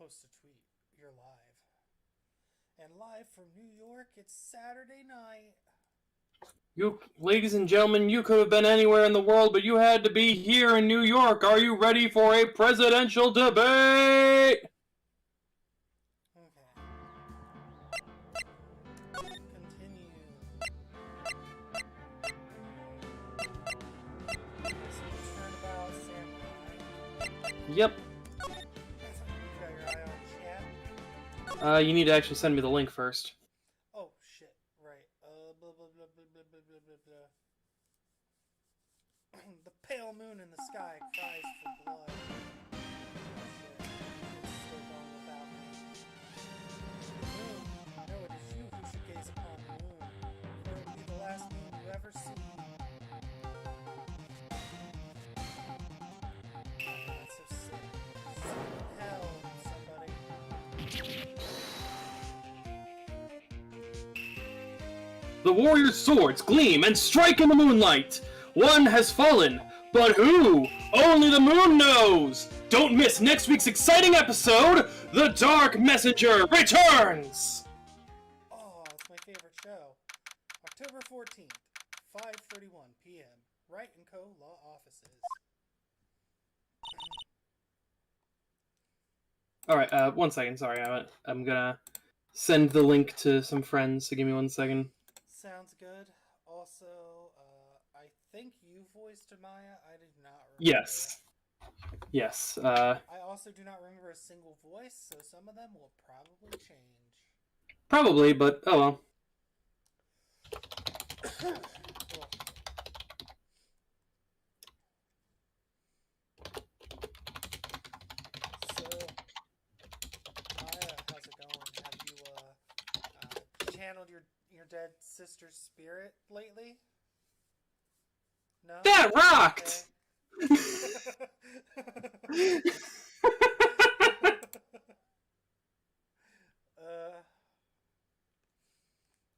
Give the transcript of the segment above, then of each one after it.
supposed to tweet. You're live. And live from New York, it's Saturday night. You, ladies and gentlemen, you could have been anywhere in the world, but you had to be here in New York. Are you ready for a presidential debate? Okay. Continue. Some turnabout samurai. Yep. You got your eye on chat? You need to actually send me the link first. Oh, shit. Right. Blah, blah, blah, blah, blah, blah, blah, blah, blah. The pale moon in the sky cries for blood. Shit. It's still going without me. The moon. No, it is you who should gaze upon the moon. For it will be the last moon you ever see. That's so sick. Hell, somebody. The warrior's swords gleam and strike in the moonlight. One has fallen, but who? Only the moon knows. Don't miss next week's exciting episode. The Dark Messenger returns. Oh, it's my favorite show. October 14th, 5:31 p.m. Wright & Co. Law Offices. All right, 1 second. Sorry, I'm gonna send the link to some friends. So give me 1 second. Sounds good. Also, I think you voiced Maya. I did not remember. Yes. Yes. I also do not remember a single voice, so some of them will probably change. Probably, but oh well. Cool. So, Maya, how's it going? Have you channeled your dead sister's spirit lately? No. That rocked. Okay.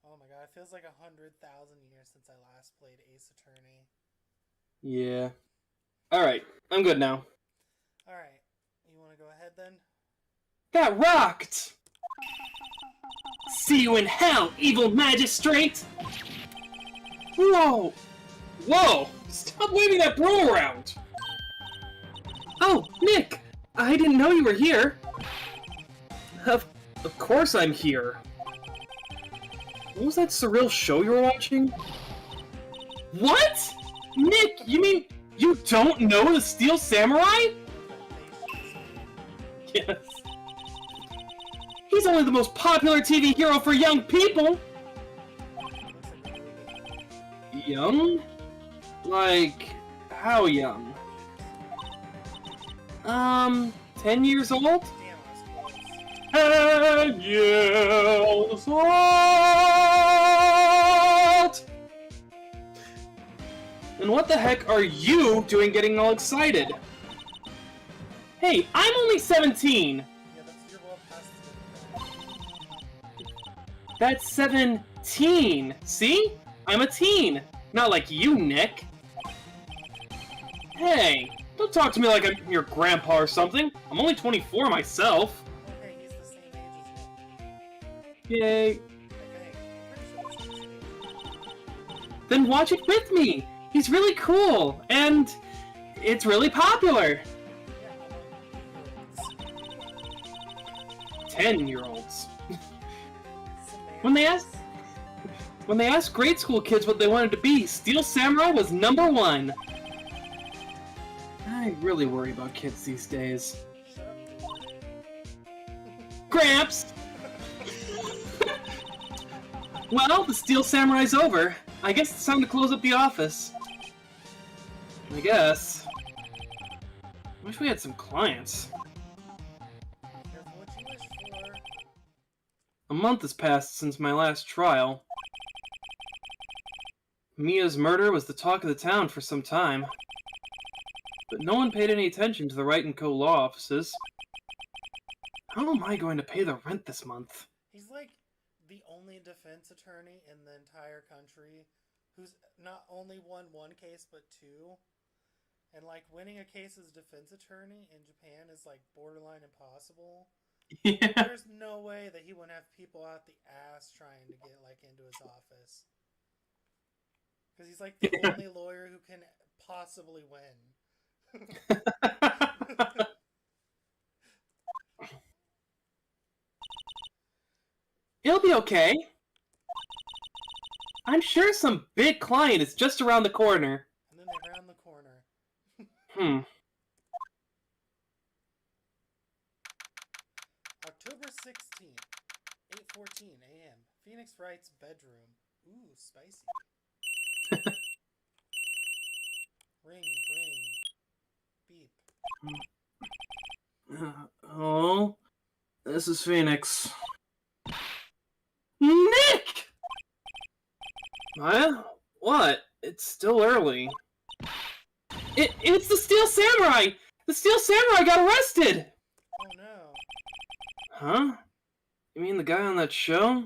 Oh my god, it feels like 100,000 years since I last played Ace Attorney. Yeah. All right, I'm good now. Alright, you want to go ahead then? That rocked! See you in hell, evil magistrate! Whoa! Whoa! Stop waving that broom around! Oh, Nick! I didn't know you were here. Of course I'm here. What was that surreal show you were watching? What? Nick, you mean you don't know the Steel Samurai? Yes. He's only the most popular TV hero for young people! Young? Like, how young? 10 years old? Damn, 10 years old! And what the heck are you doing getting all excited? Hey, I'm only 17! Yeah, that's your world past the That's 17! See? I'm a teen! Not like you, Nick! Hey, don't talk to me like I'm your grandpa or something. I'm only 24 myself. Okay, he's the same age as me. Yay. I think. I'm pretty sure he's the same age. Then watch it with me! He's really cool, and it's really popular! Yeah, how about you? 10-year-olds. When they asked grade school kids what they wanted to be, Steel Samurai was #1. I really worry about kids these days. Gramps! Well, the Steel Samurai's over. I guess it's time to close up the office. I guess. Wish we had some clients. Careful what you wish for. A month has passed since my last trial. Mia's murder was the talk of the town for some time. But no one paid any attention to the Wright & Co. law offices. How am I going to pay the rent this month? He's like the only defense attorney in the entire country who's not only won one case but two. And like winning a case as a defense attorney in Japan is like borderline impossible. Yeah. There's no way that he wouldn't have people out the ass trying to get like into his office. Because he's like the only lawyer who can possibly win. It'll be okay. I'm sure some big client is just around the corner. And then they round the corner. October 16th, 8:14 a.m. Phoenix Wright's bedroom. Ooh, spicy. Ring, beep. Oh, this is Phoenix. Nick! What? It's still early. It's the Steel Samurai! The Steel Samurai got arrested! Oh no. Huh? You mean the guy on that show?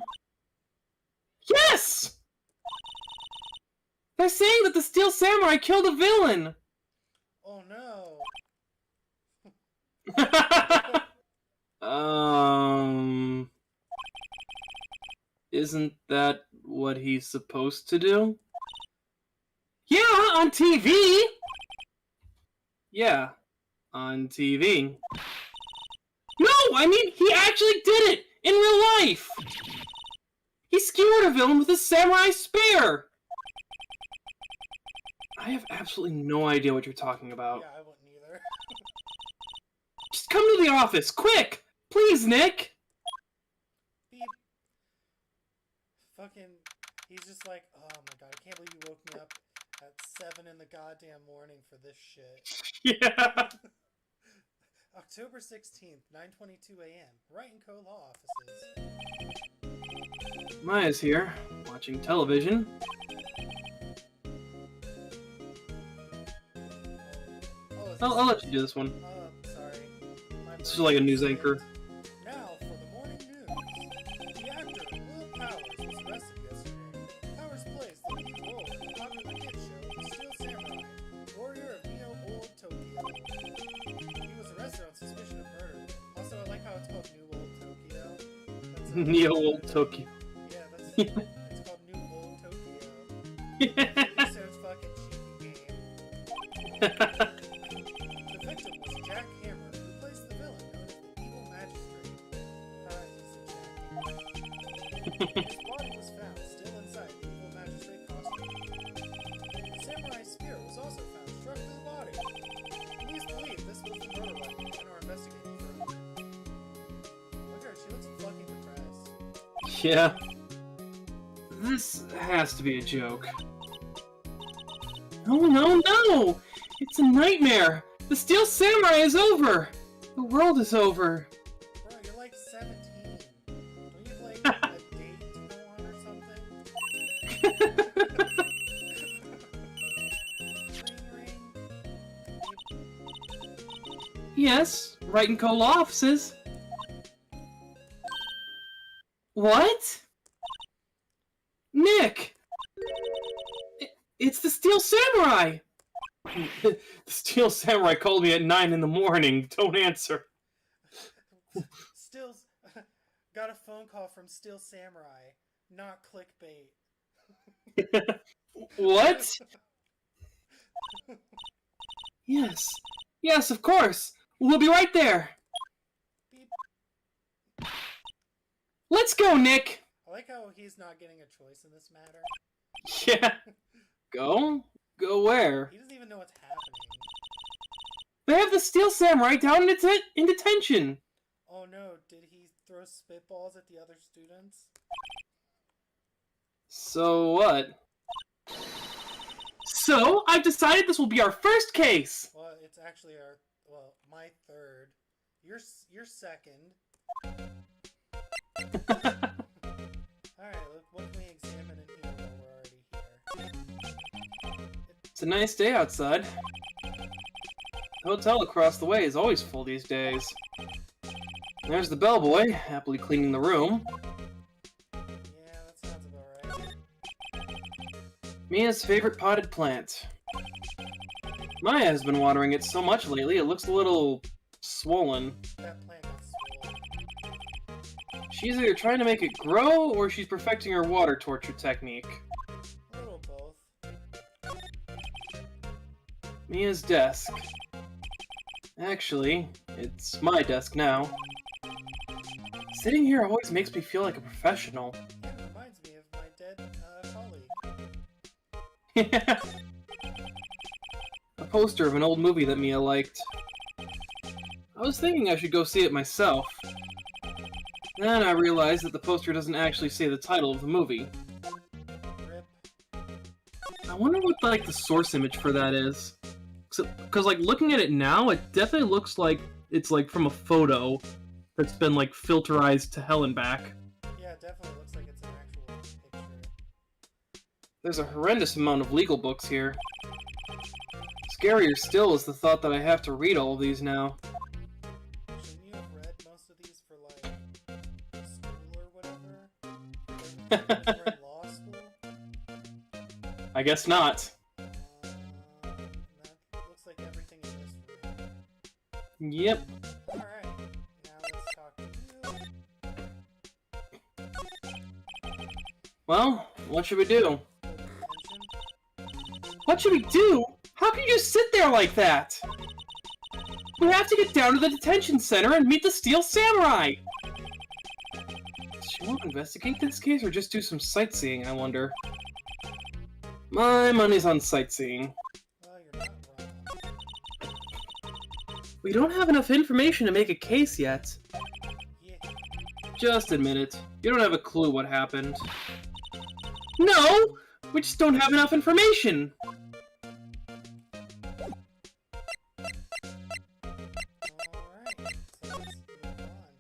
Yes! They're saying that the Steel Samurai killed a villain! Oh no. Isn't that what he's supposed to do? Yeah, on TV! Yeah, on TV. No, I mean, he actually did it! In real life! He skewered a villain with a samurai spear! I have absolutely no idea what you're talking about. Yeah, I wouldn't either. Just come to the office, quick! Please, Nick! Beep. Fucking, he's just like, oh my god, I can't believe you woke me up at 7 in the goddamn morning for this shit. Yeah! October 16th, 9:22 a.m. Wright & Co. Law Offices. Maya's here, watching television. I'll let you do this one. Sorry. This is like a news anchor. Now for the morning news. The actor Will Powers was arrested yesterday. Powers plays the lead role in the popular kid show The Steel Samurai, warrior of Neo-Old Tokyo. He was arrested on suspicion of murder. Also, I like how it's called New Old Tokyo. That's Neo-Old Tokyo. Yeah, that's it's called New Old Tokyo. So it's fucking cheeky game. The victim was Jack Hammer, who plays the villain known as the Evil Magistrate. He's a Jack Hammer. His body was found still inside the Evil Magistrate costume. The samurai spear was also found struck through the body. Police believe this was the murder weapon and are investigating further. Look at her, she looks fucking depressed. Yeah. This has to be a joke. No, no, no! It's a nightmare! The Steel Samurai is over! The world is over. Bro, you're like 17. Don't you have like a date to go on or something? Ring, ring. Yes, Wright & Co. Law Offices. What? Nick! It's the Steel Samurai! The Steel Samurai called me at 9 in the morning. Don't answer. Still got a phone call from Steel Samurai, not clickbait. What? Yes. Yes, of course. We'll be right there. Beep. Let's go, Nick. I like how he's not getting a choice in this matter. Yeah. Go? Go where? He doesn't even know what's happening. They have the Steel Samurai down in detention. Oh no, did he throw spitballs at the other students? So what? So, I've decided this will be our first case! Well, it's actually my third. You're second. Alright, what can we examine in here while we're already here? It's a nice day outside. The hotel across the way is always full these days. There's the bellboy, happily cleaning the room. Yeah, that sounds about right. Mia's favorite potted plant. Maya has been watering it so much lately, it looks a little swollen. That plant got swollen. She's either trying to make it grow, or she's perfecting her water torture technique. A little both. Mia's desk. Actually, it's my desk now. Sitting here always makes me feel like a professional. Yeah, it reminds me of my dead colleague. Yeah. A poster of an old movie that Mia liked. I was thinking I should go see it myself. Then I realized that the poster doesn't actually say the title of the movie. Rip. I wonder what, like, the source image for that is. Because, like, looking at it now, it definitely looks like it's, like, from a photo that's been, like, filterized to hell and back. Yeah, it definitely looks like it's an actual picture. There's a horrendous amount of legal books here. Scarier still is the thought that I have to read all of these now. Shouldn't you have read most of these for, like, school or whatever? Like, when you were in law school? I guess not. That looks like everything it is for me. Yep. Alright, now let's talk to you. Well, what should we do? Attention. What should we do? How can you just sit there like that? We have to get down to the detention center and meet the Steel Samurai! Does she want to investigate this case or just do some sightseeing, I wonder? My money's on sightseeing. Well, you're not wrong. We don't have enough information to make a case yet. Yeah. Just admit it. You don't have a clue what happened. No! We just don't have enough information! Alright, so let's move on.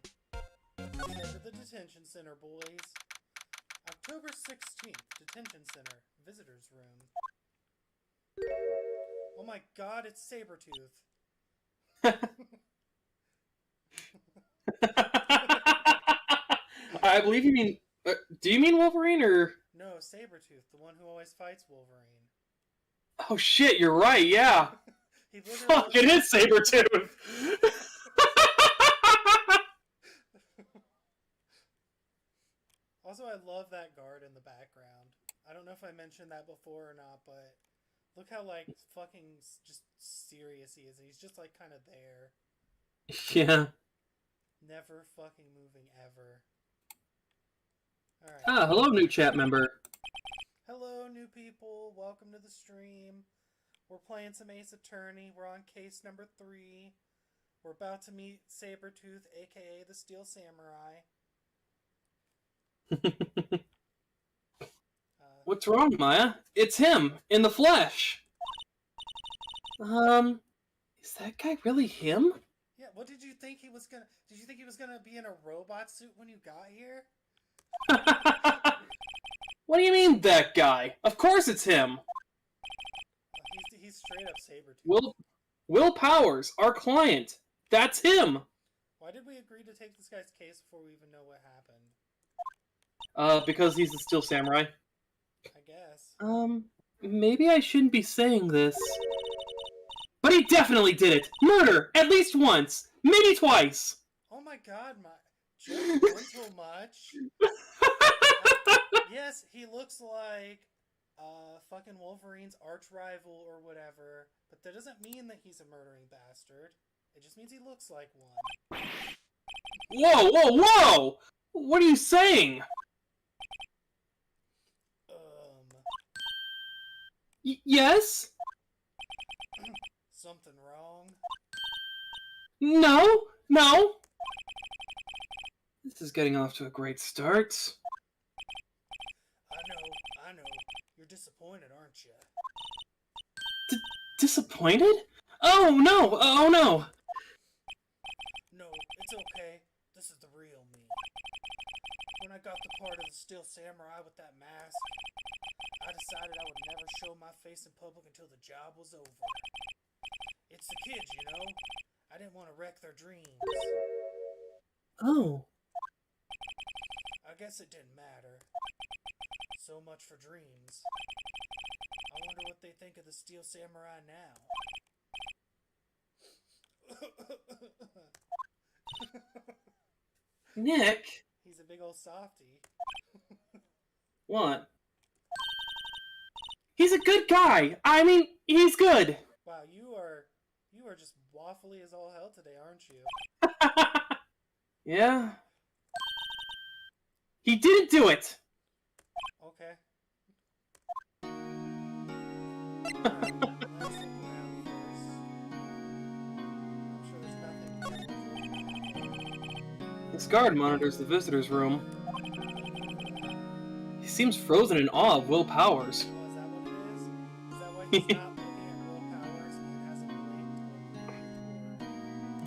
Let's head to the detention center, boys. October 16th, detention center, visitors room. Oh my god, it's Sabretooth. I believe you mean... do you mean Wolverine, or... No, Sabretooth, the one who always fights Wolverine. Oh shit, you're right, yeah! He literally Fuck, it is Sabretooth! Also, I love that guard in the background. I don't know if I mentioned that before or not, but look how, like, fucking just serious he is. He's just, like, kind of there. Yeah. Never fucking moving ever. Alright. Ah, hello, new chat member. Hello, new people. Welcome to the stream. We're playing some Ace Attorney. We're on case number 3. We're about to meet Sabretooth, aka the Steel Samurai. What's wrong, Maya? It's him, in the flesh! Is that guy really him? Yeah, what did you think he was gonna... Did you think he was gonna be in a robot suit when you got here? What do you mean, that guy? Of course it's him! He's straight up Sabretooth. Will Powers, our client. That's him! Why did we agree to take this guy's case before we even know what happened? Because he's the Steel Samurai. I guess. Maybe I shouldn't be saying this. But he definitely did it! Murder! At least once! Maybe twice! Oh my god, my... Just until much. Yes, he looks like fucking Wolverine's arch rival or whatever, but that doesn't mean that he's a murdering bastard. It just means he looks like one. Whoa, whoa, whoa! What are you saying? Yes? Something wrong? No, no. This is getting off to a great start. I know. You're disappointed, aren't you? Disappointed? Oh no! Oh no! No, it's okay. This is the real me. When I got the part of the Steel Samurai with that mask, I decided I would never show my face in public until the job was over. It's the kids, you know? I didn't want to wreck their dreams. Oh. I guess it didn't matter. So much for dreams. I wonder what they think of the Steel Samurai now. Nick? He's a big old softy. What? He's a good guy! I mean, he's good! Wow, you are just waffly as all hell today, aren't you? Yeah? He didn't do it! Okay. Alright, let's look around first. I'm sure there's nothing. This guard monitors the visitor's room. He seems frozen in awe of Will Powers. Oh, is that what it is? Is that why he's not looking at Will Powers and hasn't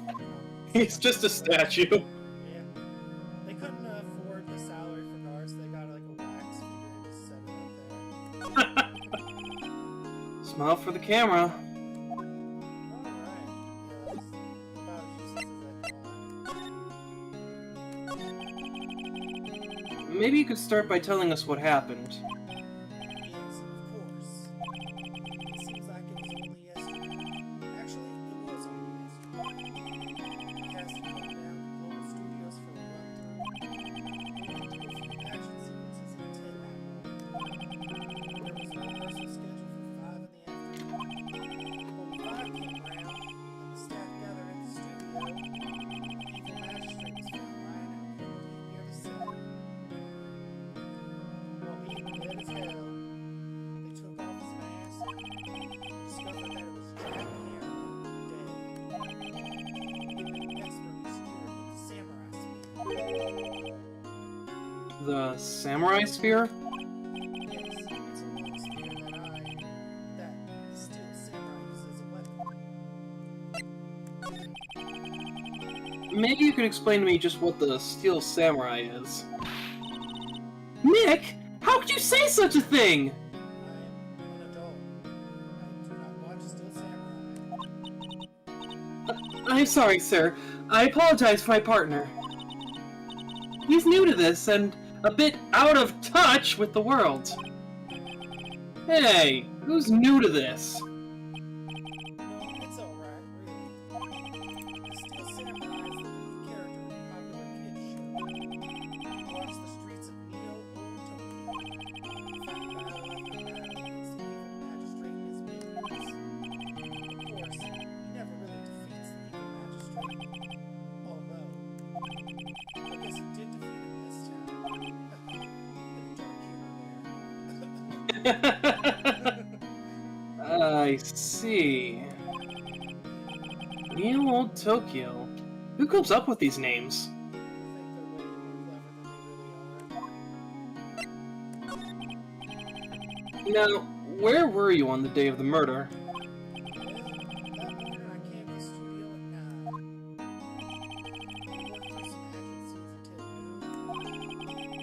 blinked or He's just a statue. Yeah. They couldn't afford the salary for guards, they got like a wax figure and just set it up there. Smile for the camera. Alright. Yeah, that's about as useless as I thought. Maybe you could start by telling us what happened. Yes, of course. It seems like it was only yesterday. Actually, it was only yesterday. The cast had come down to Global Studios for a run-through. We went to a few action sequences in 10 that morning. There was a rehearsal scheduled for 5 in the afternoon. When 5 came around, and the staff gathered at the studio, the evil magistrate was found lying out near the set. Well, he was dead as hell. They took off his mask, discovered that it was Jack Hammer, dead. He'd been expertly skewered with the samurai spear. The samurai spear? Yes, it's a long spear that the steel samurai uses as a weapon. Maybe you could explain to me just what the steel samurai is. Nick! How could you say such a thing? I am an adult. I do not watch Steel Samurai. I'm sorry, sir. I apologize for my partner. He's new to this and a bit out of touch with the world. Hey, who's new to this? No, it's alright, really. The Steel Samurai is the lead character in a popular kids show. Walks the streets of Neo Tokyo, fighting battle after battle against the evil magistrate and his minions. Of course, he never really defeats the evil magistrate. Although, I guess he did defeat him this time. Bit of dark humor there. I see. Neo Tokyo. Who comes up with these names? Now, where were you on the day of the murder? That morning I came to the studio at 9. I worked through some action scenes until noon.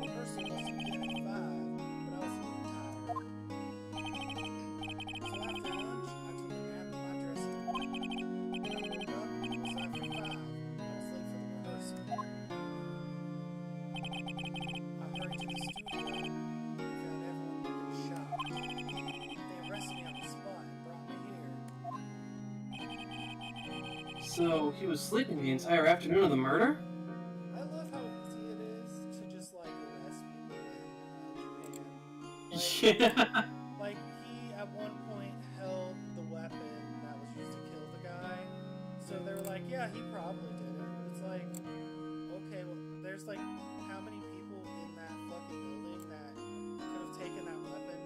Rehearsal was to begin at 5, but I was a little tired. So after lunch, I took a nap in my dressing room. When I woke up, it was after 5. I was late for the rehearsal. I hurried to the studio and found everyone looking shocked. They arrested me on the spot and brought me here. So, he was sleeping the entire afternoon of the murder? I love how easy it is to just like arrest people in Japan. Yeah. Like he at one point held the weapon that was used to kill the guy. So they were like, yeah, he probably did it. It's like, okay, well, there's like how many people in that fucking building that could have taken that weapon?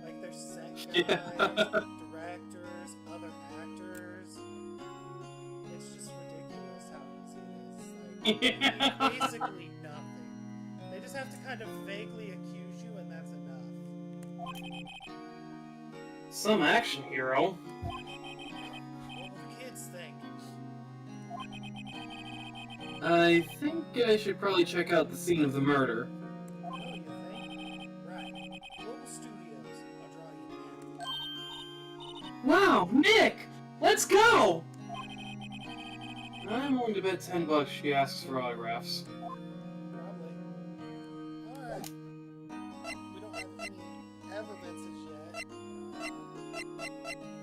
Like there's set guys, directors, other actors. It's just ridiculous how easy it is. Like basically nothing. They just have to kind of vaguely accuse you, and that's enough. Some action hero. What will the kids think? I think I should probably check out the scene of the murder. Oh, you think? Right. Global Studios. I'll draw you now. Wow, Nick! Let's go! I'm willing to bet $10 she asks for autographs. Probably. Alright. We don't have any evidences yet.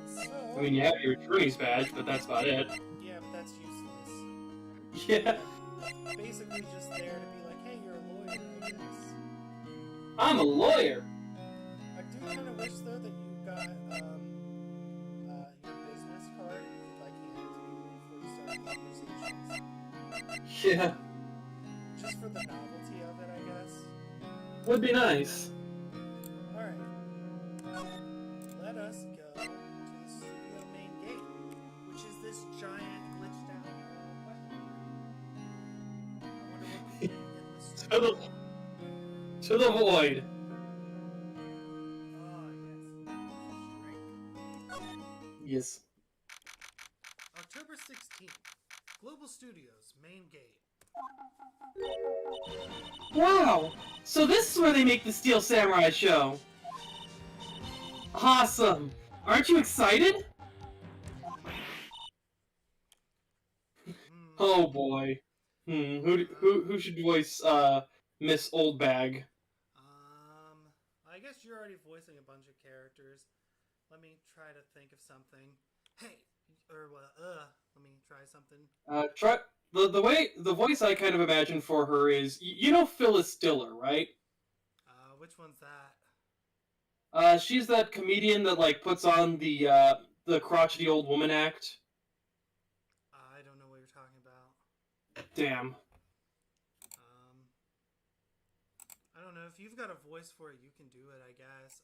So... I mean, you have your attorney's badge, but that's about it. Yeah, but that's useless. Yeah. Basically just there to be like, hey, you're a lawyer, I guess. I'm a lawyer. I do kind of wish, though, that you got your business card you could, like, hand it to people before you start conversations. Yeah, Just for the novelty of it, I guess. would be nice. Alright. Let us go to the studio main gate, which is this giant glitched out question mark. I wonder what we can in the studio. To the void. Oh, yes. Yes. October 16th. Global Studios, main gate. Wow! So this is where they make the Steel Samurai show. Awesome! Aren't you excited? Oh boy. Who should voice Miss Oldbag? I guess you're already voicing a bunch of characters. Let me try to think of something. Hey, let me try something. Try the voice I kind of imagine for her is you know Phyllis Diller, right? Which one's that? She's that comedian that like puts on the crotchety old woman act. I don't know what you're talking about. Damn. I don't know if you've got a voice for it, you can do it. I guess.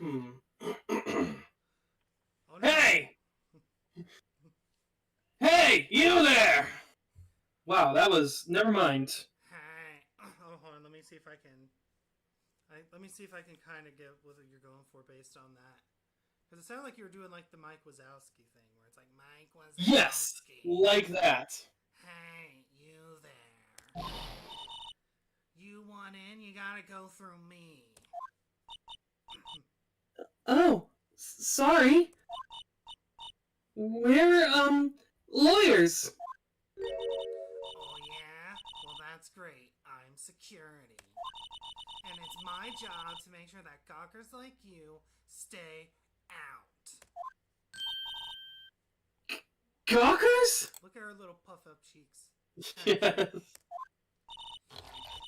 Oh, no. Hey! Hey, you there! Wow, that was... Never mind. Hey. Oh, hold on. Let me see if I can... Let me see if I can kind of get what you're going for based on that. Because it sounded like you were doing like the Mike Wazowski thing, where it's like, Mike Wazowski. Yes! Like that. Hey, you there. You want in, you gotta go through me. Oh, sorry. We're, lawyers. Oh, yeah? Well, that's great. I'm security. And it's my job to make sure that gawkers like you stay out. Gawkers? Look at her little puff-up cheeks. Yes.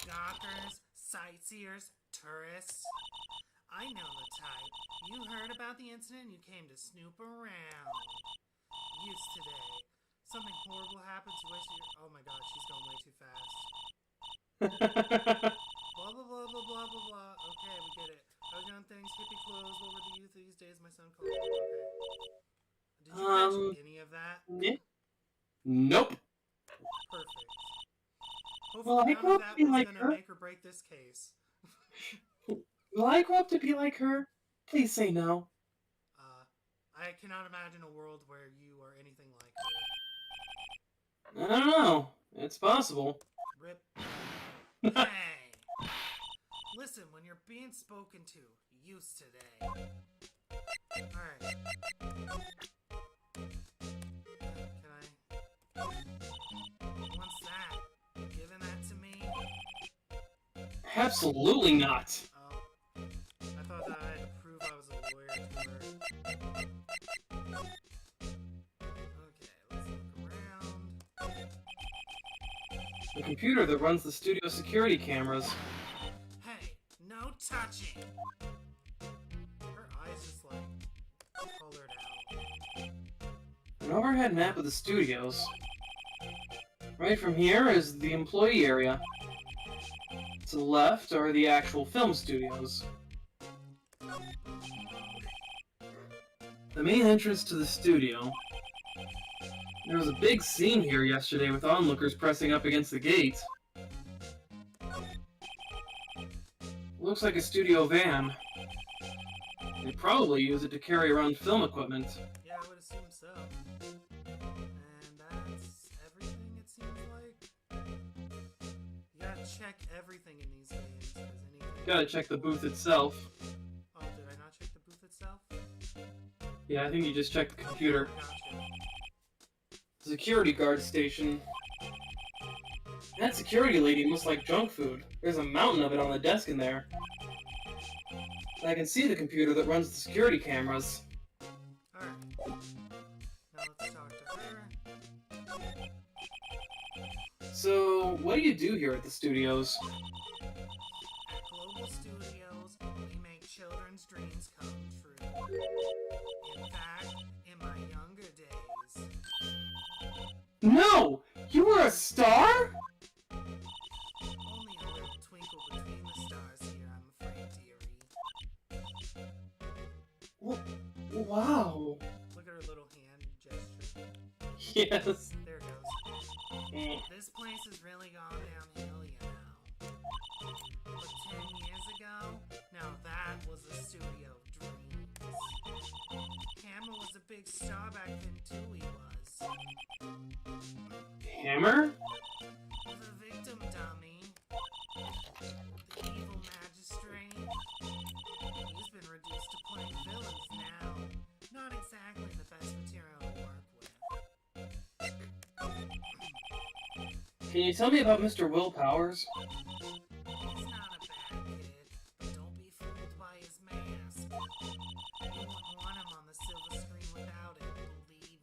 Gawkers, sightseers, tourists. I know the type. You heard about the incident and you came to snoop around. Use today. Something horrible happens, you wasted your... Oh my god, she's going way too fast. Blah, blah, blah, blah, blah, blah, blah. Okay, we get it. I was young things, hippie clothes, what were the youth these days? My son called me. Okay. Did you catch any of that? Nope. Perfect. Well, Hopefully I none grew of up to that be was like gonna her. make or break this case. Will I grow up to be like her? Please say no. I cannot imagine a world where you are anything like her. I don't know. It's possible. Rip. Hey! Listen, when you're being spoken to, use today. Alright. Can I... What's that? You giving that to me? Absolutely not. Oh. I thought that I had to prove I was a lawyer to her. Okay, let's look around. The computer that runs the studio security cameras. Hey, no touching! Her eyes just like colored out. An overhead map of the studios. Right from here is the employee area. To the left are the actual film studios. The main entrance to the studio. There was a big scene here yesterday with onlookers pressing up against the gate. Looks like a studio van. They probably use it to carry around film equipment. Yeah, I would assume so. And that's everything, it seems like. You gotta check everything in these games, because anything... Gotta check the booth itself. Oh, did I not check the booth itself? Yeah, I think you just checked the computer. Gotcha. Security guard station. That security lady must like junk food. There's a mountain of it on the desk in there. I can see the computer that runs the security cameras. Alright. Now let's talk to her. So, what do you do here at the studios? At Global Studios, we make children's dreams come true. In fact, in my younger days... No! You were a star? Only a little twinkle between the stars here, I'm afraid, dearie. Wow. Look at her little hand gesture. Yes. There it goes. This place has really gone downhill, you know. But 10 years ago, now that was a studio of dreams. Hammer was a big star back then too, he was. Hammer? The victim dummy. The evil magistrate. He's been reduced to playing villains now. Not exactly the best material to work with. Can you tell me about Mr. Will Powers? He's not a bad kid, but don't be fooled by his mask. You wouldn't want him on the silver screen without it, believe me.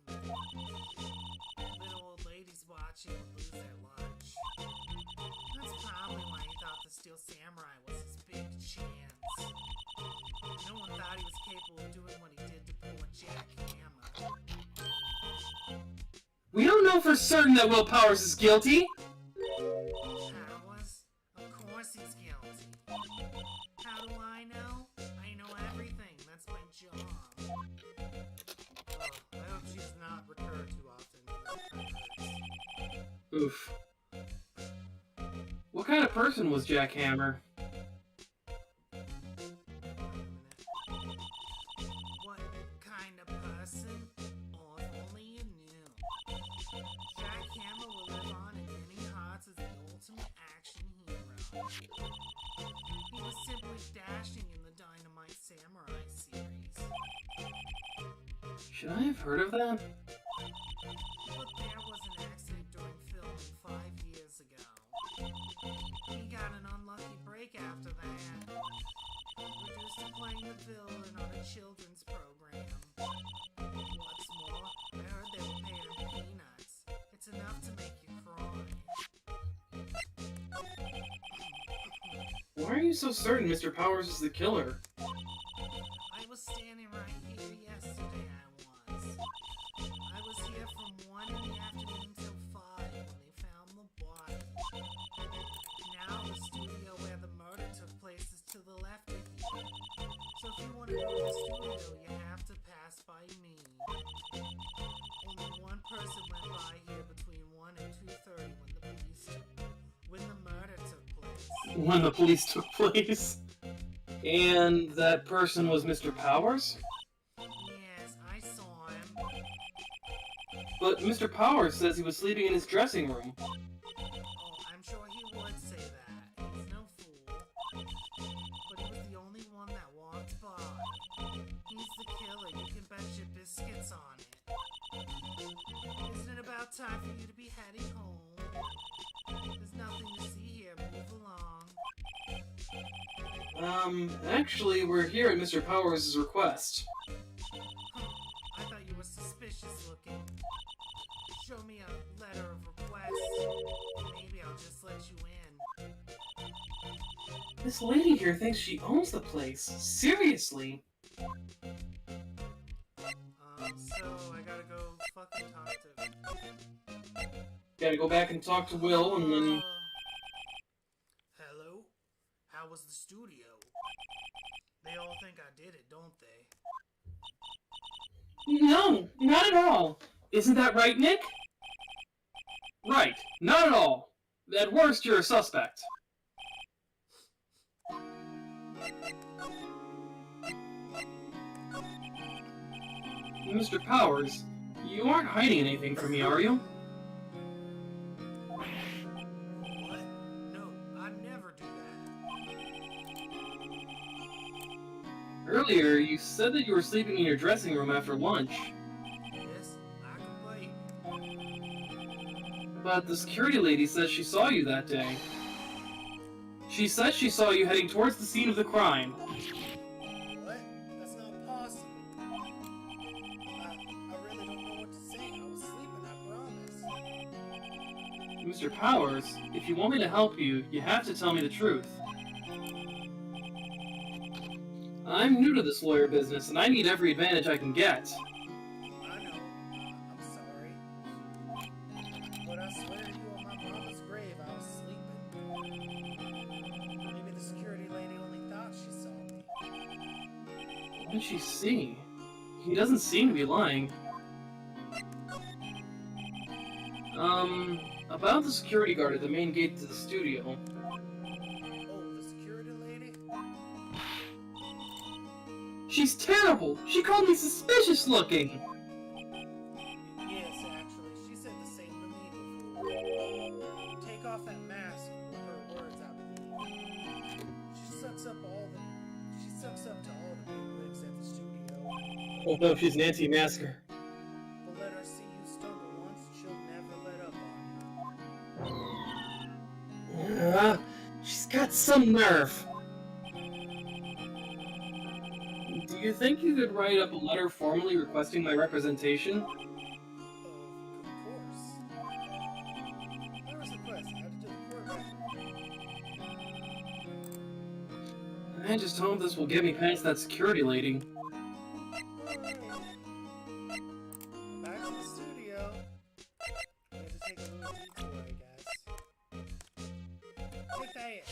Little old ladies watching would lose their lunch. That's probably why he thought the Steel Samurai was his big chance. No one thought he was capable of doing what he did to poor Jack Hammer. We don't know for certain that Will Powers is guilty. Powers? Of course he's guilty. How do I know? I know everything. That's my job. Oh, I hope she does not recur too often. Oof. What kind of person was Jack Hammer? What kind of person? Oh, if only you knew. Jack Hammer will live on in many hearts as the ultimate action hero. He was simply dashing in the Dynamite Samurai series. Should I have heard of that? But there was an accident during filming 5 years ago. He got an unlucky break after that. Reduced to playing the villain on a children's program. What's more, I heard they were paying him peanuts. It's enough to make you cry. Why are you so certain Mr. Powers is the killer? I was standing right here yesterday, I was here from 1 in the afternoon till 5 when they found the body. Now the studio where the murder took place is to the left of you. So if you want to go to the studio, you have to pass by me. Only one person went by here between 1 and 2:30 when the murder took place. When the police took place? And that person was Mr. Powers? Yes, I saw him. But Mr. Powers says he was sleeping in his dressing room. Oh, I'm sure he would say that. He's no fool. But he was the only one that walked by. He's the killer. You can bet your biscuits on it. Isn't it about time for you to be heading home? There's nothing to see here. Move along. Actually, we're here at Mr. Powers' request. I thought you were suspicious looking. Show me a letter of request. Maybe I'll just let you in. This lady here thinks she owns the place. Seriously. So I gotta go fucking talk to... Gotta go back and talk to Will, and then... Hello? How was the studio? They all think I did it, don't they? No, not at all. Isn't that right, Nick? Right, not at all. At worst, you're a suspect. Mr. Powers, you aren't hiding anything from me, are you? What? No, I'd never do that. Earlier, you said that you were sleeping in your dressing room after lunch. Yes, I can wait. But the security lady says she saw you that day. She says she saw you heading towards the scene of the crime. What? That's not possible. I really don't know what to say. I was sleeping, I promise. Mr. Powers, if you want me to help you, you have to tell me the truth. I'm new to this lawyer business, and I need every advantage I can get. I know. I'm sorry. But I swear to you, on my mama's grave, I was sleeping. Maybe the security lady only thought she saw me. What did she see? He doesn't seem to be lying. About the security guard at the main gate to the studio. Oh, the security lady? She's terrible! She called me suspicious looking! Yes, actually, she said the same to me before. Take off that mask, were her words, I believe. She sucks up to all the big wigs at the studio. Oh no, she's an anti-masker. But let her see you stumble once, she'll never let up on you. She's got some nerve. Do you think you could write up a letter formally requesting my representation? Of course. There was a request. How to do the court record. I just hope this will get me past that security lady. Alright. Back to the studio. We have to take a little detour, I guess. Take that.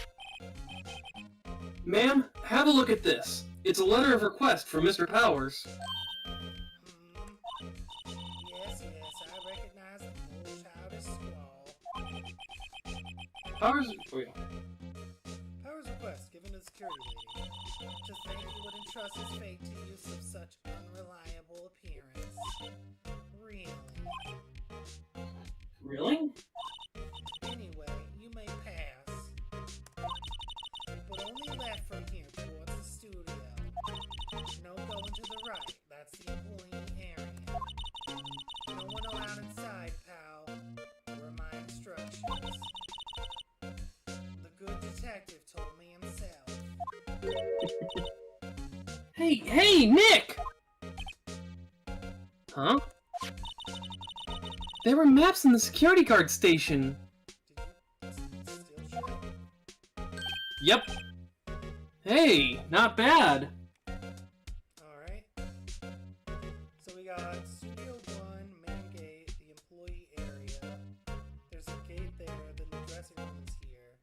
Ma'am, have a look at this. It's a letter of request from Mr. Powers. Yes, I recognize the old childish squall. Powers... Wait. Powers request given to the security lady. To think he would entrust his fate to use of such unreliable appearance. Really? Really? Anyway, you may pass. But only left from here towards the studio. No going to the right. That's the employee area. No one allowed inside, pal. Were my instructions. The good detective told me himself. Hey, Nick! Huh? There were maps in the security guard station. Did you steal shit? Yep. Hey, not bad. Alright. So we got Studio 1, main gate, the employee area. There's a gate there, then the dressing room is here.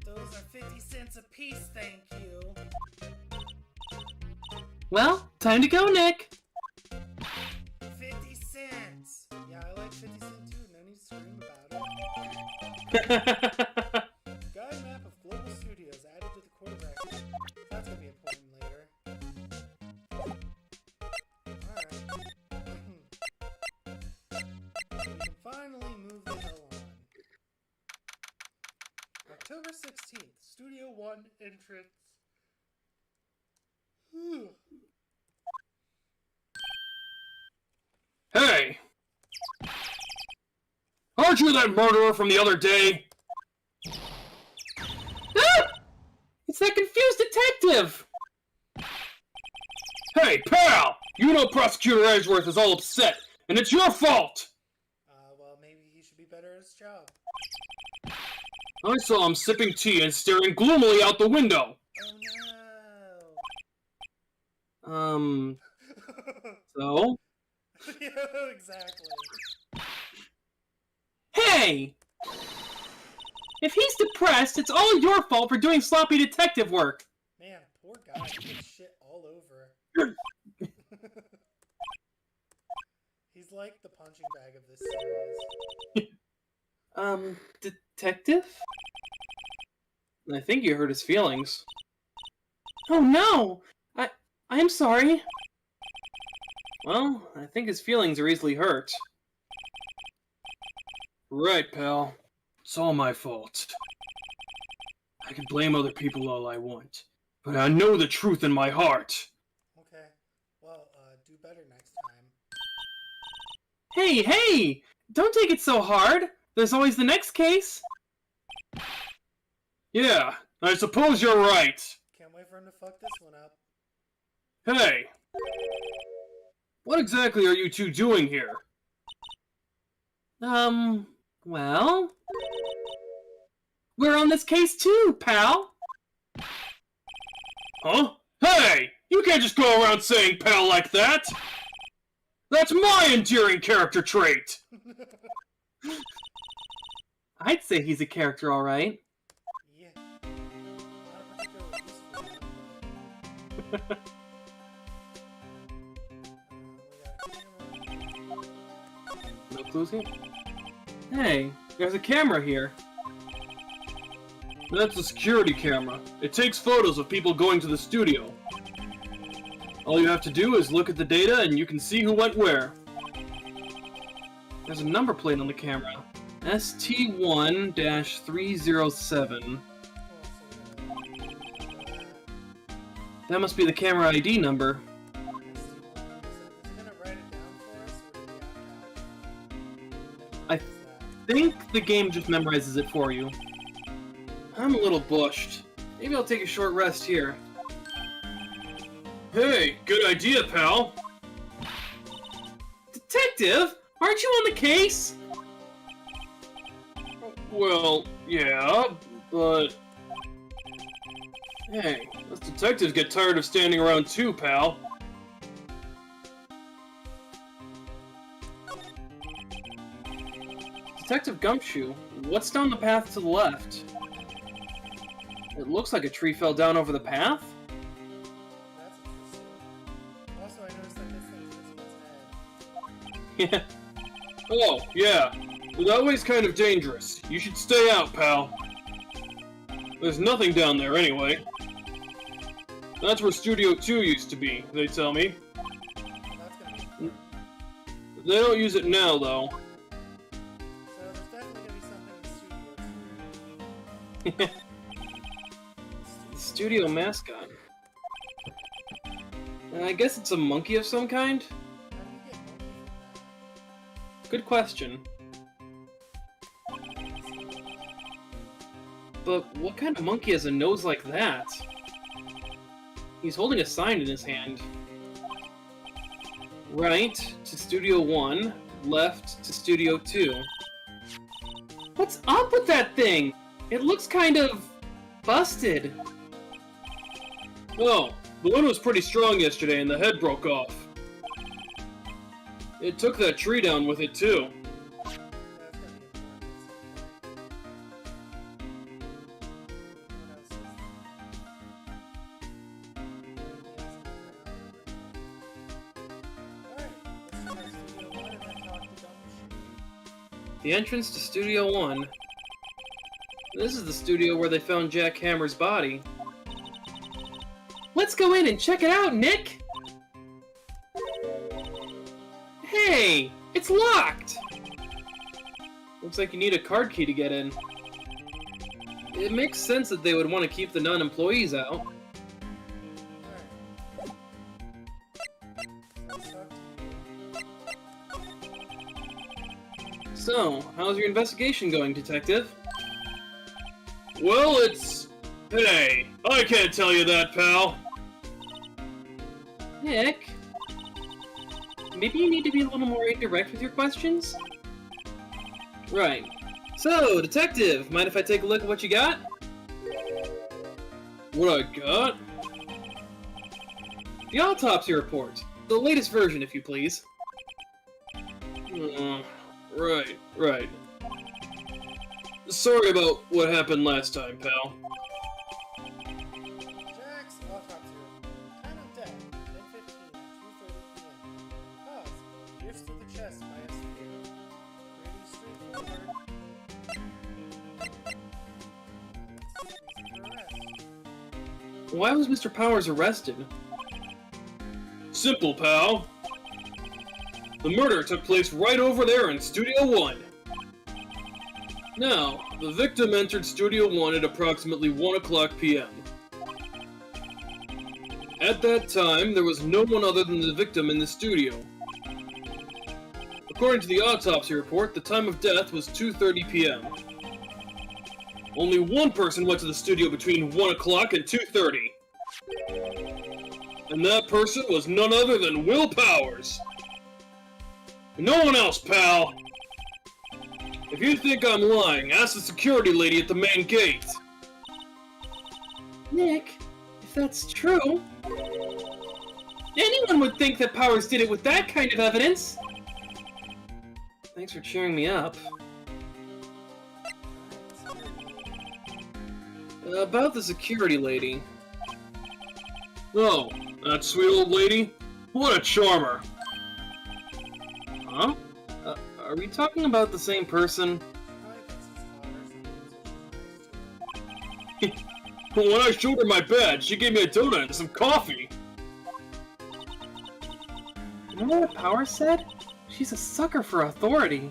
Those are 50 cents a piece, thank you. Well, time to go, Nick. 50 cents! Yeah, I like 50 cents too, no need to scream about it. Guide map of global studios added to the court of record. That's gonna be important later. Alright. We can finally move the hell on. October 16th, Studio 1 entrance. Hey! Aren't you that murderer from the other day? Ah! It's that confused detective! Hey, pal! You know Prosecutor Edgeworth is all upset, and it's your fault! Well, maybe he should be better at his job. I saw him sipping tea and staring gloomily out the window. Oh no! So? Yeah, exactly. Hey! If he's depressed, it's all your fault for doing sloppy detective work. Man, poor guy. He gets shit all over. He's like the punching bag of this series. Detective? I think you hurt his feelings. Oh no! I'm sorry. Well, I think his feelings are easily hurt. Right, pal. It's all my fault. I can blame other people all I want, but I know the truth in my heart. Okay. Well, do better next time. Hey! Don't take it so hard! There's always the next case! Yeah, I suppose you're right. Can't wait for him to fuck this one up. Hey! What exactly are you two doing here? Well... We're on this case too, pal! Huh? Hey! You can't just go around saying pal like that! That's my endearing character trait! I'd say he's a character, alright. Yeah. Not a particularly useful one, but... No clues here? Hey, there's a camera here. That's a security camera. It takes photos of people going to the studio. All you have to do is look at the data and you can see who went where. There's a number plate on the camera. ST1-307. That must be the camera ID number. I think the game just memorizes it for you. I'm a little bushed. Maybe I'll take a short rest here. Hey, good idea, pal! Detective? Aren't you on the case? Well, yeah, but... Hey, us detectives get tired of standing around too, pal. Detective Gumshoe, what's down the path to the left? It looks like a tree fell down over the path? That's interesting. Also, I noticed that this thing is its head. Yeah. Oh, yeah. Well, that way's kind of dangerous. You should stay out, pal. There's nothing down there anyway. That's where Studio 2 used to be, they tell me. That's gonna be fun. They don't use it now, though. So there's definitely gonna be something in Studio 2. Studio mascot. I guess it's a monkey of some kind? How do you get monkey from that? Good question. But what kind of monkey has a nose like that? He's holding a sign in his hand. Right to Studio 1, left to Studio 2. What's up with that thing? It looks kind of... busted. Oh, the wind was pretty strong yesterday and the head broke off. It took that tree down with it too. That's gonna be important. The entrance to Studio 1. This is the studio where they found Jack Hammer's body. Let's go in and check it out, Nick! Hey! It's locked! Looks like you need a card key to get in. It makes sense that they would want to keep the non-employees out. So, how's your investigation going, Detective? Well, it's... Hey, I can't tell you that, pal. Nick? Maybe you need to be a little more indirect with your questions? Right. So, Detective, mind if I take a look at what you got? What I got? The autopsy report. The latest version, if you please. Right. Sorry about what happened last time, pal. Jack's autopsy report. Time of death, 10:15 at 2:30 p.m. Cause, pierced to the chest by a spear. Pretty straightforward. Reason for arrest. Why was Mr. Powers arrested? Simple, pal. The murder took place right over there in Studio 1. Now, the victim entered Studio 1 at approximately 1 o'clock p.m. At that time, there was no one other than the victim in the studio. According to the autopsy report, the time of death was 2:30 p.m. Only one person went to the studio between 1 o'clock and 2:30. And that person was none other than Will Powers. No one else, pal! If you think I'm lying, ask the security lady at the main gate. Nick, if that's true, anyone would think that Powers did it with that kind of evidence. Thanks for cheering me up. About the security lady. Oh, that sweet old lady? What a charmer! Huh? Are we talking about the same person? When I showed her my badge, she gave me a donut and some coffee! You know what Power said? She's a sucker for authority.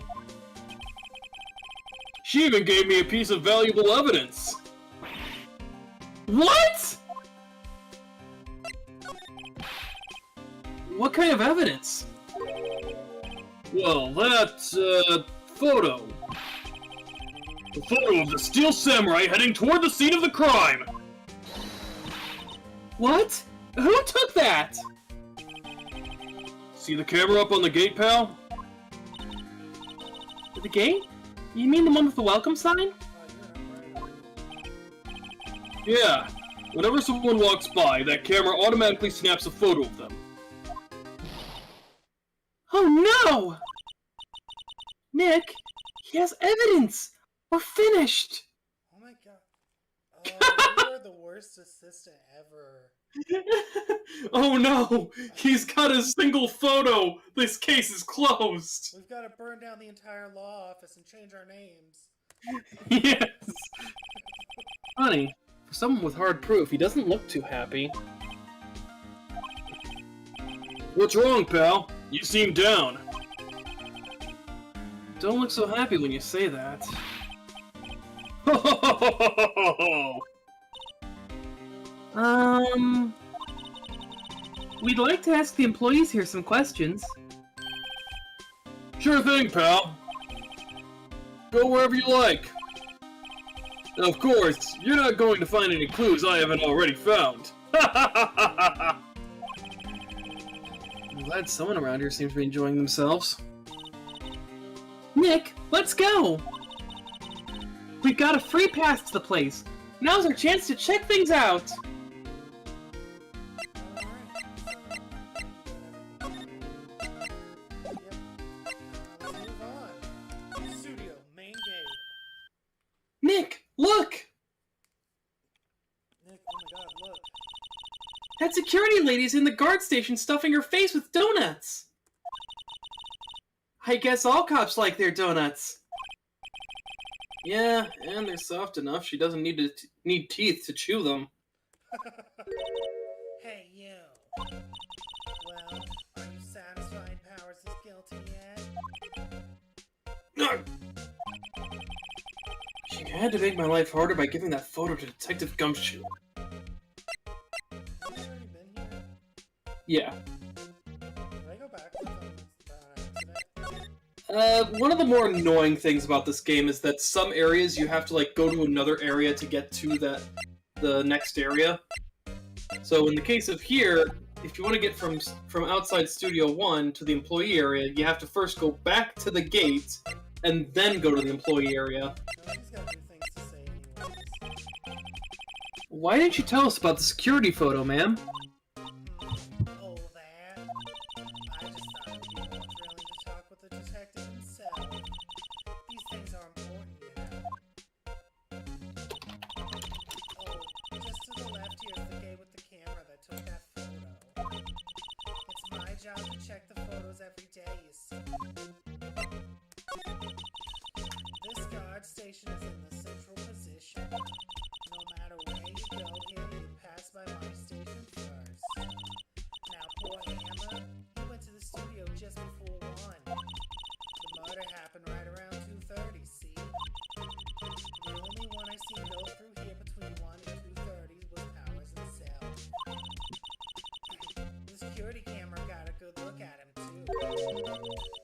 She even gave me a piece of valuable evidence! What?! What kind of evidence? Well, that, photo. The photo of the Steel Samurai heading toward the scene of the crime! What? Who took that? See the camera up on the gate, pal? The gate? You mean the one with the welcome sign? Yeah. Whenever someone walks by, that camera automatically snaps a photo of them. Oh no! Nick, he has evidence! We're finished! Oh my god. Oh, you are the worst assistant ever. Oh no! He's got a single photo! This case is closed! We've got to burn down the entire law office and change our names. Yes! Funny, for someone with hard proof, he doesn't look too happy. What's wrong, pal? You seem down. Don't look so happy when you say that. We'd like to ask the employees here some questions. Sure thing, pal. Go wherever you like. Of course, you're not going to find any clues I haven't already found. I'm glad someone around here seems to be enjoying themselves. Nick, let's go! We've got a free pass to the place. Now's our chance to check things out! Studio, main gate. Nick, look! Nick, oh my god, look. That security lady's in the guard station stuffing her face with donuts! I guess all cops like their donuts. Yeah, and they're soft enough she doesn't need teeth to chew them. Hey, you. Well, are you satisfied Powers is guilty yet? No! She had to make my life harder by giving that photo to Detective Gumshoe. Have you already been here? Yeah. Can I go back to accident? One of the more annoying things about this game is that some areas you have to, like, go to another area to get to the next area. So in the case of here, if you want to get from outside Studio 1 to the employee area, you have to first go back to the gate, and then go to the employee area. Nobody's got new things to say anyways. Why didn't you tell us about the security photo, ma'am? Oh, that? I just thought it'd be more thrilling to talk with the detective himself. These things are important, you know. Oh, just to the left here's the gay with the camera that took that photo. It's my job to check the photos every day, you see. This guard station is in the central position. No matter where you go here, you pass by my station first. Now, poor Hammer, he went to the studio just before 1. The murder happened right around 2:30, see? The only one I seen go through here between 1 and 2:30 was Powers himself. The security camera got a good look at him, too.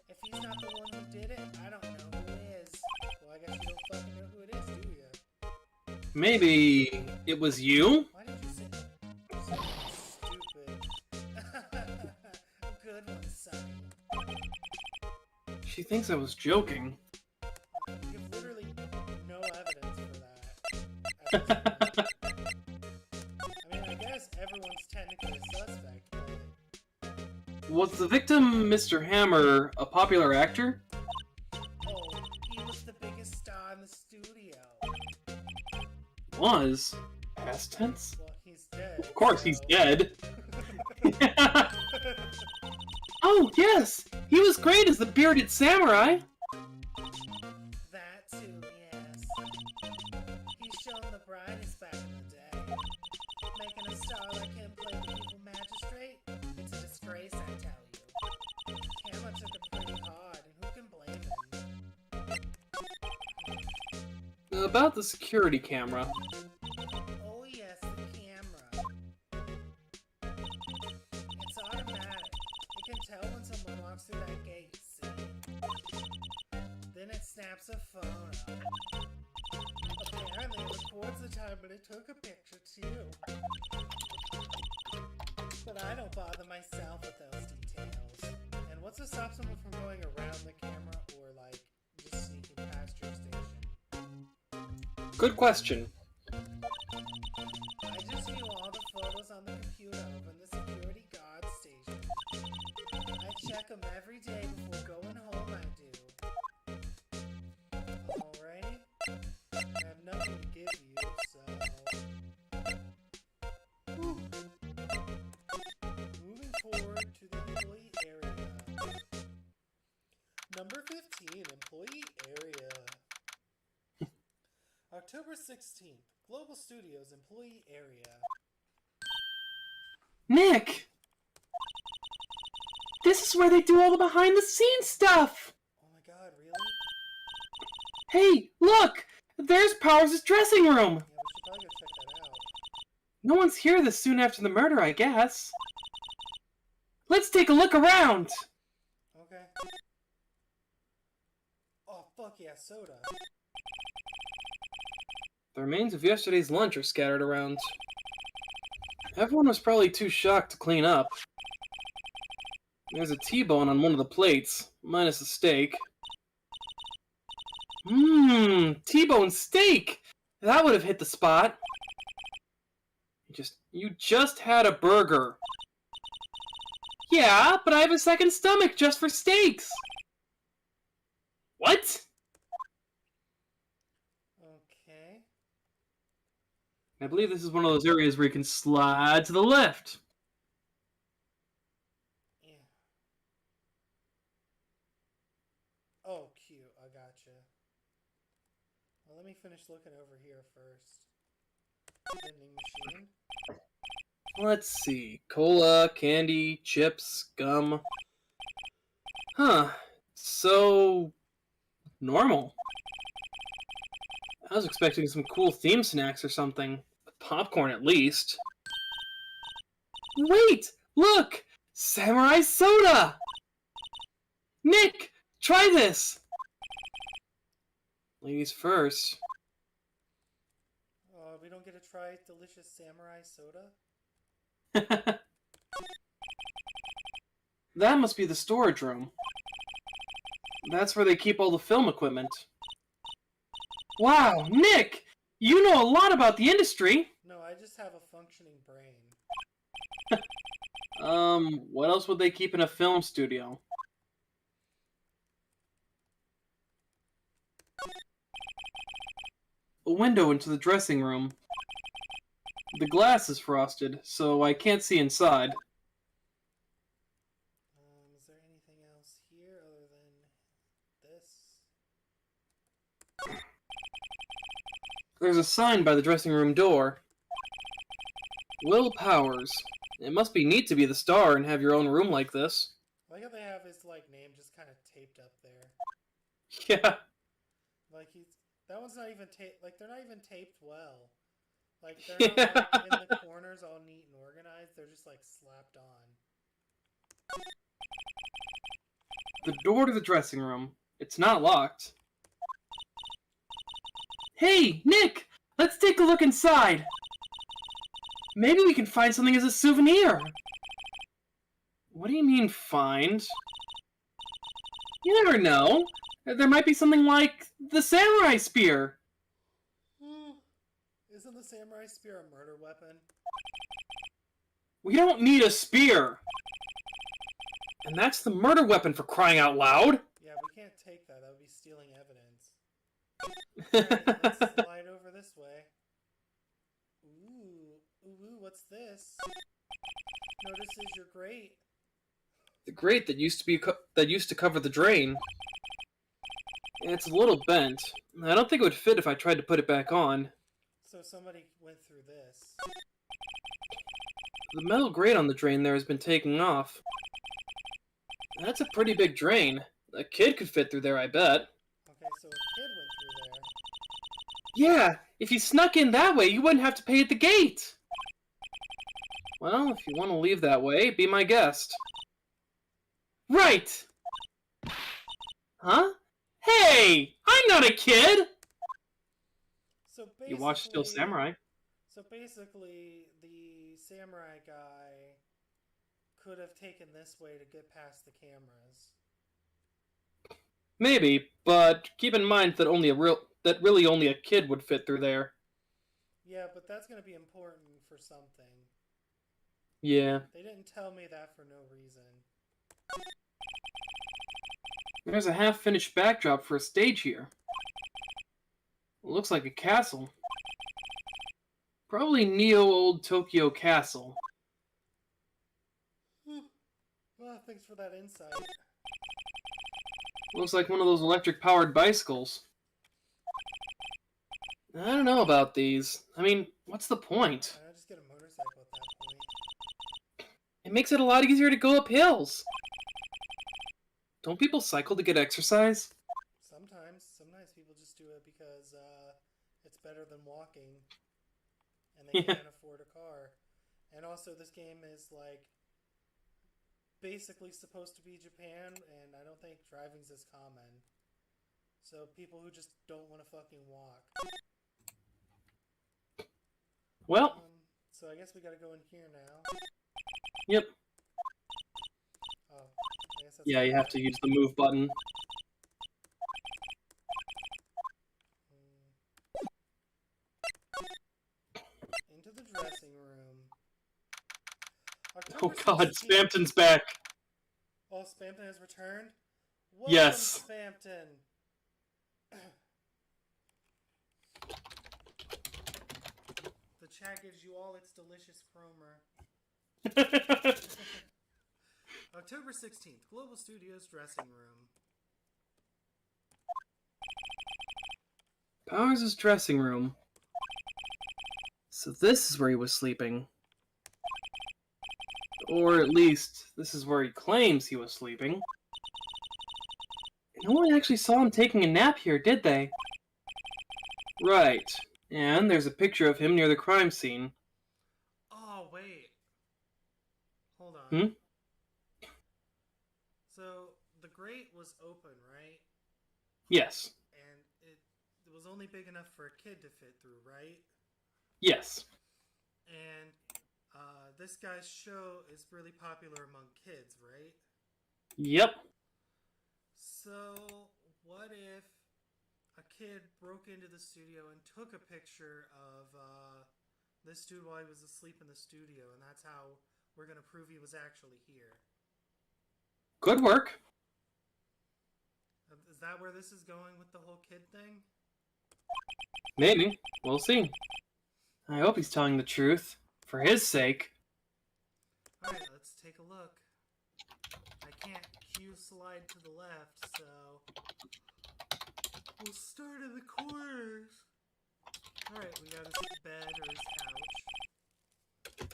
If he's not the one who did it, I don't know who is. Well, I guess you don't fucking know who it is, do you? Maybe it was you? Why did you say so stupid? Good one, Sonny. She thinks I was joking. You mean, I guess everyone's technically a suspect, but... Was the victim, Mr. Hammer, a popular actor? Oh, he was the biggest star in the studio. Was? Past tense? Well, he's dead. Of course, so... he's dead. Oh, yes! He was great as the bearded samurai! That too, yes. He's shown the brightest back in the day. Making a star like him play the evil magistrate? It's a disgrace, I tell you. Camera took him pretty hard, and who can blame him? About the security camera. Oh yes, the camera. It's automatic. It can tell when someone walks through that gate, see? Then it snaps a photo. Apparently it records the time when it took a picture too. But I don't bother myself with those details. And what's to stop someone from going around the camera or like just sneaking past your station? Good question. I just view all the photos on the computer over in the security guard station. I check them every day before going home, I do. Alrighty? I have nothing to give you, so... Whew. Moving forward to the employee area. Number 15, employee area. October 16th, Global Studios employee area. Nick! This is where they do all the behind-the-scenes stuff! Oh my god, really? Hey, look! There's Powers' dressing room! Yeah, we should probably go check that out. No one's here this soon after the murder, I guess. Let's take a look around! Okay. Oh, fuck yeah, soda. The remains of yesterday's lunch are scattered around. Everyone was probably too shocked to clean up. There's a T-bone on one of the plates, minus the steak. T-bone steak! That would have hit the spot. You just had a burger. Yeah, but I have a second stomach just for steaks. What? Okay. I believe this is one of those areas where you can slide to the left. Yeah. Oh, cute. I gotcha. Well, let me finish looking over here first. Vending machine. Let's see. Cola, candy, chips, gum. Huh. So... normal. I was expecting some cool theme snacks or something. Popcorn, at least. Wait! Look! Samurai soda! Nick! Try this! Ladies first. We don't get to try delicious samurai soda? That must be the storage room. That's where they keep all the film equipment. Wow, Nick! You know a lot about the industry! No, I just have a functioning brain. What else would they keep in a film studio? A window into the dressing room. The glass is frosted, so I can't see inside. Is there anything else here other than this? There's a sign by the dressing room door. Will Powers. It must be neat to be the star and have your own room like this. I like how they have his name just kind of taped up there. Yeah. That one's not even taped. They're not even taped well. They're not in the corners all neat and organized. They're just slapped on. The door to the dressing room. It's not locked. Hey, Nick! Let's take a look inside! Maybe we can find something as a souvenir! What do you mean, find? You never know. There might be something like the samurai spear. Isn't the samurai spear a murder weapon? We don't need a spear! And that's the murder weapon, for crying out loud! Yeah, we can't take that. That would be stealing evidence. Alright, let's slide over this way. Ooh, what's this? Notices your grate. The grate that used to cover the drain. It's a little bent. I don't think it would fit if I tried to put it back on. So somebody went through this. The metal grate on the drain there has been taken off. That's a pretty big drain. A kid could fit through there, I bet. Okay, so a kid went through there. Yeah, if you snuck in that way, you wouldn't have to pay at the gate. Well, if you want to leave that way, be my guest. Right! Huh? Hey! I'm not a kid! So basically, You watch Steel Samurai. So basically, the samurai guy could have taken this way to get past the cameras. Maybe, but keep in mind that really only a kid would fit through there. Yeah, but that's going to be important for something. Yeah. They didn't tell me that for no reason. There's a half-finished backdrop for a stage here. It looks like a castle. Probably Neo-Old Tokyo Castle. Well, thanks for that insight. Looks like one of those electric-powered bicycles. I don't know about these. I mean, what's the point? I'll just get a motorcycle at that point. It makes it a lot easier to go up hills. Don't people cycle to get exercise? Sometimes people just do it because it's better than walking, and they can't afford a car. And also, this game is like basically supposed to be Japan, and I don't think driving's as common. So people who just don't want to fucking walk. Well. So I guess we gotta go in here now. Yep. Oh, I guess that's yeah, you have to use the move button. Into the dressing room. Oh October god, 16th. Spamton's back. Oh, Spamton has returned? Welcome, Yes. Spamton. The chat gives you all its delicious chromer. October 16th, Global Studios dressing room. Powers' dressing room. So this is where he was sleeping. Or at least, this is where he claims he was sleeping. No one actually saw him taking a nap here, did they? Right. And there's a picture of him near the crime scene. Oh, wait. Hold on. Hmm? So, the grate was open, right? Yes. And it was only big enough for a kid to fit through, right? Yes. And this guy's show is really popular among kids, right? Yep. So, what if a kid broke into the studio and took a picture of this dude while he was asleep in the studio, and that's how we're going to prove he was actually here? Good work. Is that where this is going with the whole kid thing? Maybe. We'll see. I hope he's telling the truth. For his sake. Alright, let's take a look. I can't Q slide to the left, so we'll start in the corners. Alright, we got his bed or his couch.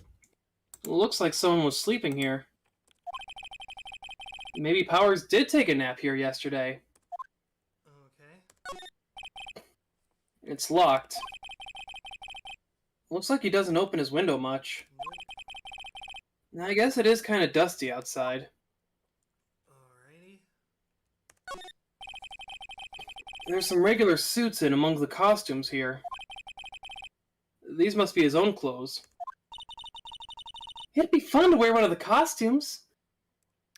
It looks like someone was sleeping here. Maybe Powers did take a nap here yesterday. Okay. It's locked. Looks like he doesn't open his window much. Nope. I guess it is kind of dusty outside. Alrighty. There's some regular suits in among the costumes here. These must be his own clothes. It'd be fun to wear one of the costumes.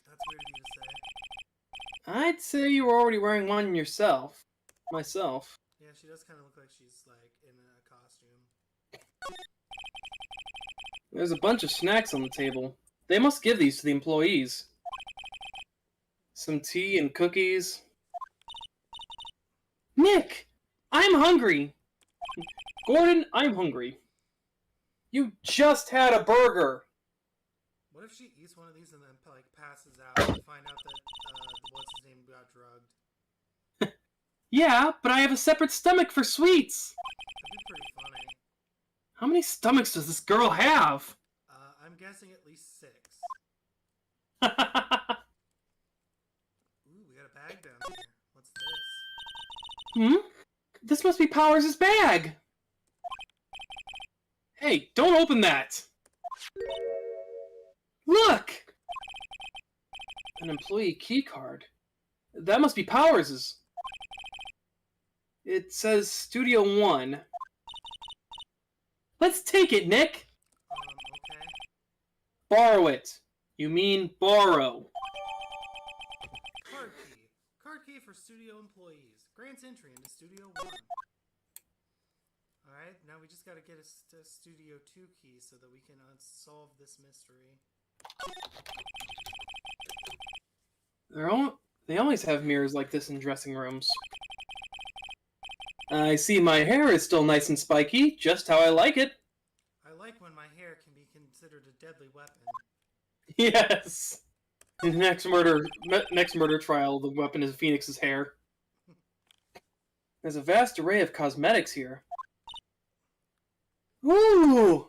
That's weird of you to say. I'd say you were already wearing one yourself. Myself. Yeah, she does kind of look like she's, like, in a costume. There's a bunch of snacks on the table. They must give these to the employees. Some tea and cookies. Nick! I'm hungry! Gordon, I'm hungry. You just had a burger! What if she eats one of these and then like passes out and find out that what's his name got drugged? Yeah, but I have a separate stomach for sweets! That'd be pretty funny. How many stomachs does this girl have? I'm guessing at least 6. Ooh, we got a bag down here. What's this? This must be Powers' bag! Hey, don't open that! Look! An employee key card. That must be Powers'. It says Studio 1. Let's take it, Nick! Okay. Borrow it. You mean borrow. Card key. Card key for studio employees. Grants entry into Studio 1. Alright, now we just gotta get a Studio 2 key so that we can solve this mystery. They always have mirrors like this in dressing rooms. I see my hair is still nice and spiky, just how I like it. I like when my hair can be considered a deadly weapon. Yes! Next murder trial, the weapon is Phoenix's hair. There's a vast array of cosmetics here. Ooh!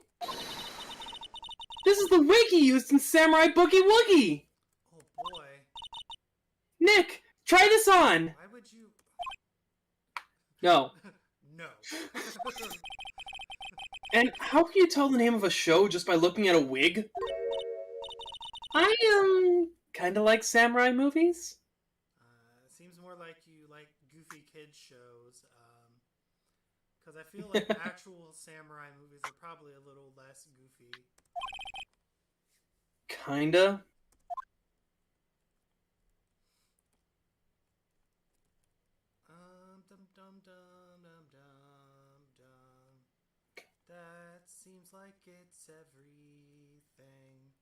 This is the wig he used in Samurai Boogie Woogie! Oh boy. Nick, try this on! Why would you... No. No. And how can you tell the name of a show just by looking at a wig? I, kinda like samurai movies. Seems more like you like goofy kids shows. Because I feel like actual samurai movies are probably a little less goofy. Kinda. That seems like it's everything.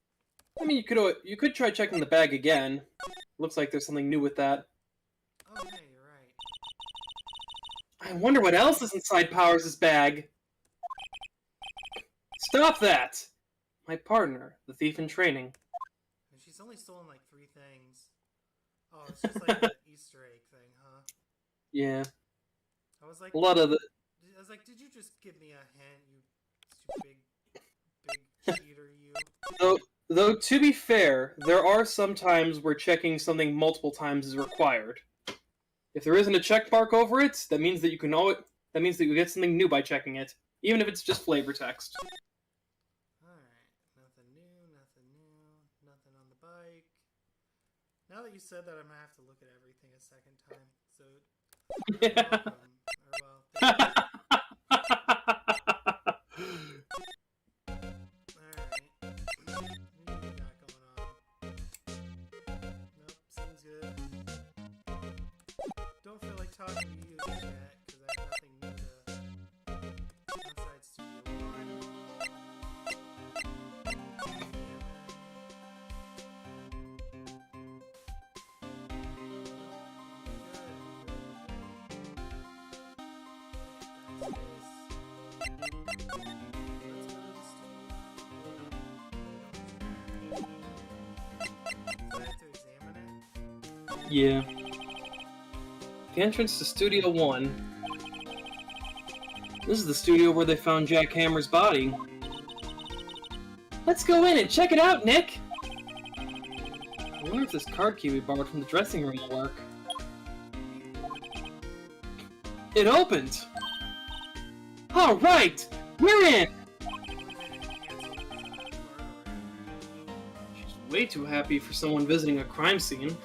I mean, you could try checking the bag again. Looks like there's something new with that. Oh, yeah, you're right. I wonder what else is inside Powers' bag. Stop that! My partner, the thief in training. And she's only stolen like 3 things. Oh, it's just like the Easter egg thing, huh? Yeah. I was like, A lot of the... I was like, did you just give me a hint, you big cheater, you? Though, to be fair, there are some times where checking something multiple times is required. If there isn't a check mark over it, that means that you get something new by checking it, even if it's just flavor text. Alright, nothing new, nothing on the bike. Now that you said that, I'm gonna have to look at everything a second time. So, Yeah. thank you. Don't feel like talking to you just yet, because I have nothing new to outside Studio 1. I have to examine it? Yeah. The entrance to Studio 1. This is the studio where they found Jack Hammer's body. Let's go in and check it out, Nick! I wonder if this card key we borrowed from the dressing room will work. It opened! Alright! We're in! She's way too happy for someone visiting a crime scene.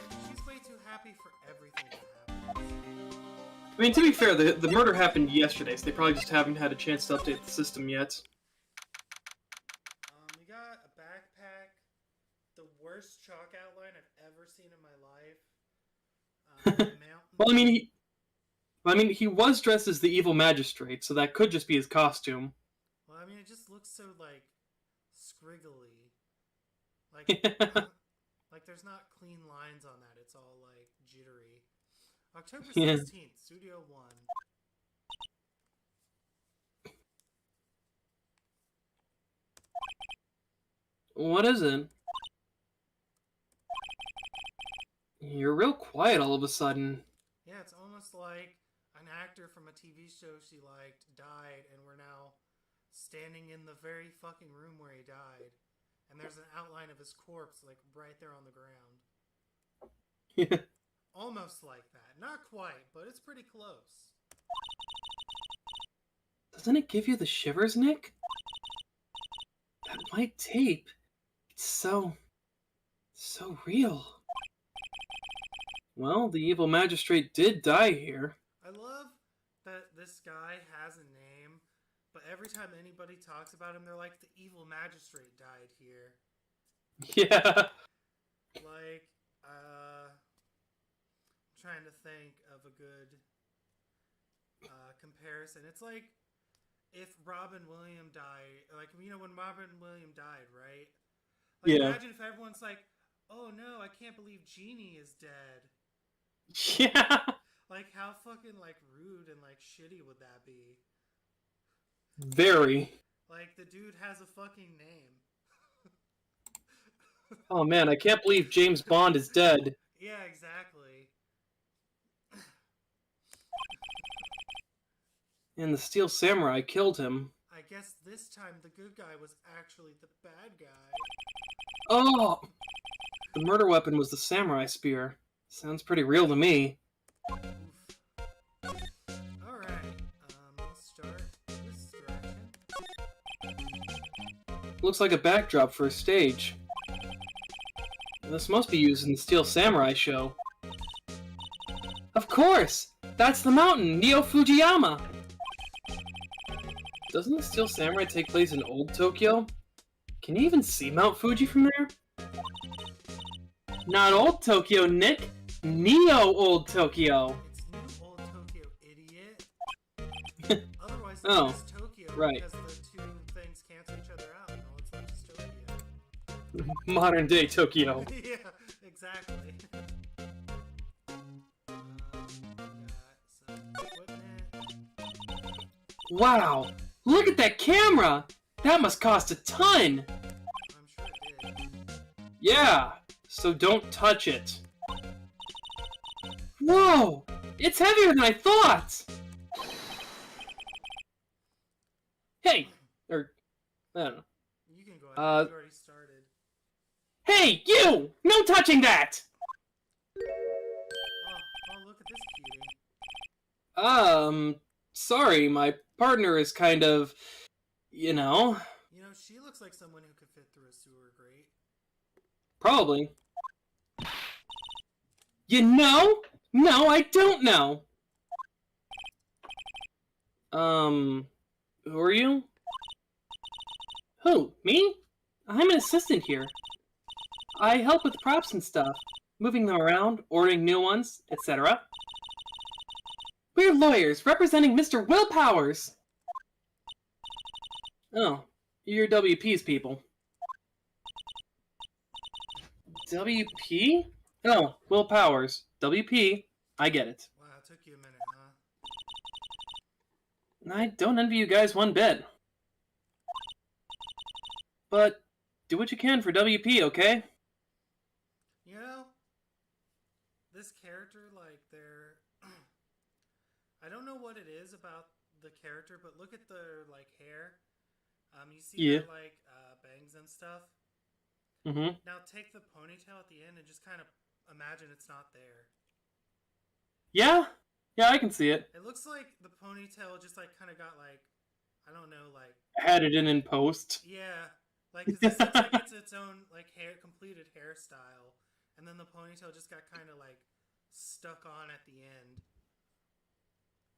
I mean, to be fair, the murder happened yesterday, so they probably just haven't had a chance to update the system yet. We got a backpack, the worst chalk outline I've ever seen in my life. Mountain. Well, I mean, he was dressed as the evil magistrate, so that could just be his costume. Well, Well, I mean, it just looks so, like, scriggly. Like, like there's not clean lines on that. It's all, like, jittery. October 16th, Studio One. What is it? You're real quiet all of a sudden. Yeah, it's almost like an actor from a TV show she liked died, and we're now standing in the very fucking room where he died. And there's an outline of his corpse, like, right there on the ground. Yeah. Almost like that. Not quite, but it's pretty close. Doesn't it give you the shivers, Nick? That white tape. It's so real. Well, the evil magistrate did die here. I love that this guy has a name, but every time anybody talks about him, they're like, the evil magistrate died here. Yeah. Like, I'm trying to think of a good comparison. It's like if Robin Williams died, like, you know, when Robin Williams died, right? Like, Yeah. imagine if everyone's like, oh no, I can't believe Genie is dead. Yeah. Like, how fucking, like, rude and, like, shitty would that be? Very. Like, the dude has a fucking name. Oh man, I can't believe James Bond is dead. Yeah, exactly. And the Steel Samurai killed him. I guess this time the good guy was actually the bad guy. Oh! The murder weapon was the samurai spear. Sounds pretty real to me. Oof. Alright, let's start this direction. Looks like a backdrop for a stage. This must be used in the Steel Samurai show. Of course! That's the mountain, Neo Fujiyama! Doesn't the Steel Samurai take place in Old Tokyo? Can you even see Mount Fuji from there? Not Old Tokyo, Nick! Neo Old Tokyo! It's New Old Tokyo, idiot. Otherwise, it's Oh, just Tokyo, right. because the two things cancel each other out, and all it's left is Tokyo. Modern day Tokyo. Yeah, exactly. Got some equipment. Wow! Look at that camera! That must cost a ton! I'm sure it did. Yeah, so don't touch it. Whoa! It's heavier than I thought! Hey! Or, I don't know. You can go ahead. You already started. Hey, you! No touching that! Oh, look at this cutie. Sorry, my partner is kind of, you know, You know, she looks like someone who could fit through a sewer grate. probably. You know? No, I don't know. Who are you? Who? Me? I'm an assistant here. I help with props and stuff, moving them around, ordering new ones, etc. We're lawyers representing Mr. Will Powers. Oh, you're WP's people. WP? Oh, Will Powers. WP. I get it. Wow, it took you a minute, huh? I don't envy you guys one bit. But do what you can for WP, okay? You know, this character, like, they're... I don't know what it is about the character, but look at their, like, hair. You see Yeah. their, like, bangs and stuff. Mm-hmm. Now take the ponytail at the end and just kind of imagine it's not there. Yeah? Yeah, I can see it. It looks like the ponytail just, like, kind of got, like, I don't know, like... Added in post. Yeah. Like, 'cause this looks like it's its own, like, completed hairstyle. And then the ponytail just got kind of, like, stuck on at the end.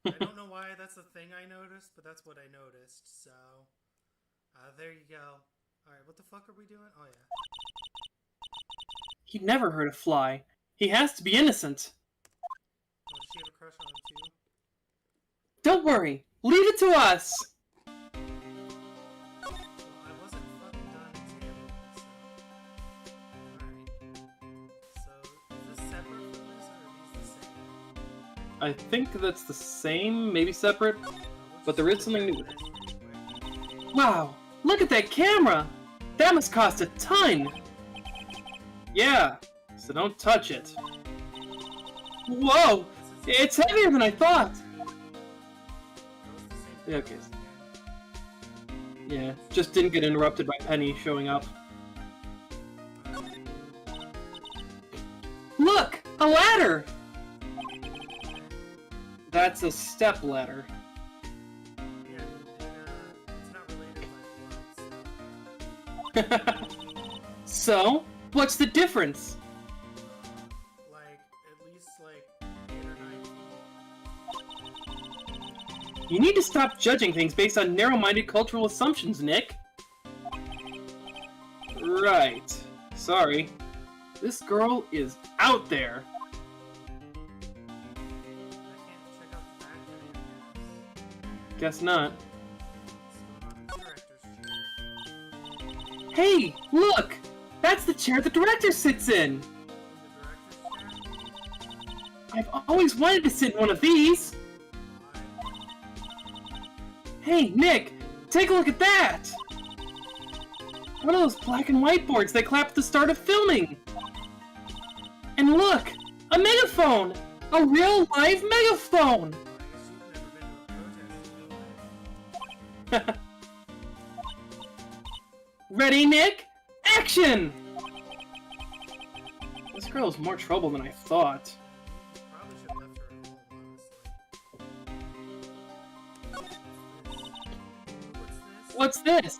I don't know why that's the thing I noticed, but that's what I noticed, so... there you go. Alright, what the fuck are we doing? Oh, yeah. He never hurt a fly. He has to be innocent. Oh, does she have a crush on him, too? Don't worry. Leave it to us. I think that's the same, maybe separate, but there is something new with it. Wow, look at that camera! That must cost a ton! Yeah, so don't touch it. Whoa! It's heavier than I thought! Yeah, okay. Yeah, just didn't get interrupted by Penny showing up. Look! A ladder! That's a step ladder. Yeah, it's not related by blood, So, what's the difference? like, at least, like, 8 or 9 feet. You need to stop judging things based on narrow-minded cultural assumptions, Nick. Right. Sorry. This girl is out there. I can't check out the back there. Guess not. What's going on in the director's chair? Hey, look! That's the chair the director sits in! In the director's chair? I've always wanted to sit in one of these! Why? Hey, Nick! Take a look at that! One of those black and white boards they clap at the start of filming! And look! A megaphone! A real live megaphone! I guess you've never been to a protest in your life. Ready, Nick? Action! This girl is more trouble than I thought. You probably should have left her at home, honestly. What's this?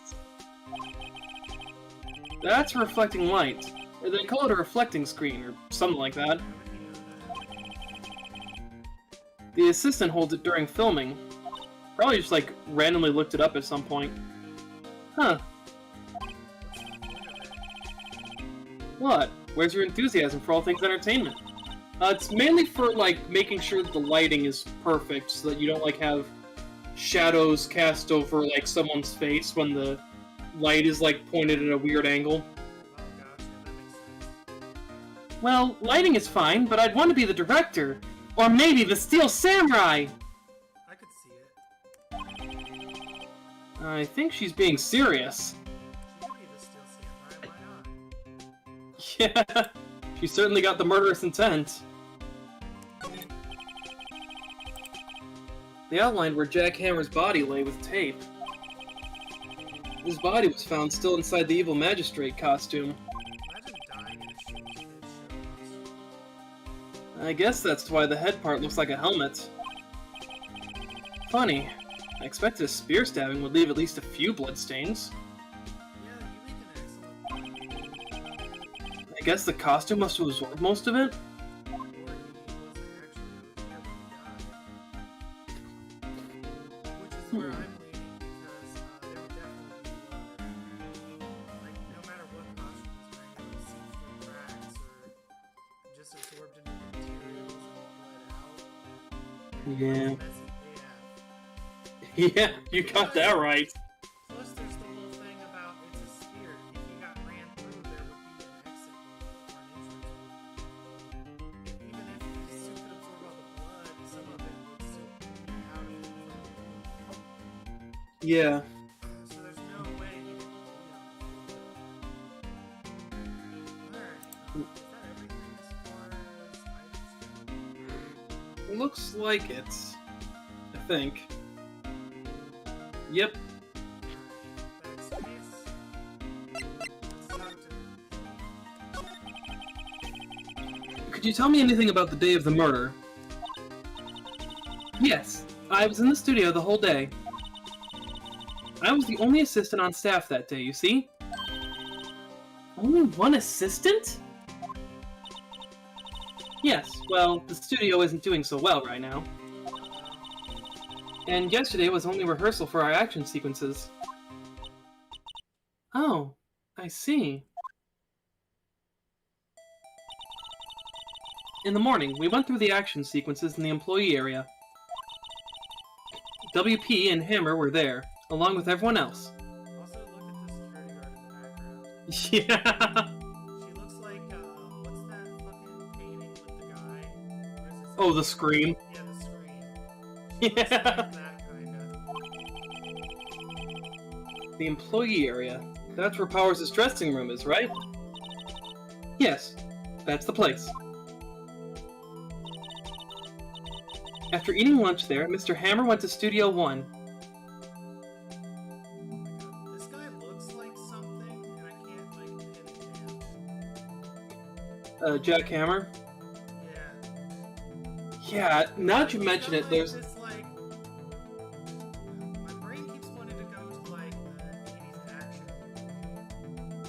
What's this? That's reflecting light. Or they call it a reflecting screen, or something like that. How would you know that? The assistant holds it during filming. Probably just, like, randomly looked it up at some point. Huh. What? Where's your enthusiasm for all things entertainment? It's mainly for, like, making sure that the lighting is perfect, so that you don't, like, have shadows cast over, like, someone's face when the light is, like, pointed at a weird angle. Oh, gotcha. That makes sense. Well, lighting is fine, but I'd want to be the director. Or maybe the Steel Samurai! I could see it. I think she's being serious. She could be the Steel Samurai. Why not? Yeah, she certainly got the murderous intent. They outlined where Jack Hammer's body lay with tape. His body was found still inside the evil magistrate costume. Imagine dying in a shitty kid's show costume. I guess that's why the head part looks like a helmet. Funny. I expected a spear stabbing would leave at least a few bloodstains. Yeah, you make an excellent point. I guess the costume must have absorbed most of it? Or he wasn't actually here when he died. Which is where I'm leaning, because there would definitely be blood. Like, no matter what costume he's wearing, it would seep through cracks or just absorbed into the materials and bled out. Yeah. It's messy AF. Yeah, you got that right. Plus, there's the whole thing about it's a spear. If you got ran through, there would be an exit wound or an entrance wound. And even if the suit could absorb all the blood, some of it would still be out of it from the wound. Yeah. So there's no way he could, Alright, is that everything as far as items go? Looks like it. I think. Yep. Backspace. Let's talk to... Could you tell me anything about the day of the murder? Yes, I was in the studio the whole day. I was the only assistant on staff that day, you see? Only one assistant? Yes, well, the studio isn't doing so well right now. And yesterday was only rehearsal for our action sequences. Oh, I see. In the morning, we went through the action sequences in the employee area. WP and Hammer were there, along with everyone else. Also, look at the security guard in the background. Yeah. She looks like, what's that fucking painting with the guy? Where's his Oh, the Scream. Yeah, the Yeah. That kinda. The employee area. That's where Powers' dressing room is, right? Yes, that's the place. After eating lunch there, Mr. Hammer went to Studio 1. This guy looks like something, and I can't, like, pin it down. Jack Hammer? Yeah. Yeah, now that you mention it, there's... This, like... My brain keeps wanting to go to, like, the 80s action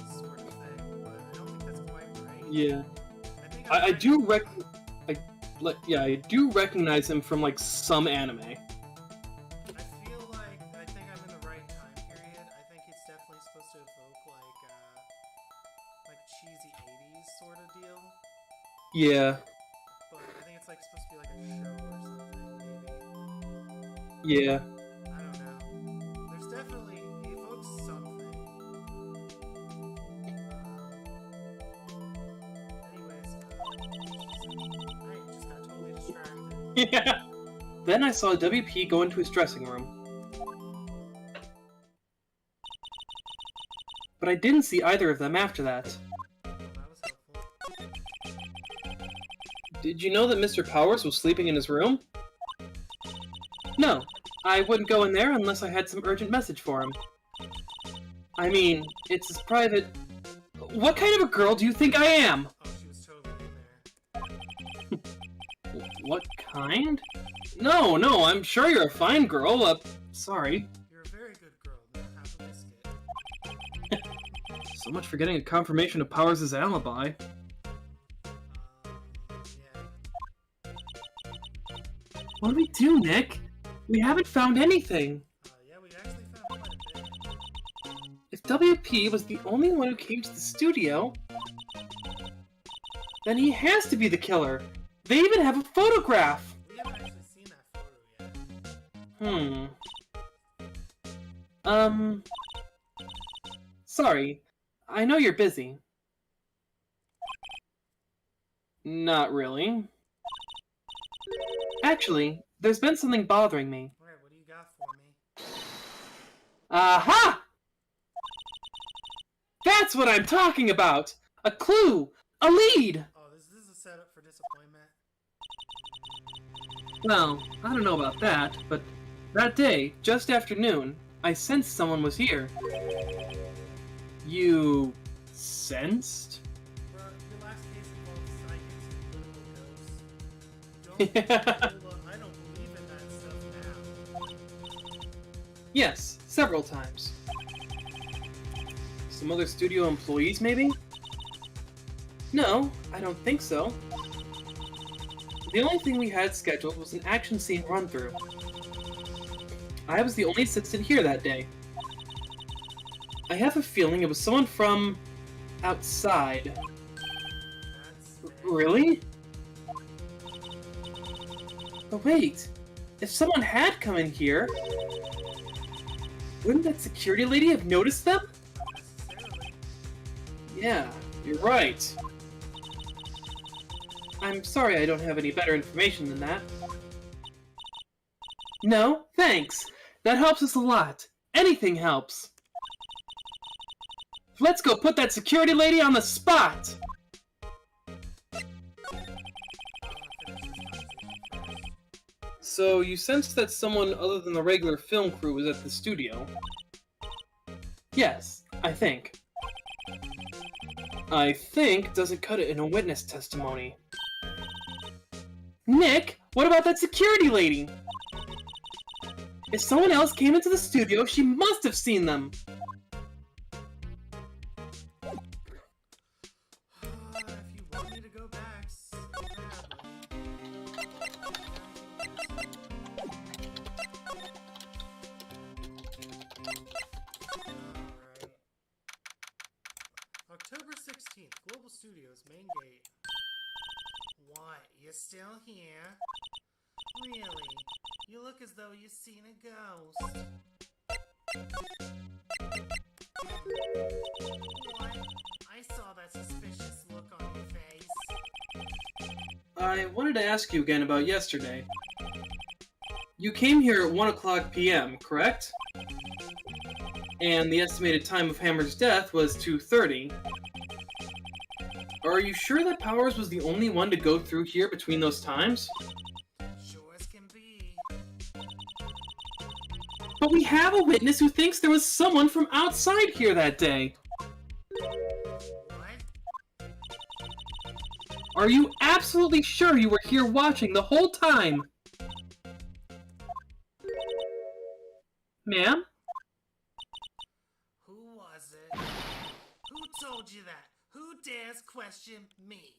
sort of thing, but I don't think that's quite right. Yeah. I think I do recognize him from, like, some anime. I feel like I think I'm in the right time period. I think it's definitely supposed to evoke like cheesy 80s sort of deal. Yeah. But I think it's like supposed to be like a show or something, maybe. Yeah. I don't know. There's definitely he evokes something. Anyways, I just got totally distracted. Yeah. Then I saw WP go into his dressing room. But I didn't see either of them after that. Well, that was helpful. Did you know that Mr. Powers was sleeping in his room? No, I wouldn't go in there unless I had some urgent message for him. I mean, it's his private... What kind of a girl do you think I am? Oh, she was totally in there. What kind? No, I'm sure you're a fine girl, sorry. You're a very good girl. Now have a biscuit. So much for getting a confirmation of Powers' alibi. Yeah. What do we do, Nick? We haven't found anything. Yeah, we actually found quite a bit. If WP was the only one who came to the studio, then he has to be the killer. They even have a photograph. We haven't actually seen that photo yet. Sorry. I know you're busy. Not really. Actually, there's been something bothering me. Alright, what do you got for me? Aha! That's what I'm talking about! A clue! A lead! Oh, this is a setup for disappointment. Well, I don't know about that, but that day, just after noon, I sensed someone was here. You... sensed? Well, your last case involved psychics and political ghosts. I don't believe in that stuff now. Yes, several times. Some other studio employees, maybe? No, I don't think so. The only thing we had scheduled was an action scene run-through. I was the only assistant here that day. I have a feeling it was someone from... outside. Really? But wait, if someone had come in here, wouldn't that security lady have noticed them? Necessarily. Yeah, you're right. I'm sorry I don't have any better information than that. No, thanks. That helps us a lot. Anything helps. Let's go put that security lady on the spot! So, you sensed that someone other than the regular film crew was at the studio? Yes, I think. I think doesn't cut it in a witness testimony. Nick, what about that security lady? If someone else came into the studio, she must have seen them. If you want me to go back, so Alright. October 16th, Global Studios, main gate. What? You still here? Really? You look as though you've seen a ghost. What? I saw that suspicious look on your face. I wanted to ask you again about yesterday. You came here at 1 o'clock p.m., correct? And the estimated time of Hammer's death was 2:30. Are you sure that Powers was the only one to go through here between those times? Sure as can be. But we have a witness who thinks there was someone from outside here that day. What? Are you absolutely sure you were here watching the whole time? Ma'am? Who was it? Who told you that? Who dares question me?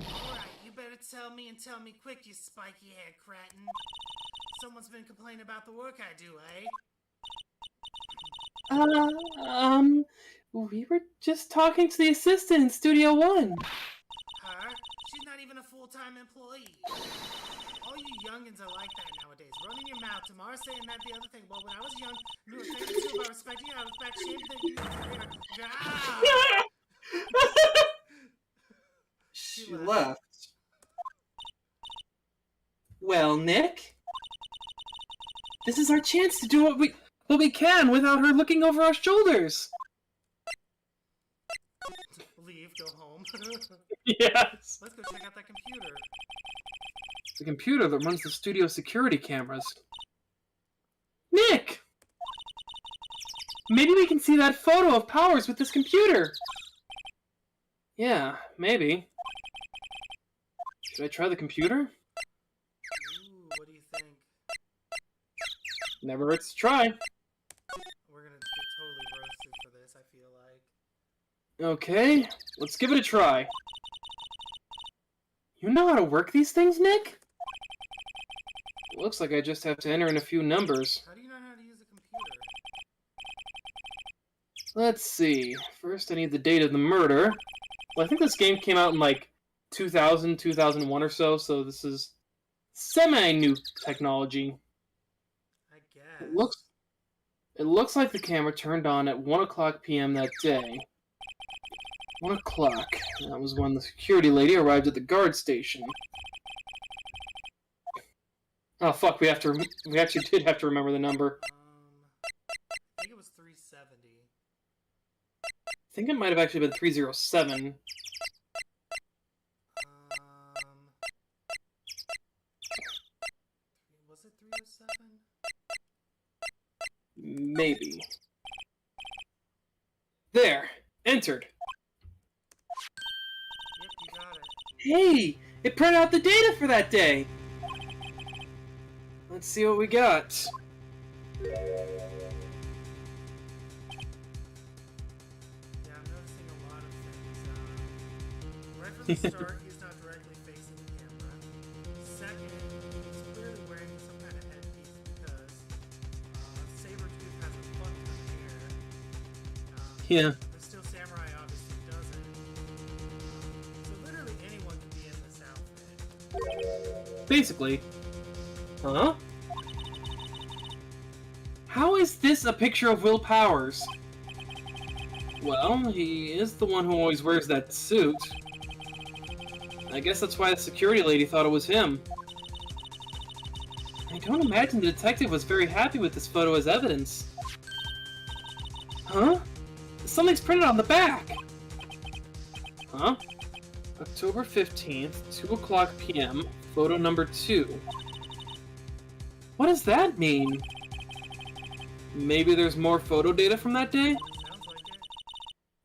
Alright, you better tell me and tell me quick, you spiky-haired cretin. Someone's been complaining about the work I do, eh? We were just talking to the assistant in Studio One. Her? She's not even a full-time employee. All you youngins are like that nowadays. Running your mouth, tomorrow saying that, the other thing. Well, when I was young, you were thinking too about respecting you. I respect shame that you... Ah! She left. Well, Nick? This is our chance to do what we can without her looking over our shoulders. Leave, go home. Yes. Let's go check out that computer. The computer that runs the studio security cameras. Nick! Maybe we can see that photo of Powers with this computer. Yeah, maybe. Should I try the computer? Ooh, what do you think? Never hurts to try. We're gonna get totally roasted for this, I feel like. Okay, let's give it a try. You know how to work these things, Nick? Looks like I just have to enter in a few numbers. How do you know how to use a computer? Let's see. First I need the date of the murder. Well, I think this game came out in like 2000, 2001 or so this is semi-new technology. I guess. It looks like the camera turned on at 1 o'clock p.m. that day. 1 o'clock. That was when the security lady arrived at the guard station. Oh fuck, we actually did have to remember the number. I think it was 370. I think it might have actually been 307. Was it 307? Maybe. There! Entered! Yep, you got it. Hey! It printed out the data for that day! Let's see what we got. Yeah, I'm noticing a lot of things. Right from the start, he's not directly facing the camera. Second, he's clearly wearing some kind of headpiece because Sabretooth has a fuck ton of hair. Yeah. But still, Samurai obviously doesn't. So literally anyone can be in this outfit. Basically. Huh? How is this a picture of Will Powers? Well, he is the one who always wears that suit. I guess that's why the security lady thought it was him. I don't imagine the detective was very happy with this photo as evidence. Huh? Something's printed on the back! Huh? October 15th, 2 o'clock p.m., photo number 2. What does that mean? Maybe there's more photo data from that day? Sounds like it.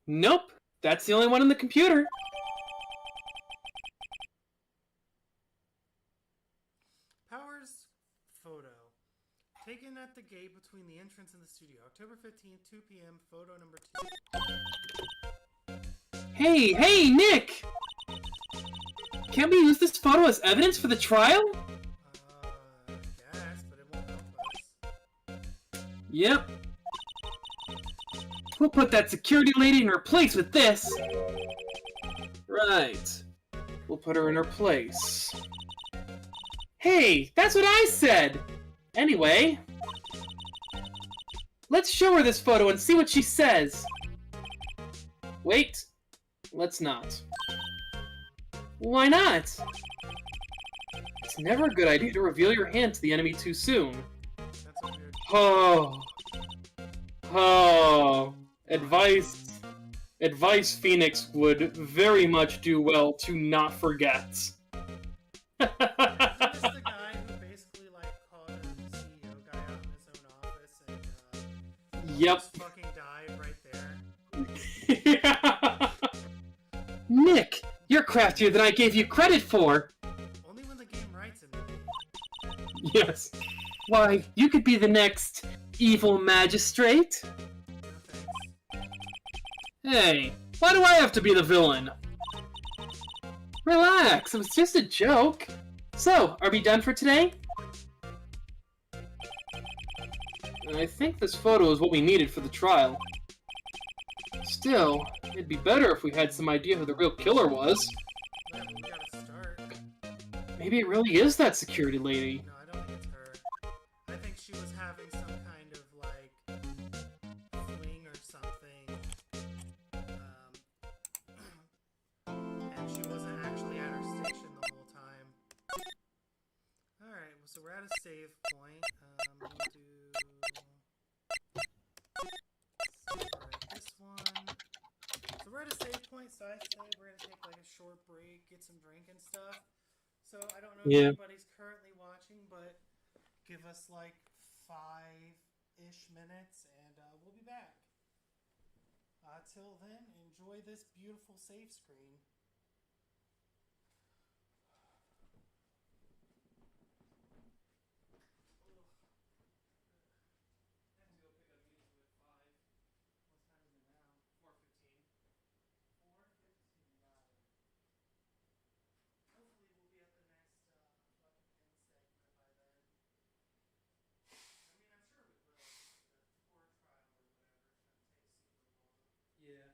Nope, that's the only one in the computer. Powers photo. Taken at the gate between the entrance and the studio. October 15th, 2 p.m., photo number 2. Hey, Nick! Can't we use this photo as evidence for the trial? I guess, but it won't help us. Yep. We'll put that security lady in her place with this. Right. We'll put her in her place. Hey, that's what I said! Anyway, let's show her this photo and see what she says. Wait, let's not. Why not? It's never a good idea to reveal your hand to the enemy too soon. That's a weird. Oh. Oh. Advice Phoenix would very much do well to not forget. Is this the guy who basically like called a CEO guy out in his own office and Yep. just fucking died right there? Yeah. Nick, you're craftier than I gave you credit for. Only when the game writes it, maybe. Yes. Why, you could be the next evil magistrate. No thanks. Hey, why do I have to be the villain? Relax, it was just a joke. So, are we done for today? I think this photo is what we needed for the trial. Still, it'd be better if we had some idea who the real killer was. Yeah, but we gotta start. Maybe it really is that security lady. No, I don't think it's her. I think she was having some kind of like fling or something. And she wasn't actually at her station the whole time. Alright, so we're at a save point. We'll do. Alright, this one. So we're at a save point, so I say we're gonna take like a short break, get some drink and stuff. So I don't know if anybody's currently watching, but give us like 5-ish minutes and we'll be back. Till then, enjoy this beautiful save screen. Yeah.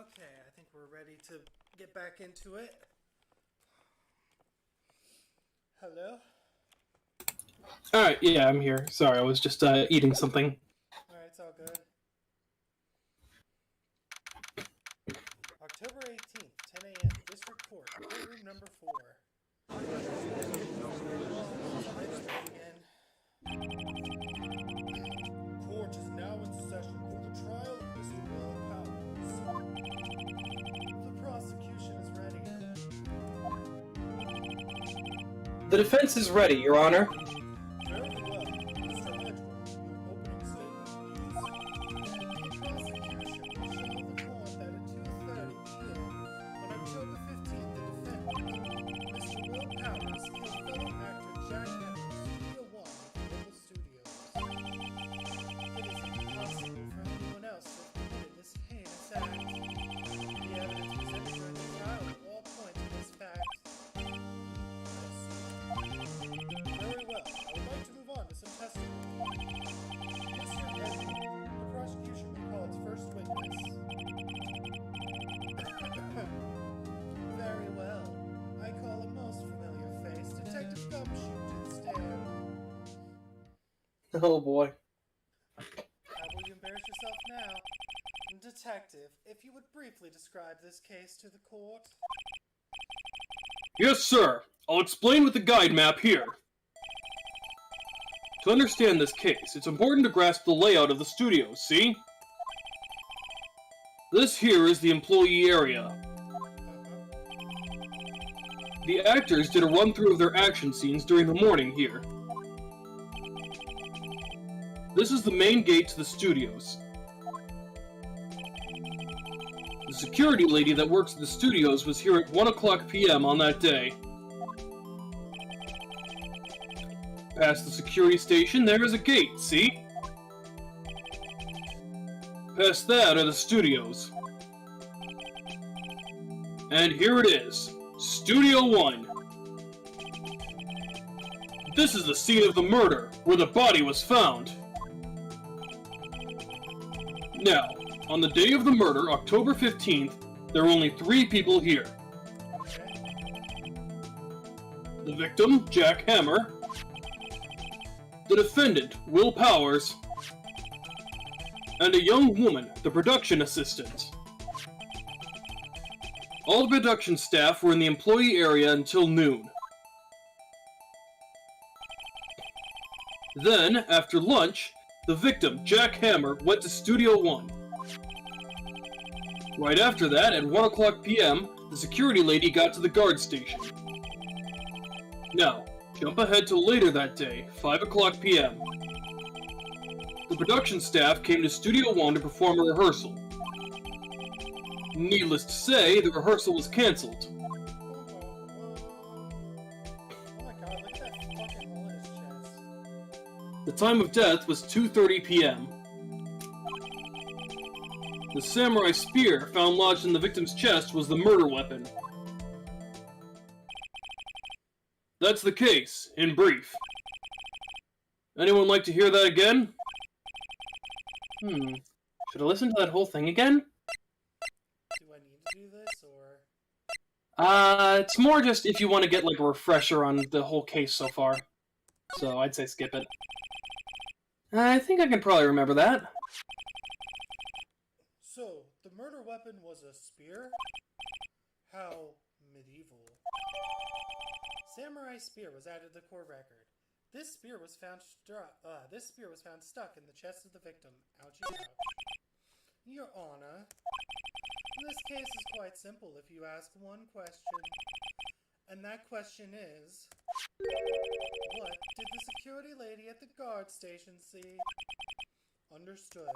Okay, I think we're ready to get back into it. Hello? Alright, yeah, I'm here. Sorry, I was just eating something. Alright, it's all good. October 18th, 10 a.m. District Court, courtroom number 4. Court is now in session for the trial of Mr. Will Powers. The prosecution is ready. The defense is ready, Your Honor. Very well. Mr. Edward, your opening statement, please. The prosecution will show the court that at 2:30 p.m. on October 15th, the defendant, Mr. Will Powers, killed fellow actor Jack Evans, Studio One, local studios. It is impossible for anyone else to have committed this heinous act. The evidence presented during the trial will all point to this fact. Very well. I would like to move on to some testimony. Mr. Edward, the prosecution will call its first witness. Very well. I call a most familiar face, Detective Gumshoe, to the stand. Oh boy. How will you embarrass yourself now? Detective, if you would briefly describe this case to the court. Yes, sir. I'll explain with the guide map here. To understand this case, it's important to grasp the layout of the studio, see? This here is the employee area. The actors did a run-through of their action scenes during the morning here. This is the main gate to the studios. The security lady that works at the studios was here at 1 o'clock p.m. on that day. Past the security station, there is a gate, see? Past that are the studios. And here it is, Studio 1. This is the scene of the murder, where the body was found. Now, on the day of the murder, October 15th, there were only 3 people here. The victim, Jack Hammer. The defendant, Will Powers. And a young woman, the production assistant. All the production staff were in the employee area until noon. Then, after lunch, the victim, Jack Hammer, went to Studio 1. Right after that, at 1 o'clock p.m., the security lady got to the guard station. Now, jump ahead to later that day, 5 o'clock p.m. The production staff came to Studio 1 to perform a rehearsal. Needless to say, the rehearsal was cancelled. Oh my god, look at that fucking hole in his chest. The time of death was 2:30 p.m. The samurai spear found lodged in the victim's chest was the murder weapon. That's the case, in brief. Anyone like to hear that again? Should I listen to that whole thing again? Do I need to do this, or...? It's more just if you want to get, like, a refresher on the whole case so far. So, I'd say skip it. I think I can probably remember that. So, the murder weapon was a spear? How medieval. Samurai spear was added to the court record. This spear was found stuck in the chest of the victim. Ouchie ouch. Your Honor, this case is quite simple if you ask one question. And that question is... what did the security lady at the guard station see? Understood.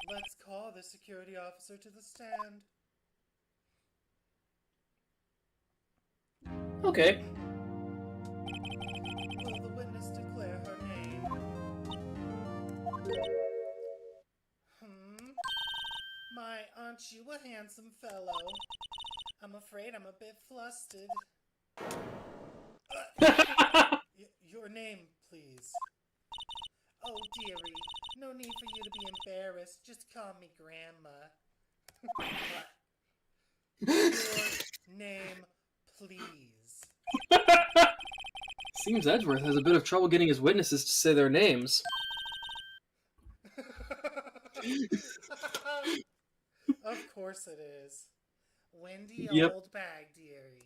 Let's call the security officer to the stand. Okay. Will the witness declare her name? My, aren't you a handsome fellow? I'm afraid I'm a bit flustered. Your name, please. Oh, dearie. No need for you to be embarrassed. Just call me Grandma. Your name, please. Seems Edgeworth has a bit of trouble getting his witnesses to say their names. Of course it is. Wendy Yep. Old Bag, dearie.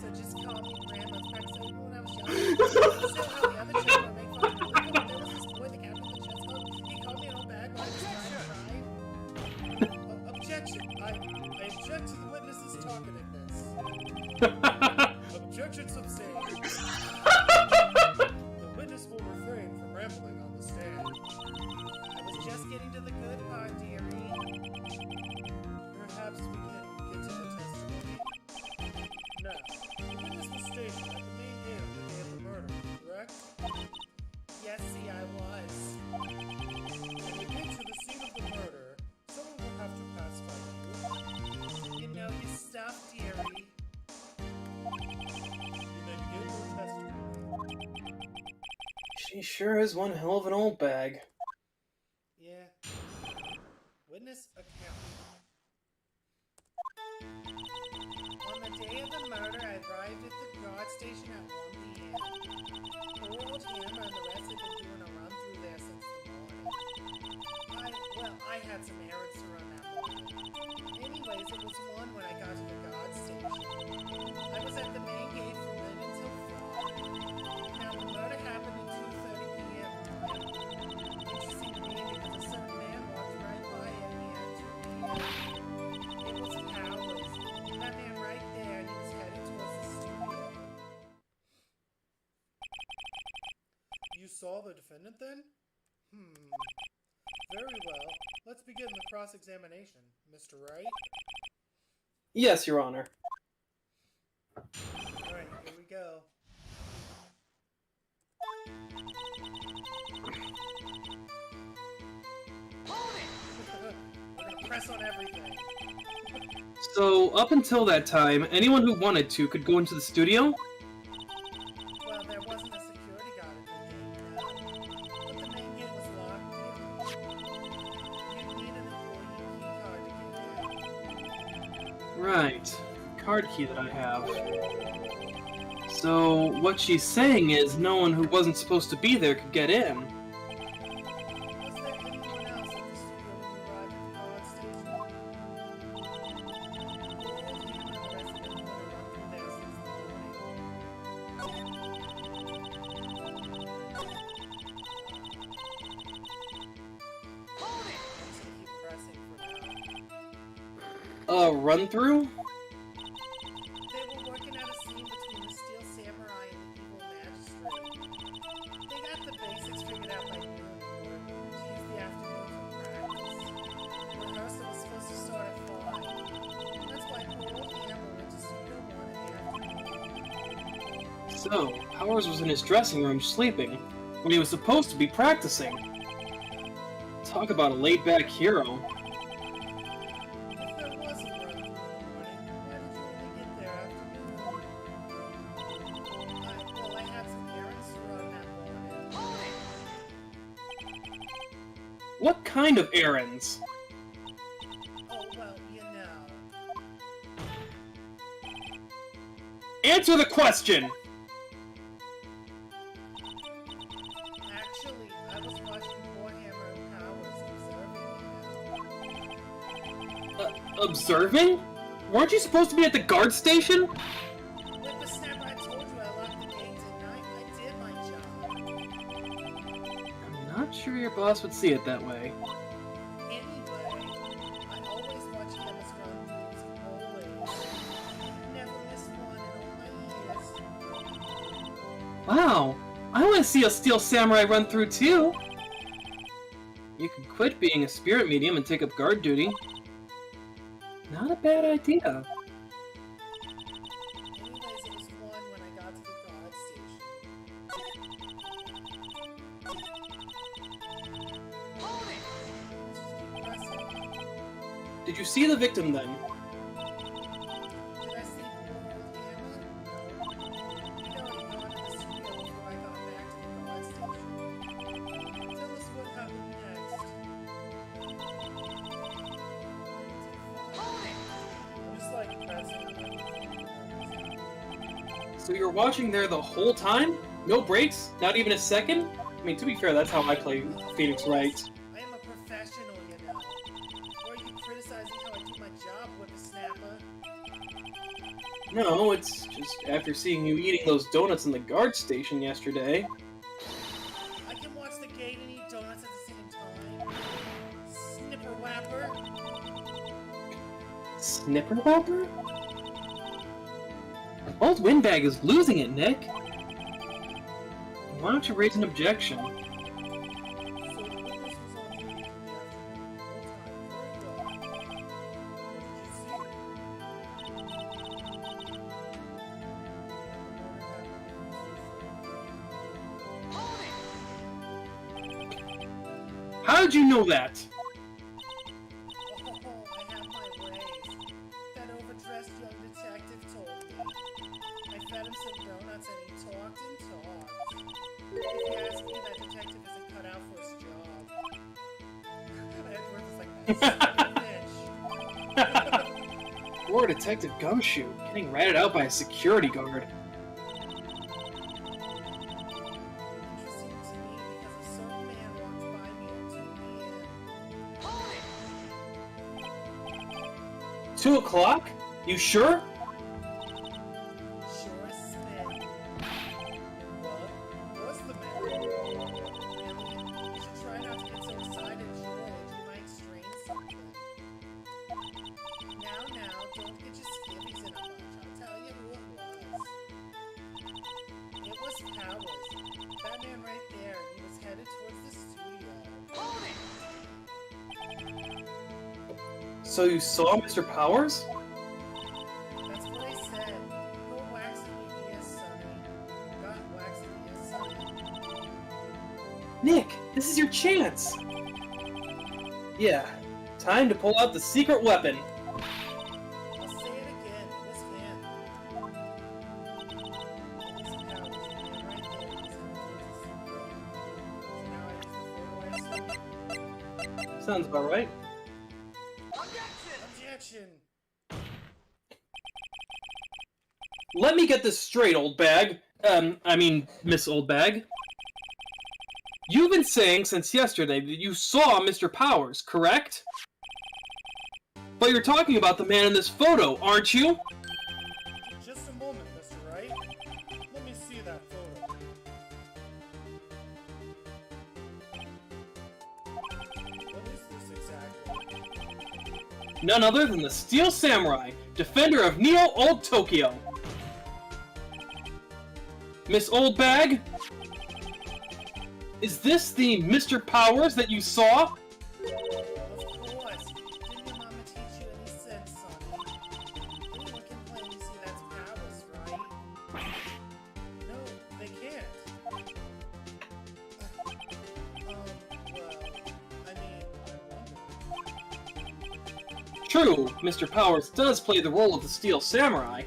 So just call me Grandma. Back so when I was young, still how the other children would make fun of me. There was this boy, the captain of the chess club. He called me an old bag when I was trying to cry. Objection! I object to the witnesses talking in this. Objection sustained. The witness will refrain from rambling on the stand. I was just getting to the good part, dearie. Perhaps we can get to the testimony. Now, the witness was stationed at the main gate on the day of the murder, correct? Yes, see, I was. When we get to the scene of the murder, someone will have to pass by you. You know your stuff, dearie. You may begin your testimony. She sure is one hell of an old bag. Yeah. Witness account. On the day of the murder, I arrived at the guard station at 1 p.m. Poor old Hammer and the rest had been doing a run through there since the morning. I had some errands to run that morning. Anyways, it was 1 when I got to the guard station. I was at the main gate from then until 5. Now, the murder happened at 2:30 p.m. Interesting to me because a certain man walked right by at me at 2 p.m. It was Powers. That man right there, and he was headed towards the studio. You saw the defendant then? Very well. Let's begin the cross-examination, Mr. Wright. Yes, Your Honor. Alright, here we go. We're gonna press on everything. So, up until that time, anyone who wanted to could go into the studio? Well, there wasn't a security guard at the gate, no. But the main gate was locked, dear. You'd need an employee key card to get in. Right. Card key that I have. So, what she's saying is no one who wasn't supposed to be there could get in. Was there anyone else at the studio when you arrived at the guard station? Run through? They were working out a scene between the Steel Samurai and the evil magistrate. They got the basics figured out by noon, or to use the afternoon for practice. Rehearsal was supposed to start at 5. That's why poor old Hammer went to Studio 1 in the afternoon. So, Powers was in his dressing room sleeping, when he was supposed to be practicing. Talk about a laid-back hero. What kind of errands? Oh, well, you know. Answer the question! Actually, I was watching Warhammer and Powers observing. Observing? Weren't you supposed to be at the guard station? With the snap I told you I locked the gates at night, I did my job. I'm not sure your boss would see it that way. Anyway, I always watch Hammer's run-throughs, always. Never missed one in all my years. Wow, I want to see a Steel Samurai run through too! You could quit being a spirit medium and take up guard duty. Not a bad idea. Anyways, it was 1 when I got to the guard station. Did you see the victim then? Did I see poor old Hammer? No. He'd already gone to the studio before I got back to the guard station. Tell us what happened next. So you're watching there the whole time? No breaks? Not even a second? I mean, to be fair, that's how I play Phoenix Wright. I am a professional, you know. Or are you criticizing how I do my job, whippersnapper? No, it's just after seeing you eating those donuts in the guard station yesterday. I can watch the gate and eat donuts at the same time. Snipper whapper. Snipper Whopper? Old Windbag is losing it, Nick. Why don't you raise an objection? So the witness was on duty in the afternoon. What did you see? How did you know that? Oh, I have my ways. That overdressed young detective told me. I fed him some donuts and he talked and talked. If you ask me, that detective isn't cut out for his job. Edward is like, that bitch. Poor Detective Gumshoe, getting ratted out by a security guard. Interesting to me because a certain man walked by me at 2 p.m. 2 o'clock? You sure? Sure as spit. What? What's the matter? Really? You should try not to get so excited, George. You might strain something. Now, don't get your skivvies in a bunch. I'll tell you who it was. It was Powers. That man right there. He was headed towards the studio. So you saw Mr. Powers? That's what I said. Go wax it, yes, Sonny. Got wax it, yes, Sonny. Nick, this is your chance! Yeah, time to pull out the secret weapon. I'll say it again. This man. This Powers, the man right there. He's headed towards the studio. So now I use the photo I see. Sounds about right. Objection! Let me get this straight, old bag. Miss Old Bag. You've been saying since yesterday that you saw Mr. Powers, correct? But you're talking about the man in this photo, aren't you? Just a moment, Mr. Wright. Let me see that photo. What is this exactly? None other than the Steel Samurai, defender of Neo Old Tokyo. Miss Old Bag? Is this the Mr. Powers that you saw? Of course. Didn't your mama teach you any sense, Sonny? Anyone can plainly see that's Powers, right? No, they can't. I wonder. True, Mr. Powers does play the role of the Steel Samurai.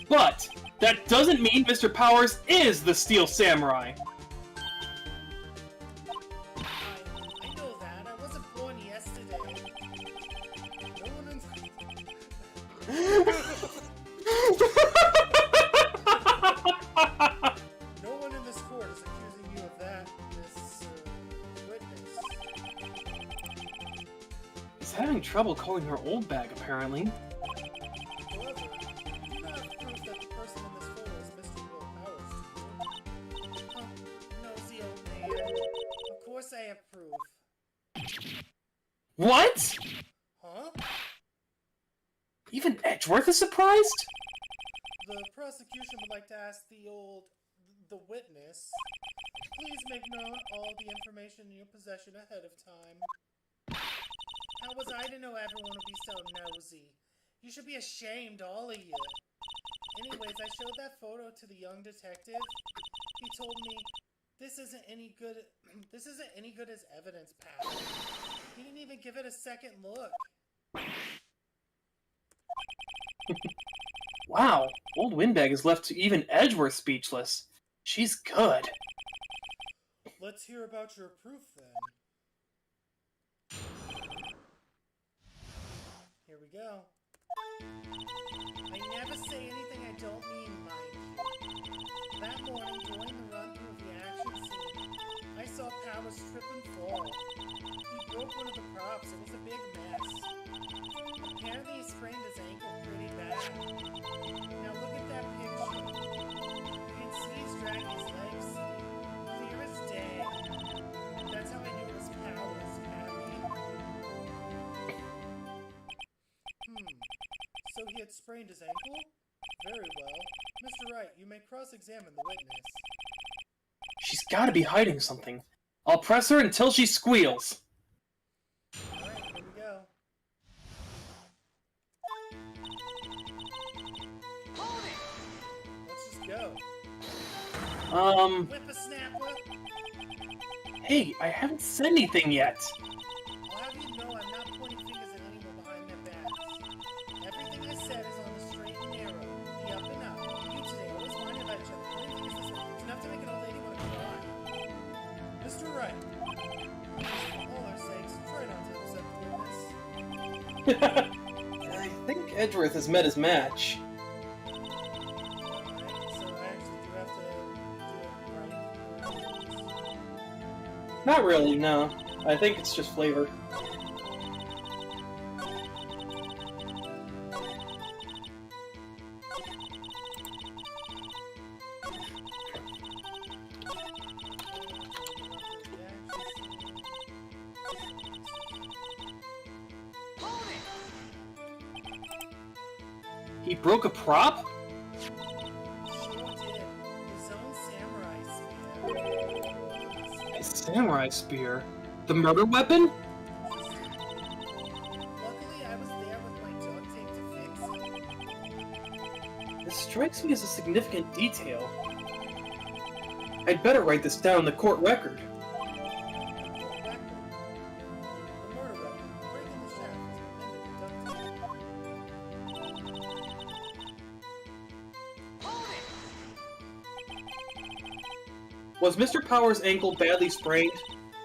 But that doesn't mean Mr. Powers is the Steel Samurai. I know that. I wasn't born yesterday. No one in... No one in this court is accusing you of that, Miss Witness. He's having trouble calling her Old Bag, apparently. However, you do not have proof that the person in this photo is Mr. Will Powers, do you? Nosy old man. Of course I have proof. What? Huh? Even Edgeworth is surprised? The prosecution would like to ask the witness, please make known all the information in your possession ahead of time. How was I to know everyone would be so nosy? You should be ashamed, all of you. Anyways, I showed that photo to the young detective. He told me, this isn't any good as evidence, pal. He didn't even give it a second look. Wow, Old Windbag has left even Edgeworth speechless. She's good. Let's hear about your proof, then. Here we go. I never say anything I don't mean, mind you. That morning, during the run-through of the action scene, I saw Powers trip and fall. He broke one of the props. It was a big mess. Apparently, he sprained his ankle pretty bad. Now look at that picture. You can see he's dragging his legs. Clear as day. That's how I knew it was Powers, Abby. So he had sprained his ankle? Very well. Mr. Wright, you may cross-examine the witness. She's gotta be hiding something. I'll press her until she squeals. Alright, here we go. Let's just go. Whippersnapper! Hey, I haven't said anything yet. I'll have you know I'm not pointing fingers at anyone behind their backs. Everything I said is on the straight and narrow, the up and up. You today always whine about each other. Pointing fingers is enough to make an old lady want to cry. Mr. Wright. For all our sakes, try not to upset the witness. I think Edgeworth has met his match. Alright, so I actually do have to do it right. Not really, no. I think it's just flavor. He broke a prop? Sure did. His own samurai spear. A samurai spear? The murder weapon? Luckily, I was there with my duct tape to fix it. This strikes me as a significant detail. I'd better write this down in the court record. The murder weapon. Breaking the shaft. And the duct tape. Was Mr. Power's ankle badly sprained?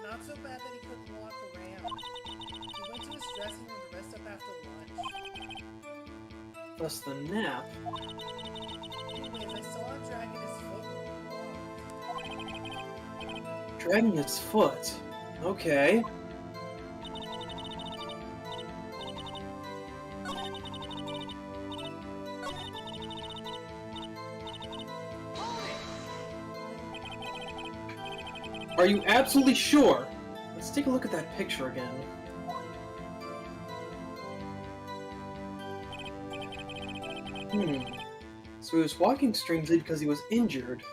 Not so bad that he couldn't walk around. He went to his dressing room to rest up after lunch. Thus the nap. Anyways, I saw him dragging his foot when he walked. Dragging his foot. Okay. Are you absolutely sure? Let's take a look at that picture again. So he was walking strangely because he was injured.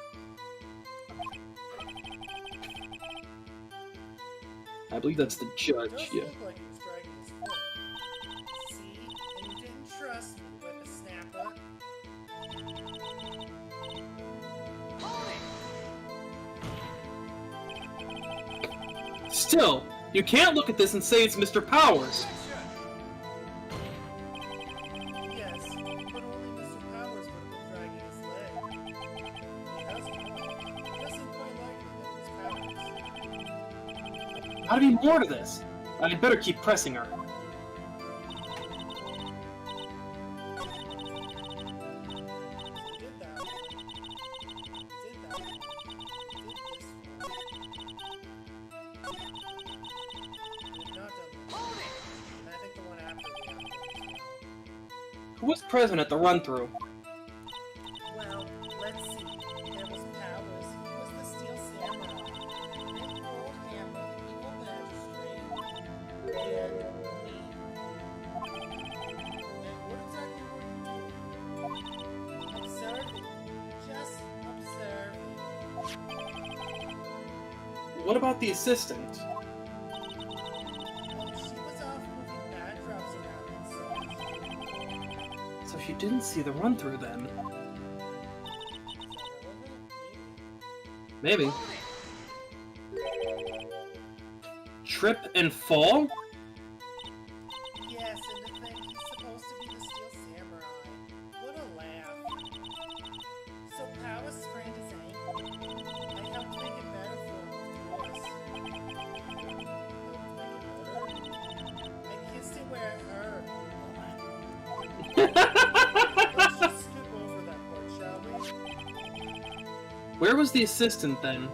I believe that's the It judge, does yeah. look like he was dragging his foot. See? And you didn't trust me, whippersnapper. Still, you can't look at this and say it's Mr. Powers. Yes, but only Mr. Powers would have been dragging his leg. He has a point. It doesn't quite likely that it was Powers. Gotta be more to this. I'd better keep pressing her. You did that one. You did that one. You did this one. You've not done this one. And I think the one after we have done as well. Who was present at the run-through? Well, let's see. There was Powers. He was the Steel Samurai. Then Old Hammer, the evil magistrate. And me. And what exactly were you doing? Observing. Just observing. What about the assistant? Well, she was off moving bad drops around and such. So she didn't see the run-through then. Is that relevant? Maybe. Trip and fall? Yes, and to think he's supposed to be the Steel Samurai. What a laugh. So Powers sprained his ankle. I helped make it better for him, of course. Helped make it better? I kissed it where it hurt. Where was the assistant then?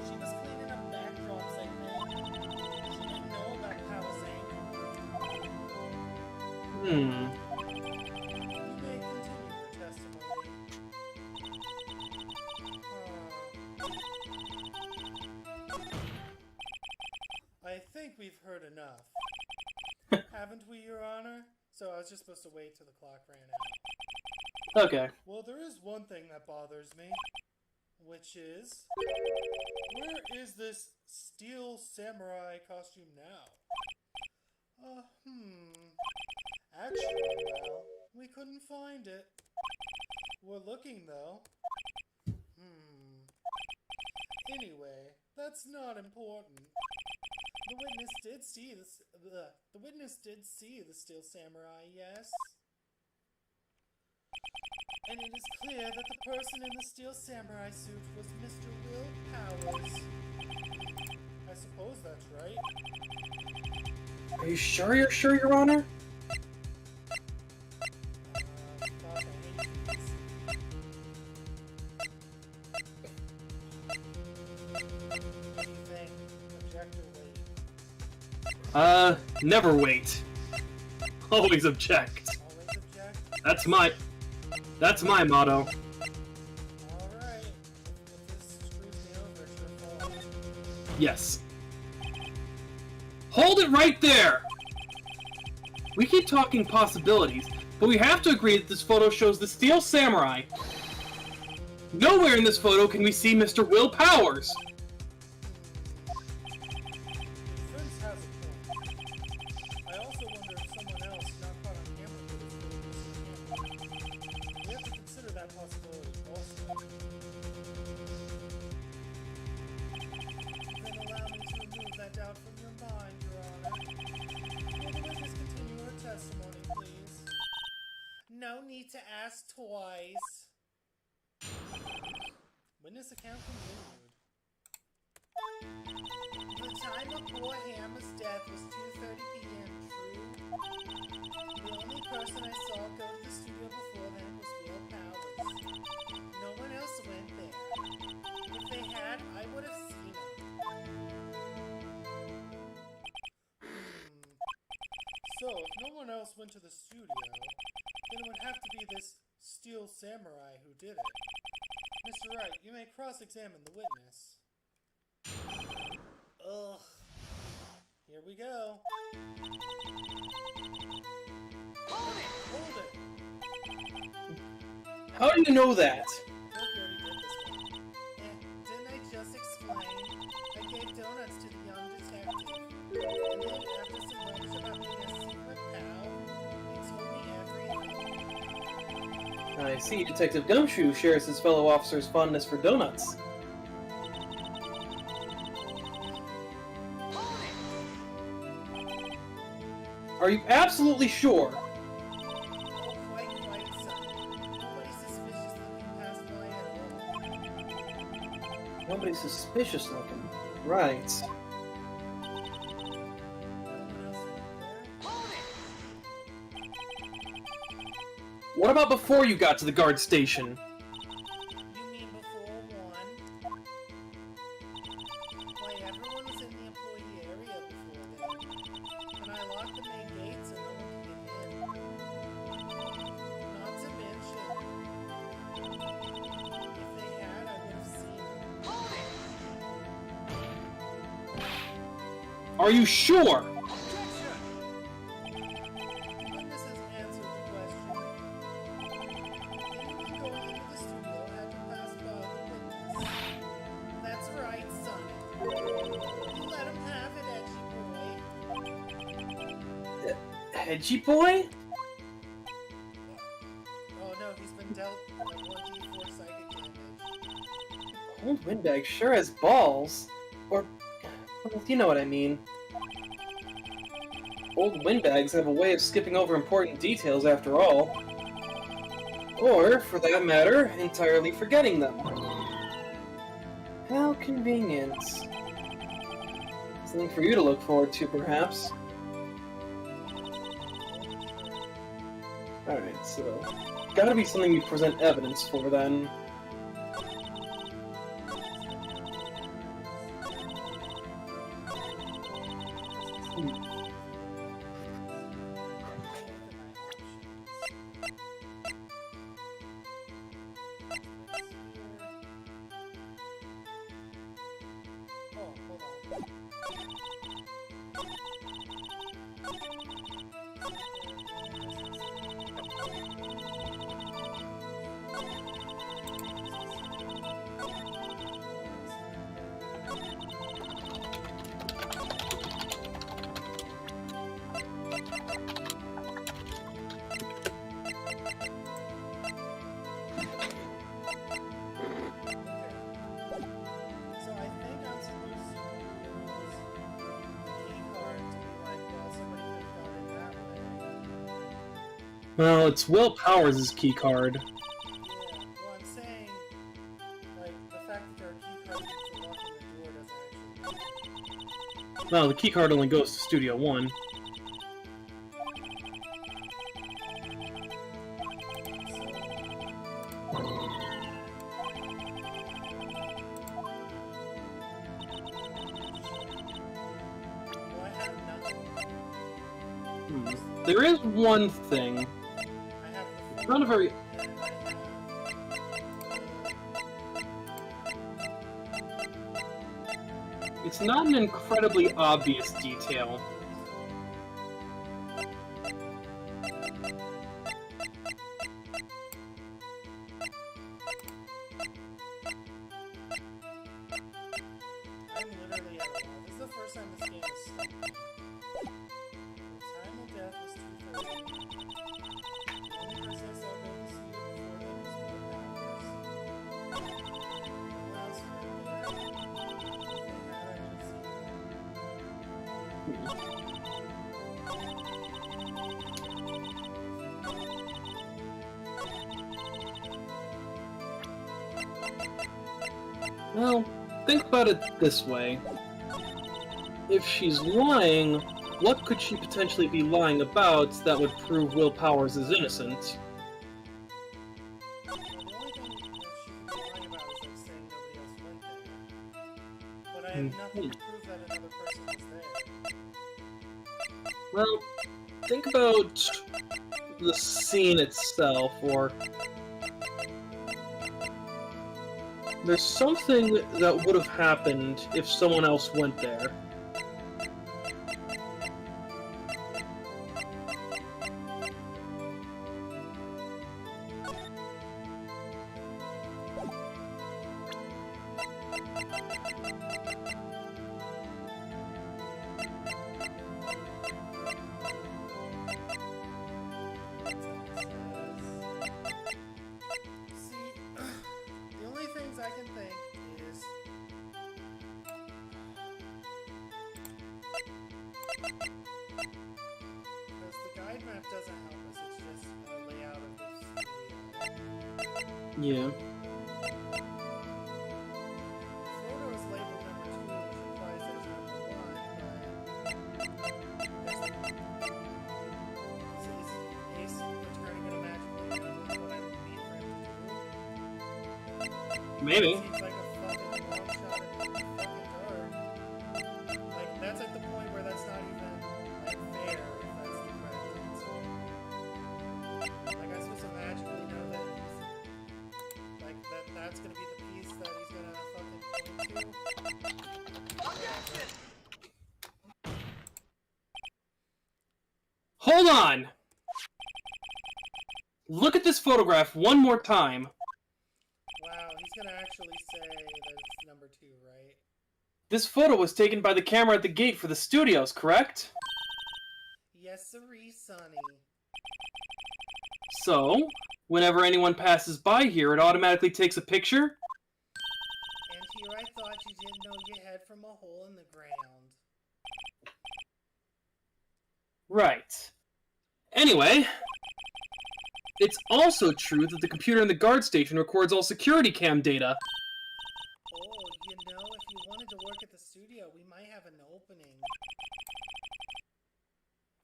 She was cleaning up backdrops, I think. She didn't know about housing. You may continue your testimony. I think we've heard enough. Haven't we, Your Honor? So I was just supposed to wait till the clock ran out. Okay. Well, there is one thing that bothers me, which is, where is this steel samurai costume now? Actually, well, we couldn't find it. We're looking, though. Anyway, that's not important. The witness did see this. The witness did see the steel samurai, yes. And it is clear that the person in the steel samurai suit was Mr. Will Powers. I suppose that's right. Are you sure you're sure, Your Honor? Fuck, I hate these. What do you think? Object or wait? Never wait. Always object. Always object? That's my motto. Alright. If this screws me over, it's your fault. Yes. Hold it right there! We keep talking possibilities, but we have to agree that this photo shows the Steel Samurai. Nowhere in this photo can we see Mr. Will Powers! Defense has a point. I also wonder if someone else not caught on camera could have really missed. We have to consider that possibility also. Then allow me to remove that doubt from your mind, Your Honor. Will the witness continue her testimony, please? No need to ask twice. Witness account continued. The time of poor Hammer's death was 2:30 p.m., true? The only person I saw go to the studio before then was Will Powers. No one else went there. If they had, I would have seen them. So, if no one else went to the studio, then it would have to be this steel samurai who did it. Mr. Wright, you may cross-examine the witness. Ugh. Here we go. Hold it! How do you know that? I feel like we already did this one. Didn't I just explain? I gave donuts to the young detective. And then after some rubbish about being a secret pal, he told me everything. I see Detective Gumshoe shares his fellow officer's fondness for donuts. Are you absolutely sure? Oh, quite right, son. Nobody suspicious looking past my head. Nobody's suspicious looking. Right. What about before you got to the guard station? You mean before one? Why, everyone was in the employee area before then. And I locked the main gates and no one could get in. Not to mention, if they had, I would have seen them. Are you sure? Edgy boy? Oh no, he's been dealt a 1d4 psychic damage. Old Windbag sure has balls. Or, well, you know what I mean. Old Windbags have a way of skipping over important details after all. Or, for that matter, entirely forgetting them. How convenient. Something for you to look forward to, perhaps. Alright, so... gotta be something you present evidence for, then. Well, it's Will Powers' keycard. Yeah, well, I'm saying, like, the fact that there are key cards for locking the door doesn't actually... Well, the keycard only goes to Studio 1. Well, I have nothing. There is one thing. I have the It's not a very... and I have... It's not an incredibly obvious detail. I'm literally at a loss. This is the first time this game is stuck. The time of death was 2:30. The only person I saw go to see before them was Will Powers. No one else really there. If they had, I would have seen them. Well, think about it this way. If she's lying, what could she potentially be lying about that would prove Will Powers is innocent? Well, the only thing that she could be lying about is like saying nobody else went there. But I have nothing to prove that another person was there. Well, think about the scene itself, or... There's something that would have happened if someone else went there. See, the only things I can think is because the guide map doesn't help us, it's just a layout of this video. Yeah. Photo is labeled number 2, which implies there's number 1, but is Ace Attorney gonna magically know what I would need for him to do? Maybe. Seems like a fucking long shot at the fucking dark. Like, that's at the point where that's not even, like, fair, if that's the correct answer. Like, I'm supposed to magically know that he's, like, that's gonna be the piece that he's gonna fucking point to? Hold on! Look at this photograph one more time. Wow, he's gonna actually say that it's number 2, right? This photo was taken by the camera at the gate for the studios, correct? Yes, sirree, Sonny. So, whenever anyone passes by here, it automatically takes a picture? And here I thought you didn't know you head from a hole in the ground. Right. Anyway, it's also true that the computer in the guard station records all security cam data. Oh, you know, if you wanted to work at the studio, we might have an opening.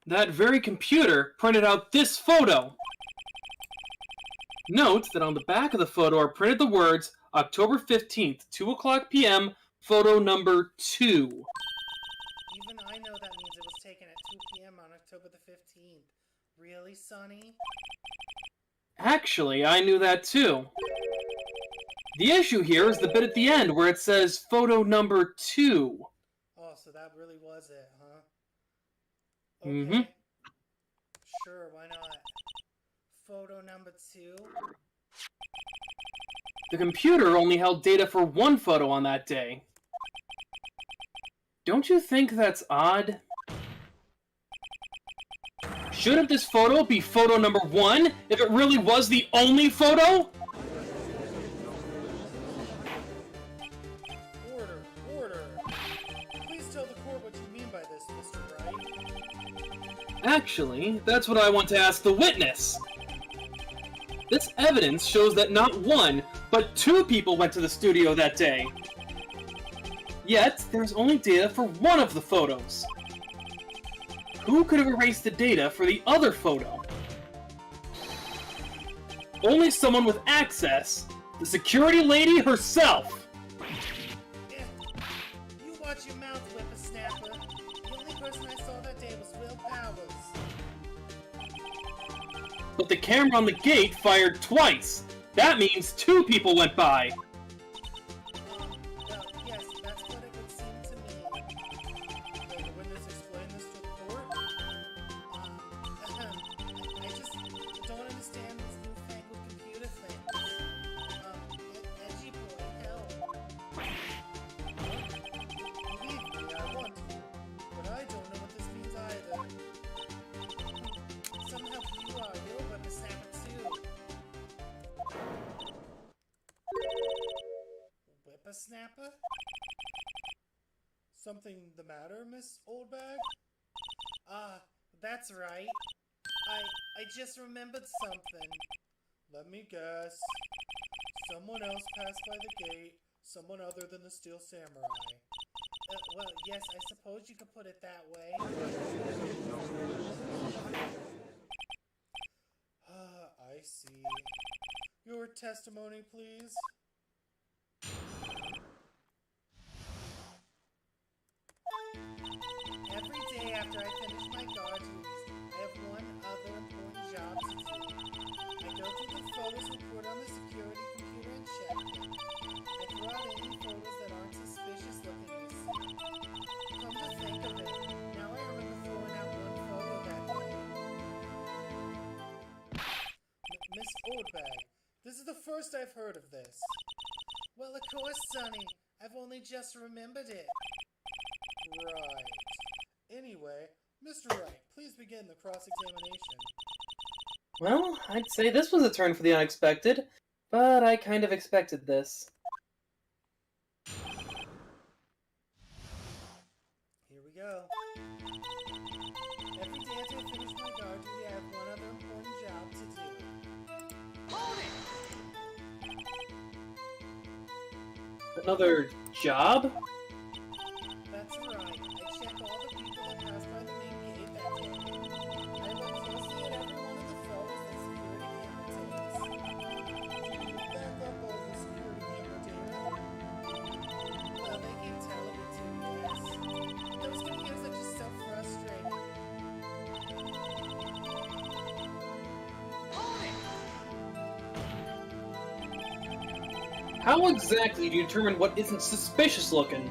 That very computer printed out this photo. Note that on the back of the photo are printed the words October 15th, 2 o'clock p.m., photo number 2. Even I know that means it was taken at 2 p.m. on October the 15th. Really, Sonny? Actually, I knew that too. The issue here is the bit at the end where it says photo number 2. Oh, so that really was it, huh? Okay. Mm-hmm. Sure, why not? Photo number 2? The computer only held data for one photo on that day. Don't you think that's odd? Shouldn't this photo be photo number 1 if it really was the only photo? Order. Please tell the court what you mean by this, Mr. Wright. Actually, that's what I want to ask the witness. This evidence shows that not 1, but 2 people went to the studio that day. Yet, there's only data for one of the photos. Who could have erased the data for the other photo? Only someone with access, the security lady herself. You watch your mouth, whippersnapper. The only person I saw that day was Will Powers. But the camera on the gate fired twice. That means 2 people went by. Well, yes, that's what it would seem to me. Will the witness explain this to the court? I just don't understand these newfangled computer things. Edgy boy, hell. Believe me, I want to, but I don't know what this means either. Somehow you're a whippersnapper too. Whippersnapper? Something the matter, Miss Oldbag? Ah, that's right. I just remembered something. Let me guess. Someone else passed by the gate. Someone other than the Steel Samurai. Well, yes, I suppose you could put it that way. I see. Your testimony, please. Every day after I finish my guard duties, I have one other important job to do. I go through the photos report on the security computer and check them. I throw out any photos that aren't suspicious looking, you see. Come to think of it, now I remember throwing out one photo that day. Miss Oldbag, this is the first I've heard of this. Well, of course, Sonny. I've only just remembered it. Right. Anyway, Mr. Wright, please begin the cross-examination. Well, I'd say this was a turn for the unexpected, but I kind of expected this. Here we go. Every day after I finish my guard duty, I have one other important job to do. Hold it! Another job? That's right. I check all the people that pass by the main gate that day. I look closely at every one of the photos that security camera takes. Do you back up all the security camera data? Well, they can tell it to, yes. Those computers are just so frustrating. How exactly do you determine what isn't suspicious looking?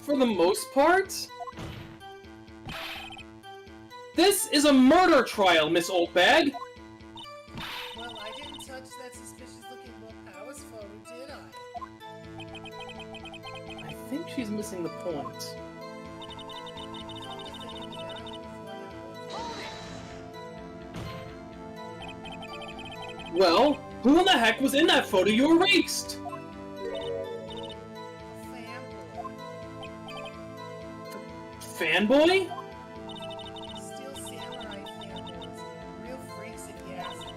For the most part? This is a murder trial, Miss Oldbag! Well, I didn't touch that suspicious-looking Will Powers photo, did I? I think she's missing the point. Well, who in the heck was in that photo you erased? Fanboy? Steel Samurai fanboys. Real freaks if you ask me.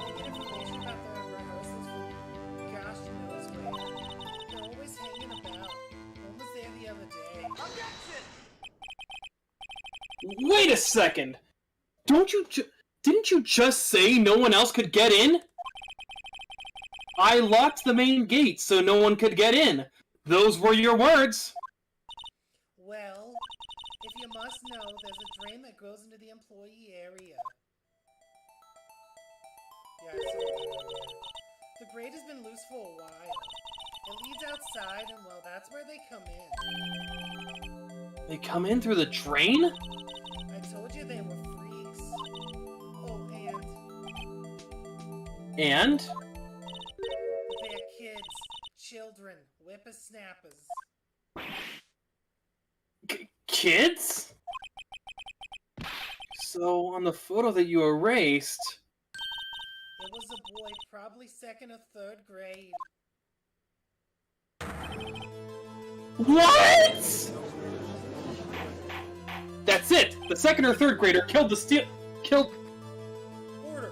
They get information about their rehearsals from gosh knows where. They're always hanging about. One was there the other day. Objection! Wait a second! Didn't you just say no one else could get in? I locked the main gate so no one could get in. Those were your words. Well, if you must know, there's a drain that goes into the employee area. Yeah, I saw that earlier. The grate has been loose for a while. It leads outside, and well, that's where they come in. They come in through the drain? I told you they were freaks. Oh, And? they're kids, children, whippersnappers. Kids? So, on the photo that you erased... It was a boy, probably 2nd or 3rd grade. What?! That's it! The 2nd or 3rd grader killed the Order!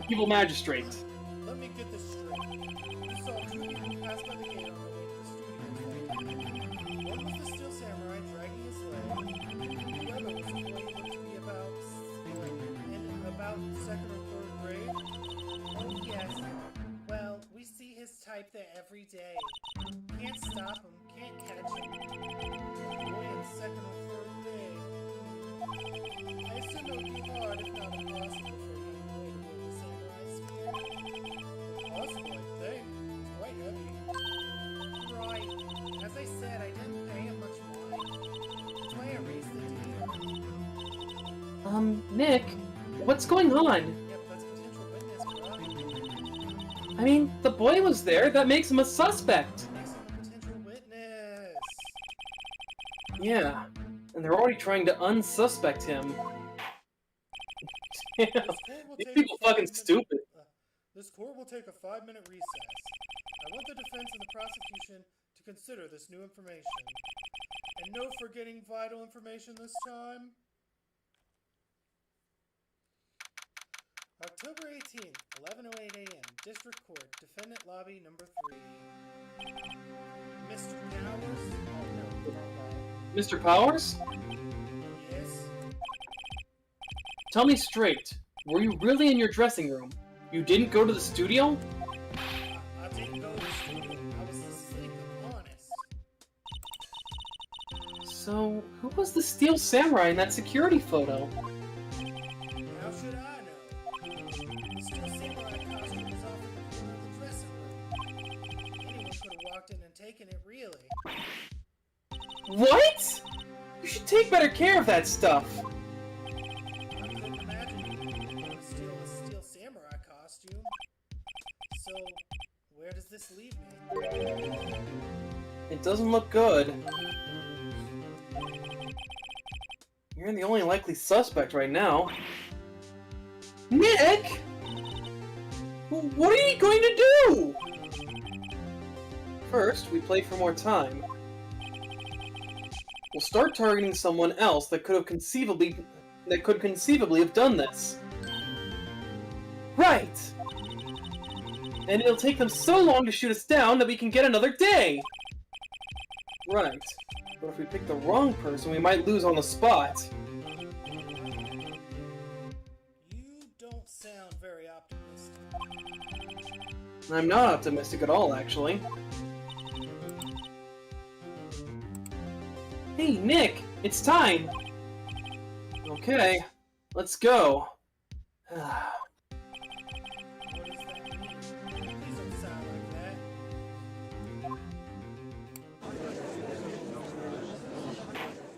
evil magistrate. Let me get this straight. You saw 2 people pass by the gate on the way to the studio. One was the Steel Samurai dragging his leg. The other was the boy who looked to be about 2nd or 3rd grade. Oh yes. Well, we see his type there every day. Can't stop him, can't catch him. A boy in 2nd or 3rd grade. I assume it would be hard, if not impossible, for a young boy to wield the samurai spear. Impossible, I think. It's quite heavy. Right. As I said, I didn't pay him much mind. That's why I raised the deal. Nick, what's going on? Yep, that's potential witness, bro. I mean, the boy was there, that makes him a suspect. Makes him a potential witness. Yeah, and they're already trying to unsuspect him. Damn, these people fucking stupid. This court will take a 5-minute recess. I want the defense and the prosecution to consider this new information. And no forgetting vital information this time. October 18th, 11:08 a.m. District Court, Defendant Lobby Number 3. Mr. Powers? Oh no, wrong guy. Mr. Powers? Yes? Tell me straight, were you really in your dressing room? You didn't go to the studio? I didn't go to the studio. I was asleep, honest. So, who was the Steel Samurai in that security photo? How should I know? The Steel Samurai costume was off in the corner of the dressing room. Anyone could have walked in and taken it, really. What? You should take better care of that stuff. I couldn't imagine you going to steal a Steel Samurai costume. So, where does this leave me? It doesn't look good. You're the only likely suspect right now. Nick! What are you going to do? First, we play for more time. We'll start targeting someone else that could conceivably have done this. Right! And it'll take them so long to shoot us down that we can get another day! Right. But if we pick the wrong person, we might lose on the spot. You don't sound very optimistic. I'm not optimistic at all, actually. Hey, Nick! It's time! Okay, let's go. What does that mean? Please don't sound like that.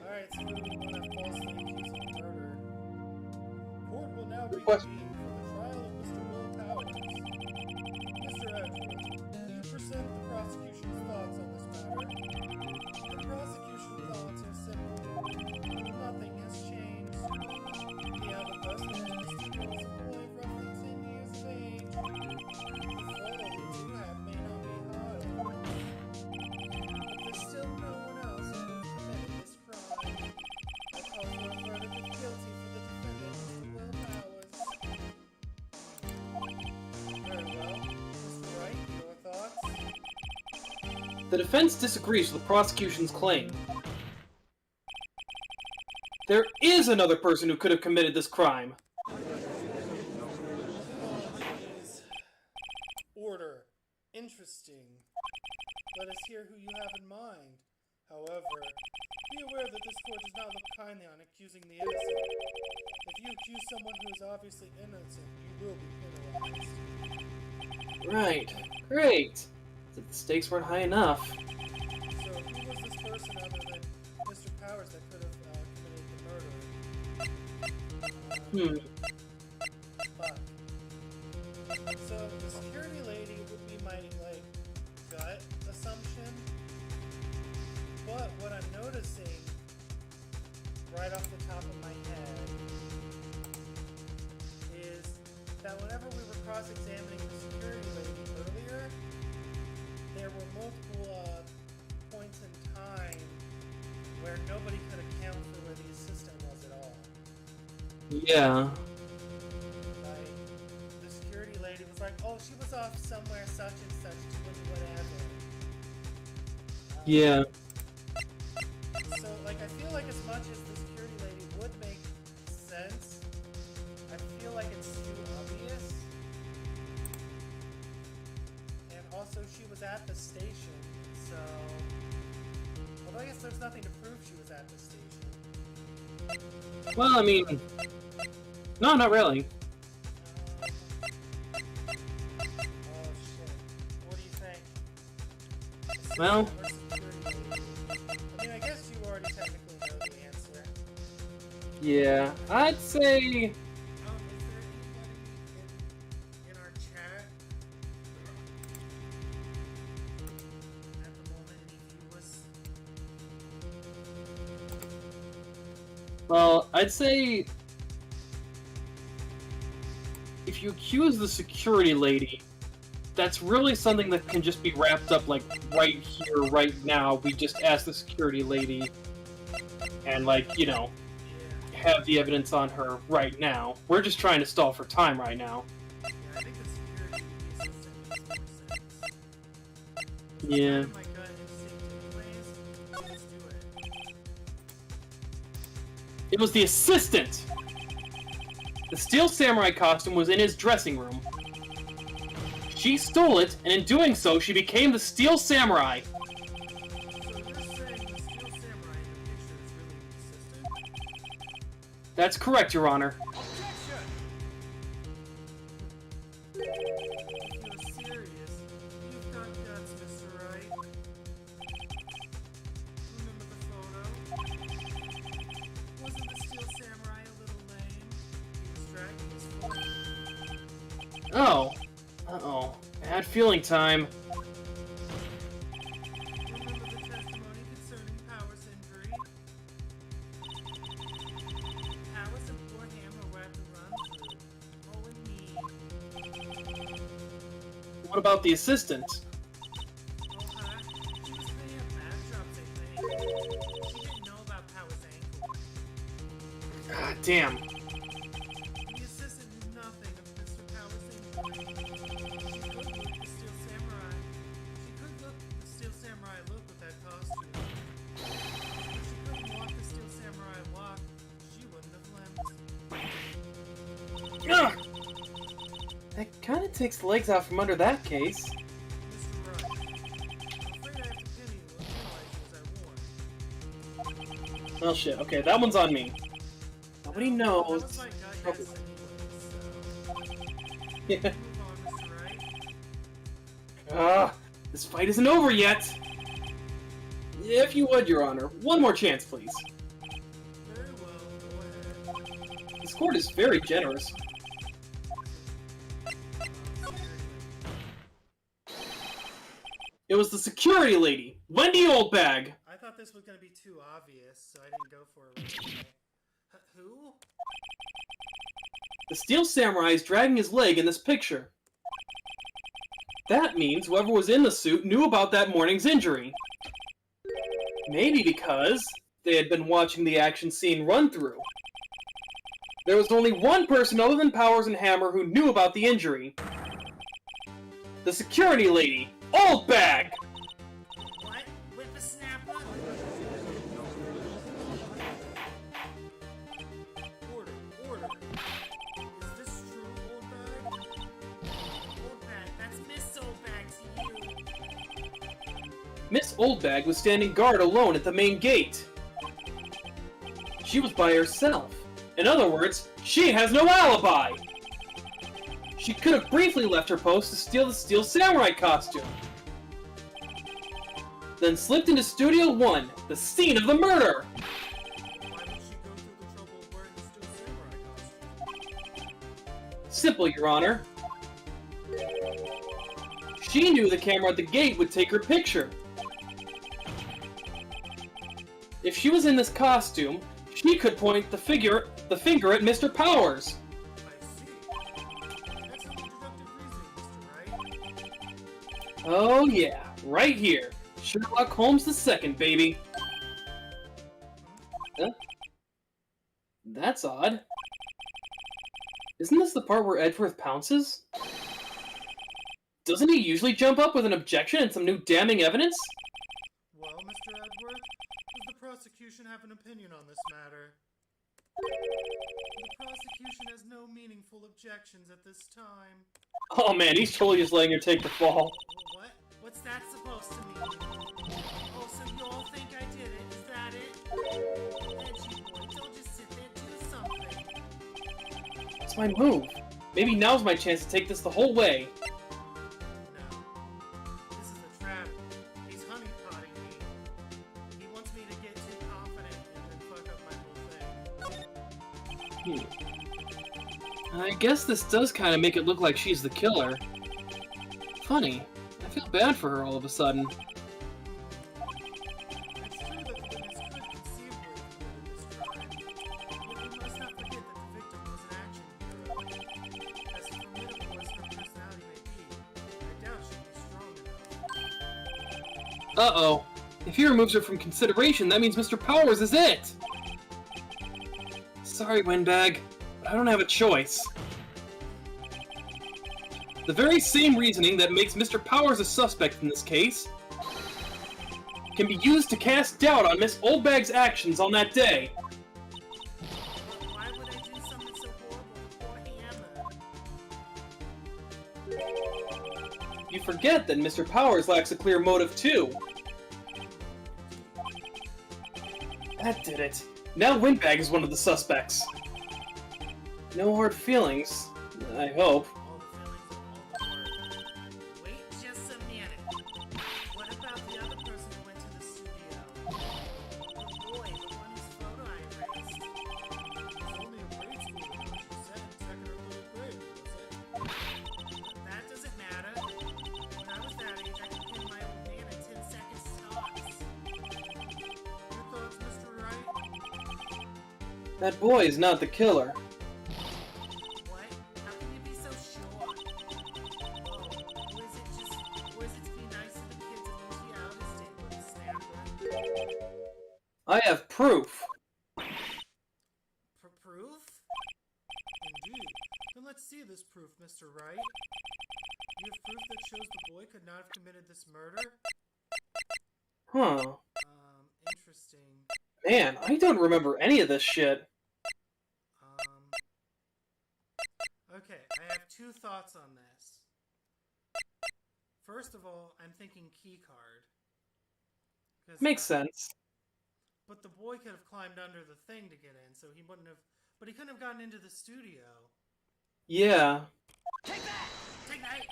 Alright, so we want to falsely accuse of murder. Court will now reconvene for the trial of Mr. Will Powers. Mr. Edgewood, please present the prosecution's thoughts on this matter. The prosecution's thoughts are simple. Nothing has changed. The other person in the studio is a boy of roughly 10 years of age. The photo we do have may not be hard, but there's still no one else who committed this crime. I call for a verdict of guilty for the defendant, Mr. Will Powers. Very well. Mr. Wright, your thoughts? The defense disagrees with the prosecution's claim. there is another person who could have committed this crime. Order. Interesting. Let us hear who you have in mind. However, be aware that this court does not look kindly on accusing the innocent. If you accuse someone who is obviously innocent, you will be penalized. Right. Great. The stakes weren't high enough. So, who was this person other than Mr. Powers that could have committed the murder? Fuck. So, the security lady would be my, gut assumption. But what I'm noticing, right off the top of my head, is that whenever we were cross-examining the security lady earlier, there were multiple points in time where nobody could account for where the assistant was at all. Yeah. Like, the security lady was like, oh, she was off somewhere such and such, doing whatever. Yeah. So, I feel like as much as the security lady would make sense, I feel like it's too obvious. And also, she was at the station, so... Although I guess there's nothing to prove she was at the station. Well, I mean... No, not really. Oh, shit. What do you think? Well... I mean, I guess you already technically know the answer. Yeah, I'd say... Is there anybody in our chat at the moment, any viewers? Well, I'd say... If you accuse the security lady, that's really something that can just be wrapped up, right here, right now. We just ask the security lady and, have the evidence on her right now. We're just trying to stall for time right now. Yeah, I think the security assistant makes more sense. Yeah. My gut instinct anyways. Let's do it. It was the assistant! The Steel Samurai costume was in his dressing room. She stole it, and in doing so, she became the Steel Samurai. So you're saying the Steel Samurai in the picture is really the assistant? That's correct, Your Honor. If you're serious, you've got guts, Mr. Wright. Remember the photo? Wasn't the Steel Samurai a little lame? He was dragging his foot. Oh. Uh-oh. Bad feeling time. Remember the testimony concerning Powers' injury? Powers and poor Hammer were at the run through. Oh, and me. What about the assistant? Oh, huh? She was playing backdrops, I think. She didn't know about Powers' ankle. God damn. The assistant knew nothing of Mr. Powers' injury. She could look the Steel Samurai look with that costume. If she couldn't walk the Steel Samurai walk, she wouldn't have limped. Ugh! That kind of takes the legs out from under that case. Mr. Wright, I'm afraid I have to pin you with the as I warned. Well, shit. Okay, that one's on me. Nobody knows. That was my gut guess anyway, so... Yeah. Move on, Mr. Wright. This fight isn't over yet. If you would, Your Honor, one more chance, please. Very well, go ahead. This court is very generous. It was the security lady, Wendy Oldbag. I thought this was going to be too obvious, so I didn't go for it right away. Who? The Steel Samurai is dragging his leg in this picture. That means whoever was in the suit knew about that morning's injury. Maybe because they had been watching the action scene run through. There was only one person other than Powers and Hammer who knew about the injury. The security lady, Oldbag! What? With the snapper? Miss Oldbag was standing guard alone at the main gate. She was by herself. In other words, she has no alibi! She could have briefly left her post to steal the Steel Samurai costume. Then slipped into Studio 1, the scene of the murder! Why would she go through the trouble of wearing the Steel Samurai costume? Simple, Your Honor. She knew the camera at the gate would take her picture. If she was in this costume, she could point the finger at Mr. Powers. I see. Excellent deductive reasoning, Mr. Wright. Oh yeah, right here. Sherlock Holmes II, baby. Huh? That's odd. Isn't this the part where Edgeworth pounces? Doesn't he usually jump up with an objection and some new damning evidence? Well, Mr. Edgeworth, does the prosecution have an opinion on this matter? The prosecution has no meaningful objections at this time. Oh man, he's totally just letting her take the fall. What? What's that supposed to mean? Oh, so you all think I did it? Is that it? Edgy boy, don't just sit there, do something. It's my move. Maybe now's my chance to take this the whole way. No. This is a trap. He's honeypotting me. He wants me to get too confident and then fuck up my whole thing. I guess this does kind of make it look like she's the killer. Funny. I feel bad for her all of a sudden. It's true that the witness could conceivably have committed this crime, but we must not forget that the victim was an action hero. As formidable as her personality may be, I doubt she'd be strong enough. Uh-oh. If he removes her from consideration, that means Mr. Powers is it! Sorry, Windbag, but I don't have a choice. The very same reasoning that makes Mr. Powers a suspect in this case can be used to cast doubt on Miss Oldbag's actions on that day. But why would I do something so horrible before Hannah? You forget that Mr. Powers lacks a clear motive too. That did it. Now Windbag is one of the suspects. No hard feelings, I hope. All the feelings of all the heart. Wait just a minute. What about the other person who went to the studio? The boy, the one whose photo I erased. He was only in grade school when she said in second or third grade, was it? That doesn't matter. When I was that age, I could pin my old man in 10 seconds tops. Your thoughts, Mr. Wright? That boy is not the killer. What? How can you be so sure? Oh, or is it to be nice to the kids at Lucy out estate with a snapper? I have proof. Proof? Indeed. Then let's see this proof, Mr. Wright. You have proof that shows the boy could not have committed this murder? Huh. Interesting. Man, I don't remember any of this shit. Okay, I have two thoughts on this. First of all, I'm thinking key card. Makes sense. But the boy could have climbed under the thing to get in, so he wouldn't have... But he couldn't have gotten into the studio. Yeah. Take that! Take that!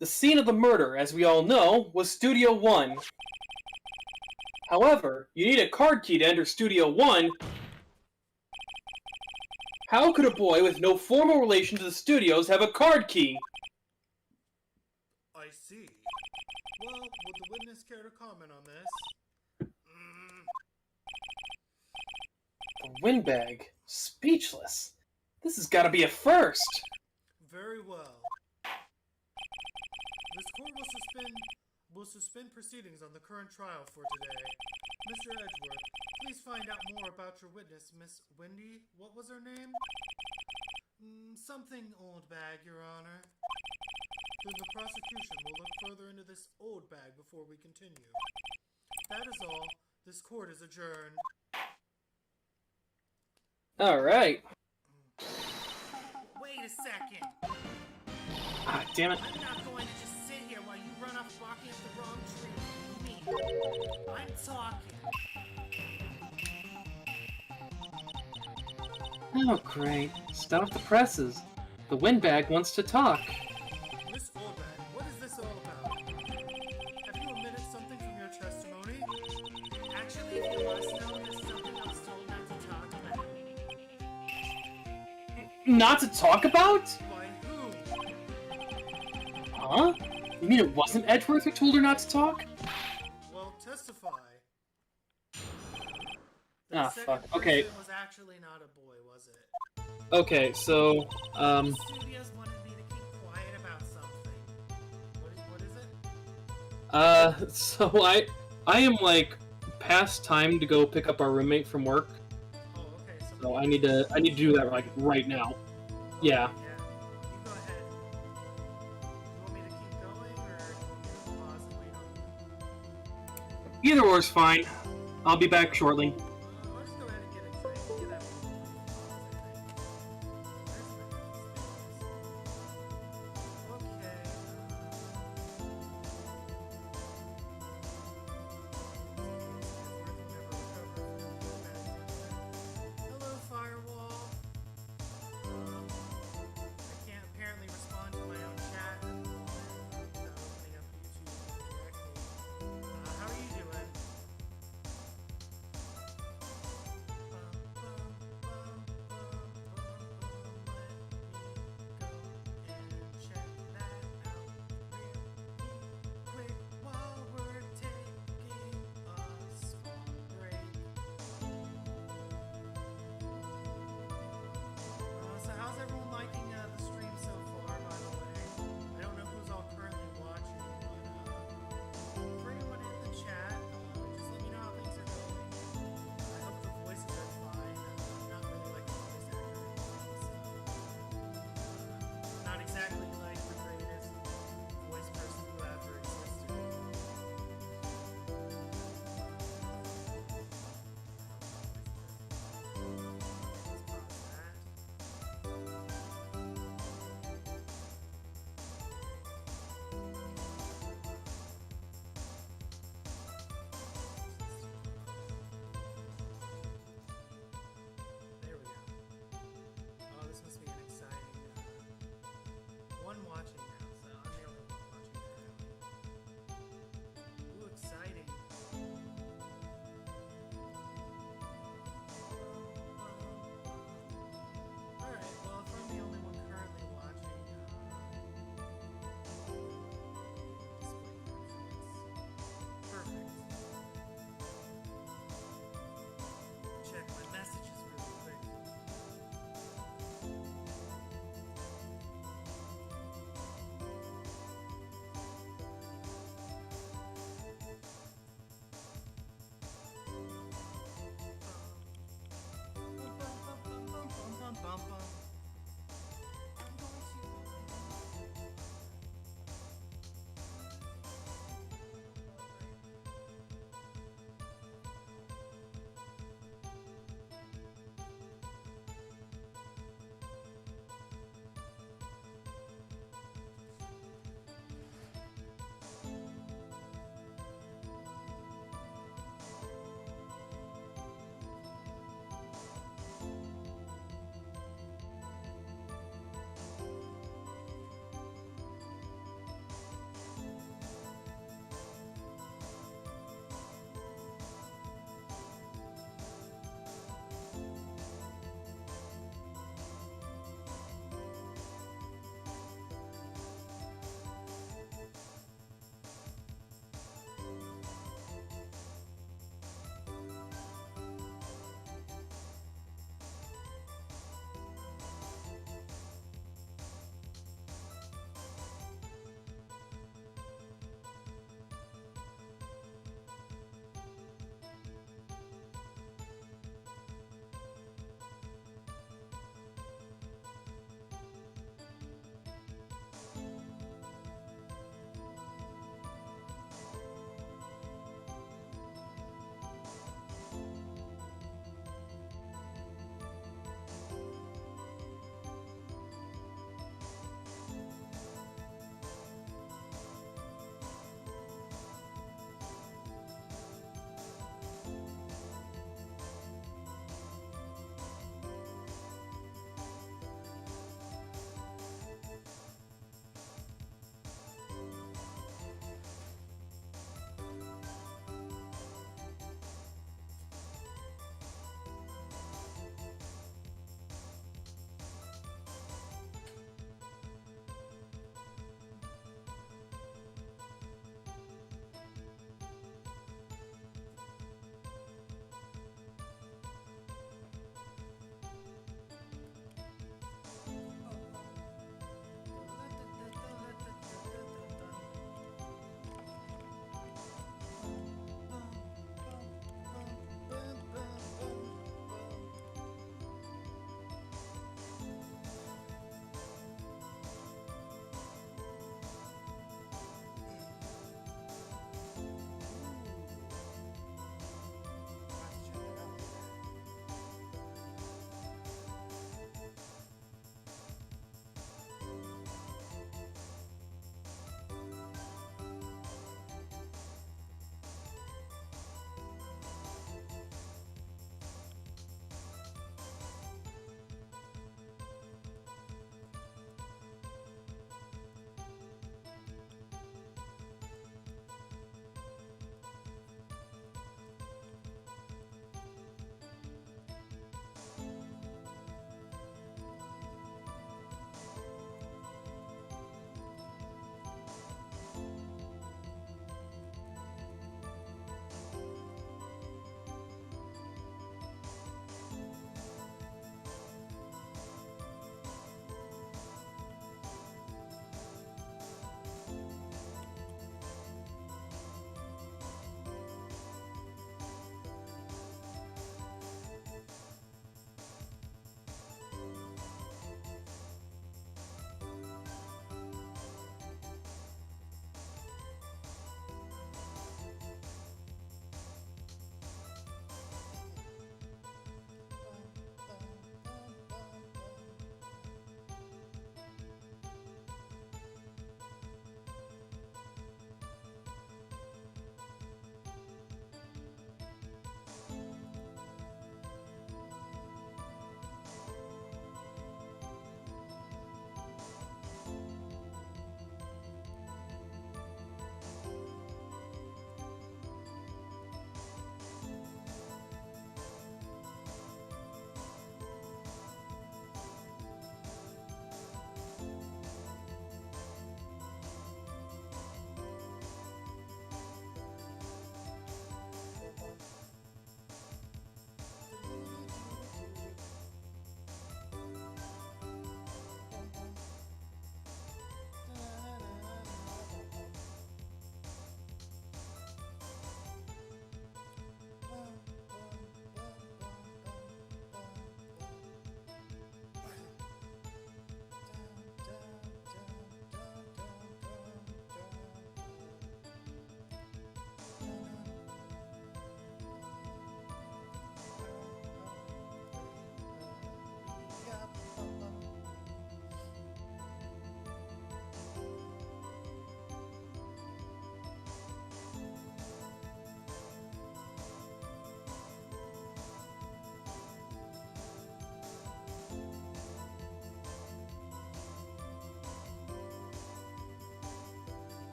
The scene of the murder, as we all know, was Studio 1. However, you need a card key to enter Studio 1. How could a boy with no formal relation to the studios have a card key? I see. Well, would the witness care to comment on this? The Windbag. Speechless. This has got to be a first. Very well. This court will suspend proceedings on the current trial for today. Mr. Edgeworth, please find out more about your witness, Miss Wendy. What was her name? Something Oldbag, Your Honor. Then the prosecution will look further into this Oldbag before we continue. That is all. This court is adjourned. Alright. Wait a second. Ah, damn it. I'm not going to just sit here while you run off barking up the wrong tree. Me. I'm talking. Oh, great. Stop the presses. The windbag wants to talk. Miss Oldbag, what is this all about? Have you omitted something from your testimony? Actually, if you must know, there's something I was told not to talk about. Not to talk about? By who? Huh? You mean it wasn't Edgeworth who told her not to talk? Well, testify. The Ah, second fuck. Okay. person was actually not a boy, was it? Okay, so, The studios wanted me to keep quiet about something. What is it? so I am, like, past time to go pick up our roommate from work. Oh, okay. So I need to do that, like, right now. Yeah. Yeah. You go ahead. You want me to keep going, or you pause and wait on you? Either or is fine. I'll be back shortly. I'll just go ahead and get a drink. Get that one. Okay. Hello, Firewall. I can't apparently respond to my own chat at the moment without opening up YouTube directly. How are you doing?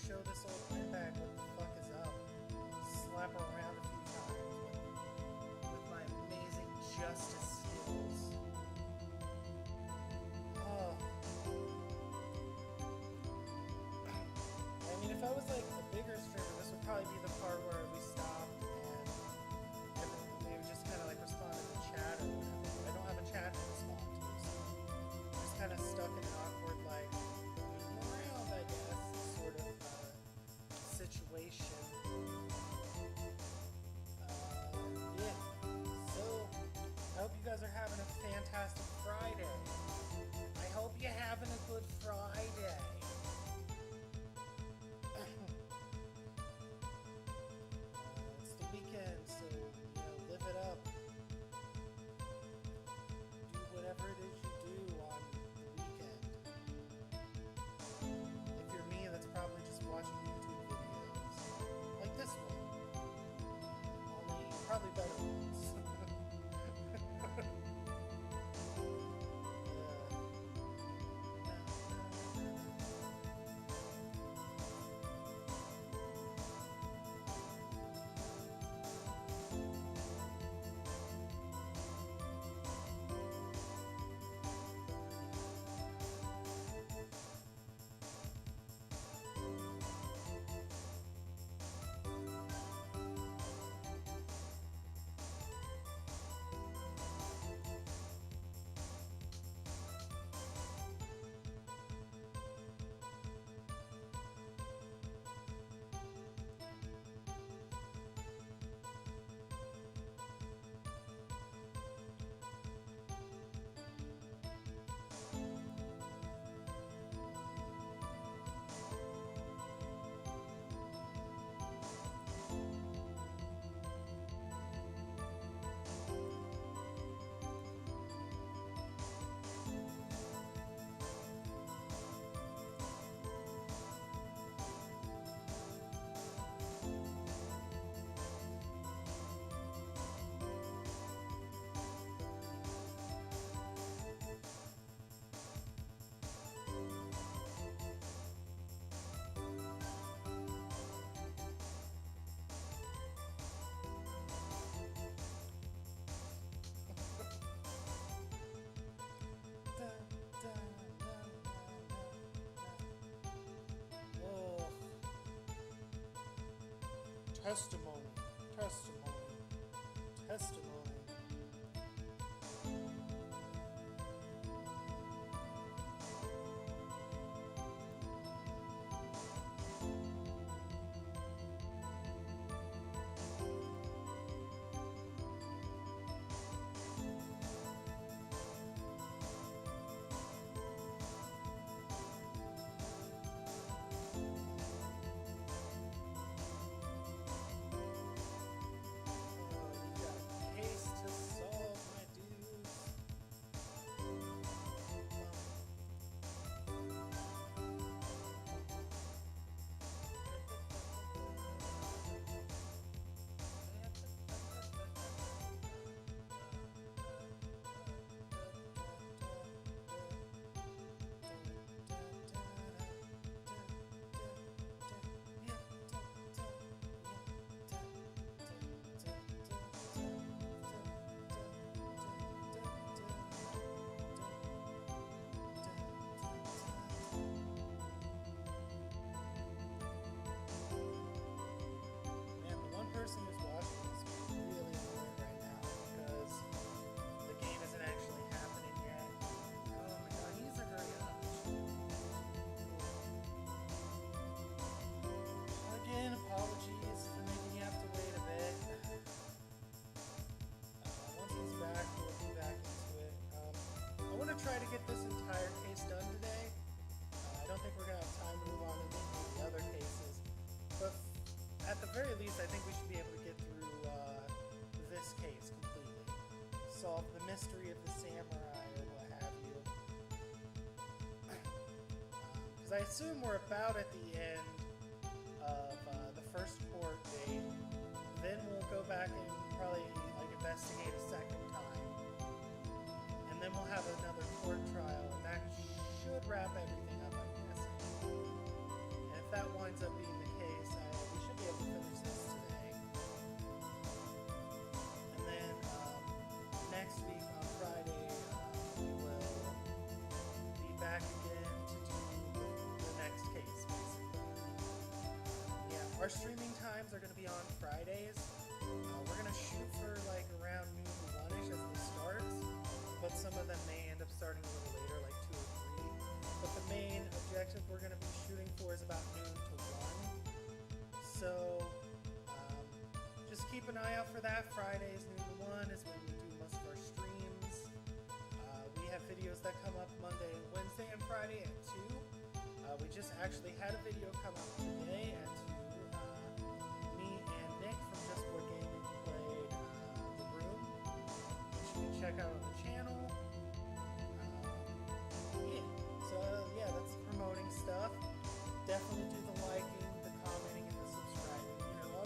show this old windbag what the fuck is up. Slap her around a few times with my amazing justice skills. Oh. I mean, if I was like a bigger streamer, this would probably be the part where we stopped and they would just kind of like respond to the chat or whatever. But I don't have a chat to respond to, so I'm just kind of stuck in an awkward, like, around, I guess, sort of situation. Yeah. So, I hope you guys are having a fantastic Friday. I hope you're having a good Friday. It's the weekend, so, live it up. Do whatever it is you do on the weekend. If you're me, that's probably just watching YouTube videos. Like this one. Only probably better ones. Testimony, testimony, testimony. Person who's watching this is really annoyed right now because the game isn't actually happening yet. Oh my god, he needs to hurry up. Again, apologies for making you have to wait a bit. Once he's back, we'll be back into it. I want to try to get this entire case done today. I don't think we're going to have time to move on to the other cases, but at the very least, I think we should be able to get through this case completely. Solve the mystery of the samurai or what have you. Because I assume we're about at the end of the first court date. Then we'll go back and probably like investigate a second time. And then we'll have another court trial, and that should wrap everything up, I'm guessing. And if that one winds up being the case, we should be able to finish this today. And then next week on Friday, we will be back again to do the next case, basically. Yeah, our streaming times are going to be on Fridays. We're going to shoot for like around noon to 1-ish as they start, but some of them may end up starting a little later, like 2 or 3. But the main objective we're going to be shooting for is about noon to 1. So just keep an eye out for that. Fridays, noon to 1 is when we do most of our streams. We have videos that come up Monday, Wednesday, and Friday at 2. We just actually had a video come up today at 2. Me and Nick from Just Board Gaming played The Room, which you can check out on the channel. Yeah, that's promoting stuff. Definitely do the liking, the commenting, and the subscribing. You know,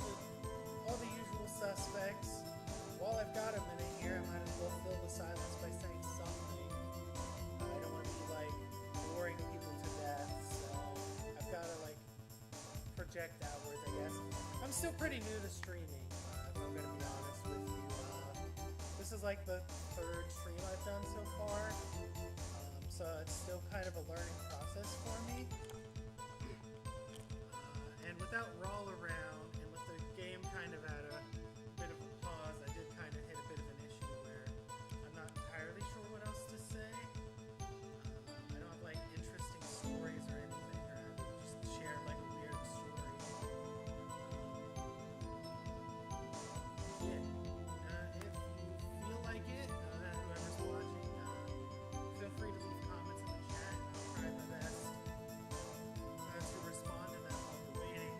all the usual suspects. While I've got a minute here, I might as well fill the silence by saying something. I don't want to be like boring people to death, so I've got to like project outwards, I guess. I'm still pretty new to streaming, if I'm going to be honest with you. This is like the 3rd stream I've done so far. So it's still kind of a learning process for me. And without Roll Around, and with the game kind of at a bit of a pause, I did kind of hit a bit of an issue where I'm not entirely sure what else to say. I don't have like interesting stories or anything, or I just shared like a weird story. Yeah. If you feel like it, whoever's watching, feel free to leave comments in the chat, and I'll try my best to respond to them while we're waiting.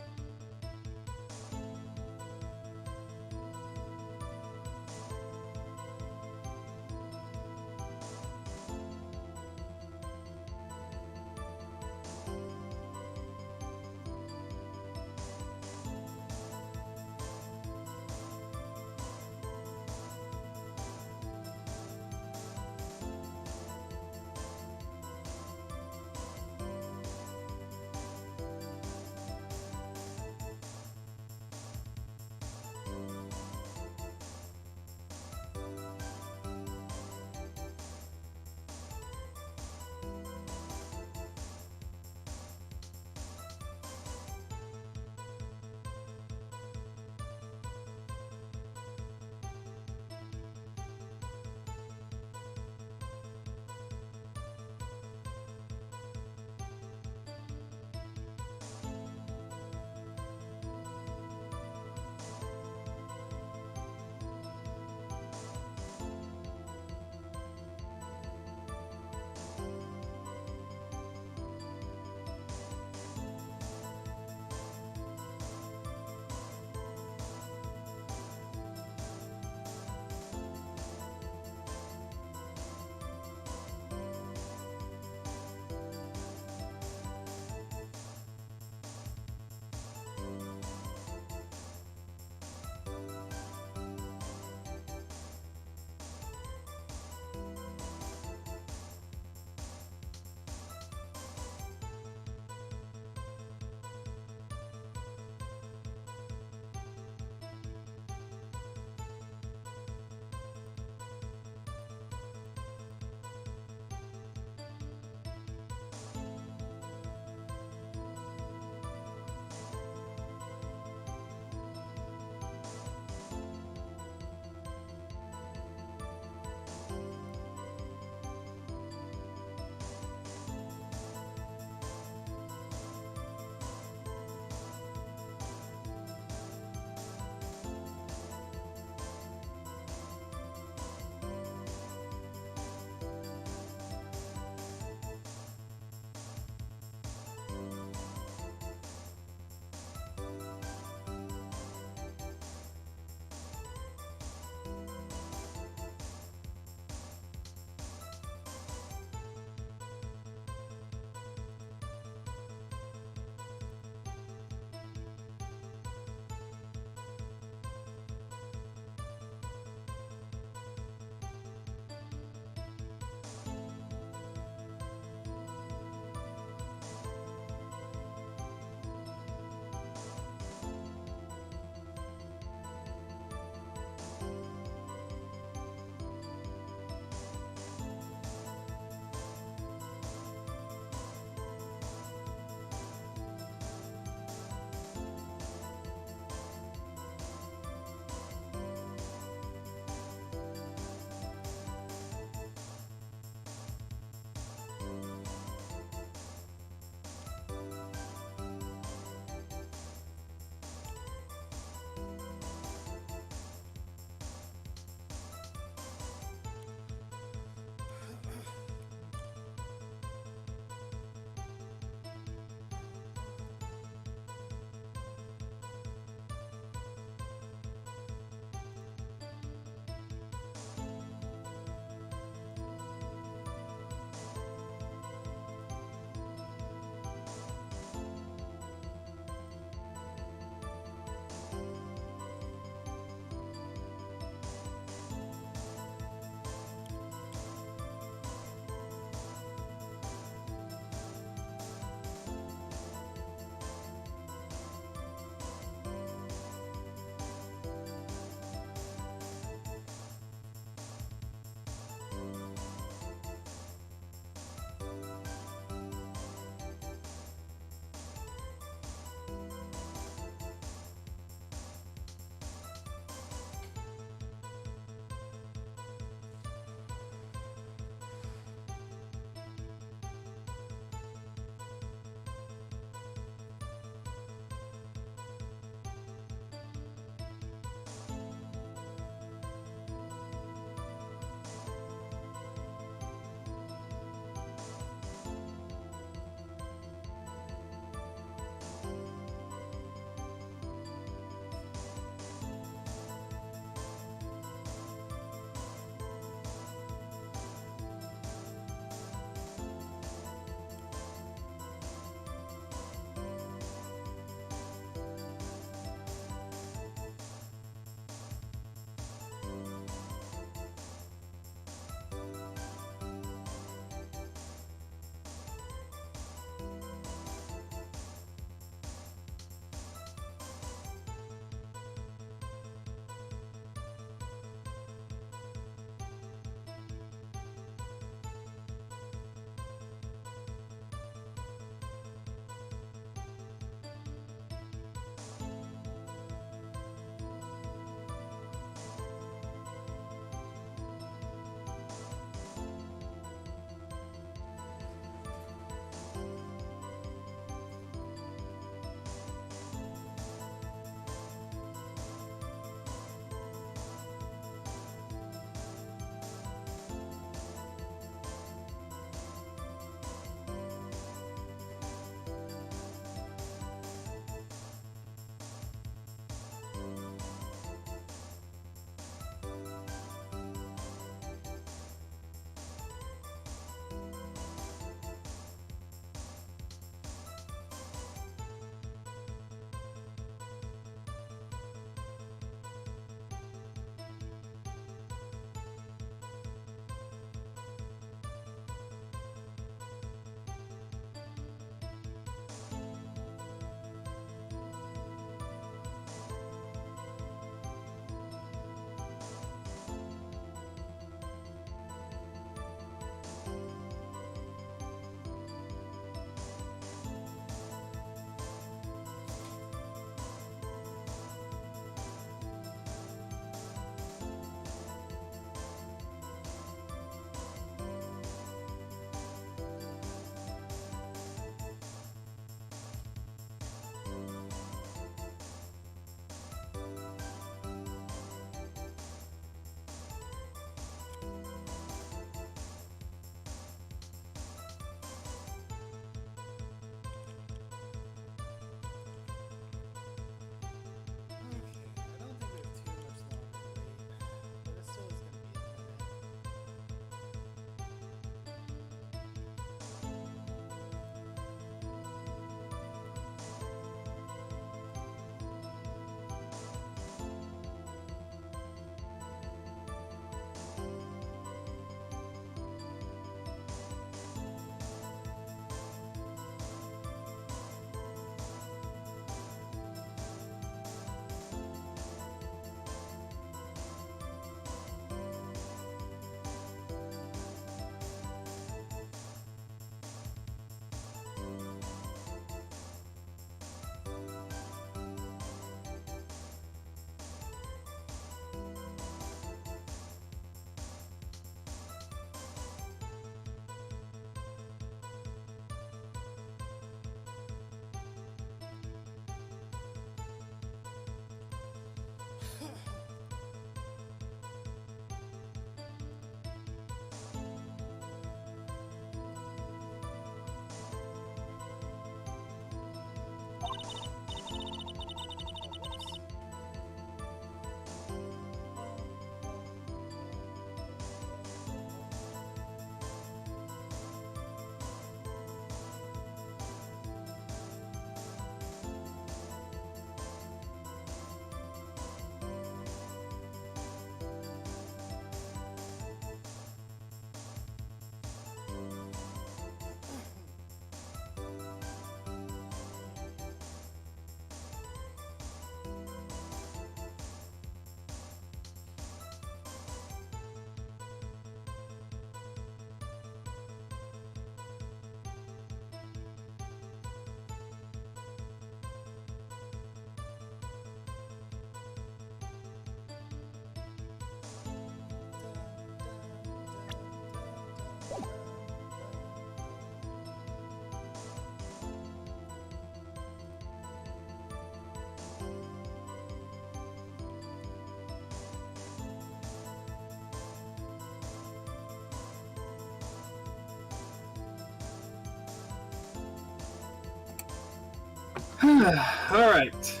Alright. Alright.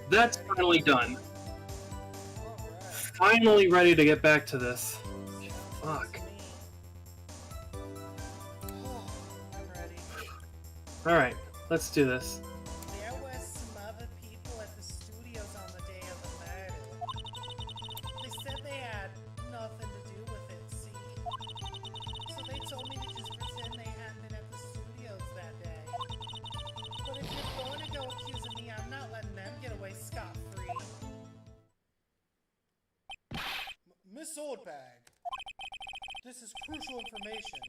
That's ready? finally done. Alright. Finally ready to get back to this. Fuck. I'm ready. Alright, let's do this. There were some other people at the studios on the day of the murder. They said they had nothing to do with it, see? So they told me to just pretend they hadn't been at the studios that day. But if you're going to go accusing me, I'm not letting them get away scot-free. Miss Oldbag, this is crucial information.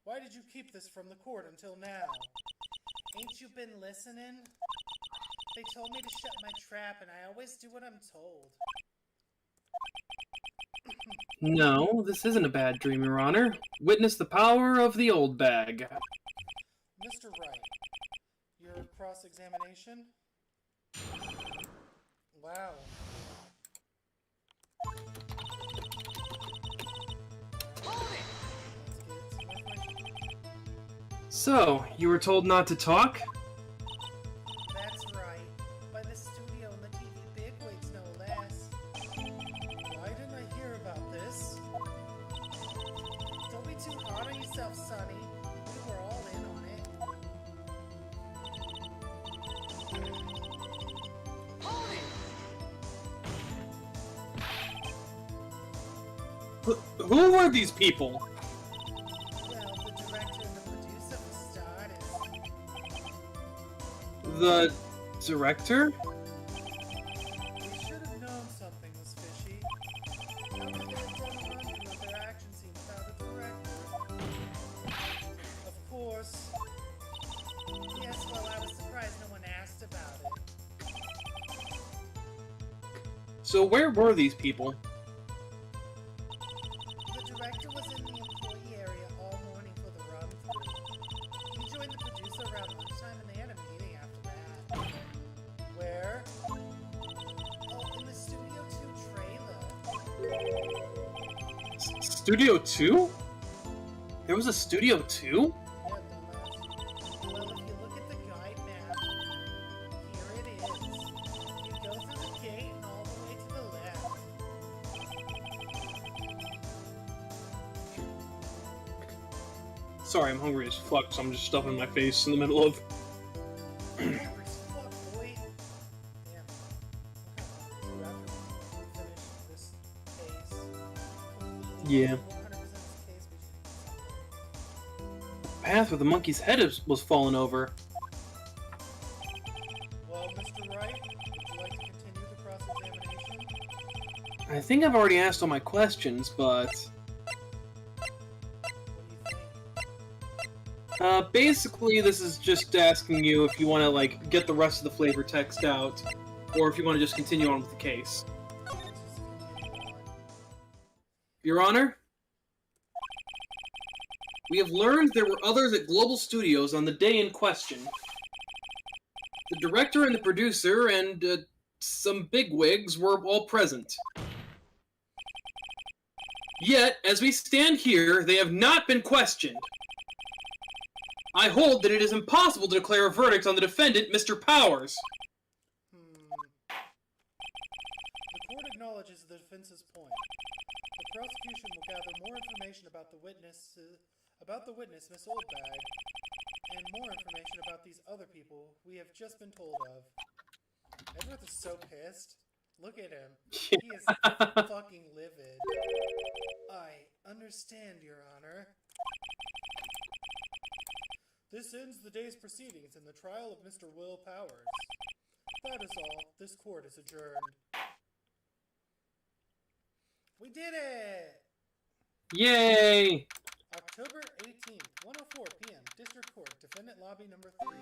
Why did you keep this from the court until now? Ain't you been listening? They told me to shut my trap, and I always do what I'm told. No, this isn't a bad dream, Your Honor. Witness the power of the old bag. Mr. Wright, your cross-examination? Wow. So, you were told not to talk? That's right. By the studio and the TV bigwigs, no less. Why didn't I hear about this? Don't be too hard on yourself, Sonny. We were all in on it. Who were these people? Well, the director and the producer for starters. The director? We should have known something was fishy. How could they have done a run-through of their action scene without a director? Of course. Yes, well, I was surprised no one asked about it. So where were these people? The director was in the employee area all morning for the run-through. He joined the producer around lunchtime and they had a meeting after that. Where? Oh, in the Studio 2 trailer. Studio 2? There was a Studio 2? Yeah, dumbass. Well, if you look at the guide map, here it is. You go through the gate and all the way to the left. Sorry, I'm hungry as fuck, so I'm just stuffing my face in the middle of... Hungry as fuck, boy. Damn. So after we finish this case, Yeah. 100% this case, we should do something. path where the monkey's head was fallen over. Well, Mr. Wright, would you like to continue the cross-examination? I think I've already asked all my questions, but... What do you think? Basically, this is just asking you if you want to, like, get the rest of the flavor text out, or if you want to just continue on with the case. Let's just continue on. Your Honor? We have learned there were others at Global Studios on the day in question. The director and the producer and, some bigwigs were all present. Yet, as we stand here, they have not been questioned. I hold that it is impossible to declare a verdict on the defendant, Mr. Powers. The court acknowledges the defense's point. The prosecution will gather more information about the witness, Miss Oldbag, and more information about these other people we have just been told of. Edward is so pissed. Look at him. He is fucking livid. I understand, Your Honor. This ends the day's proceedings in the trial of Mr. Will Powers. That is all. This court is adjourned. We did it! Yay! October 18th, 1:04 p.m. District Court, Defendant Lobby Number 3.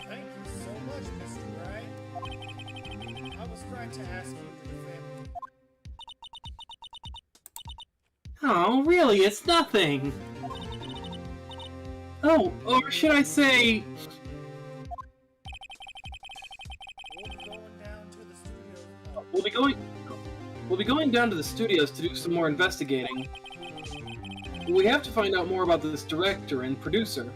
Thank you so much, Mr. Wright. I was trying to ask you to defend me. Oh, really? It's nothing. Oh, or should I say... We'll be going down to the studio. We'll be going down to the studios to do some more investigating. We have to find out more about this director and producer.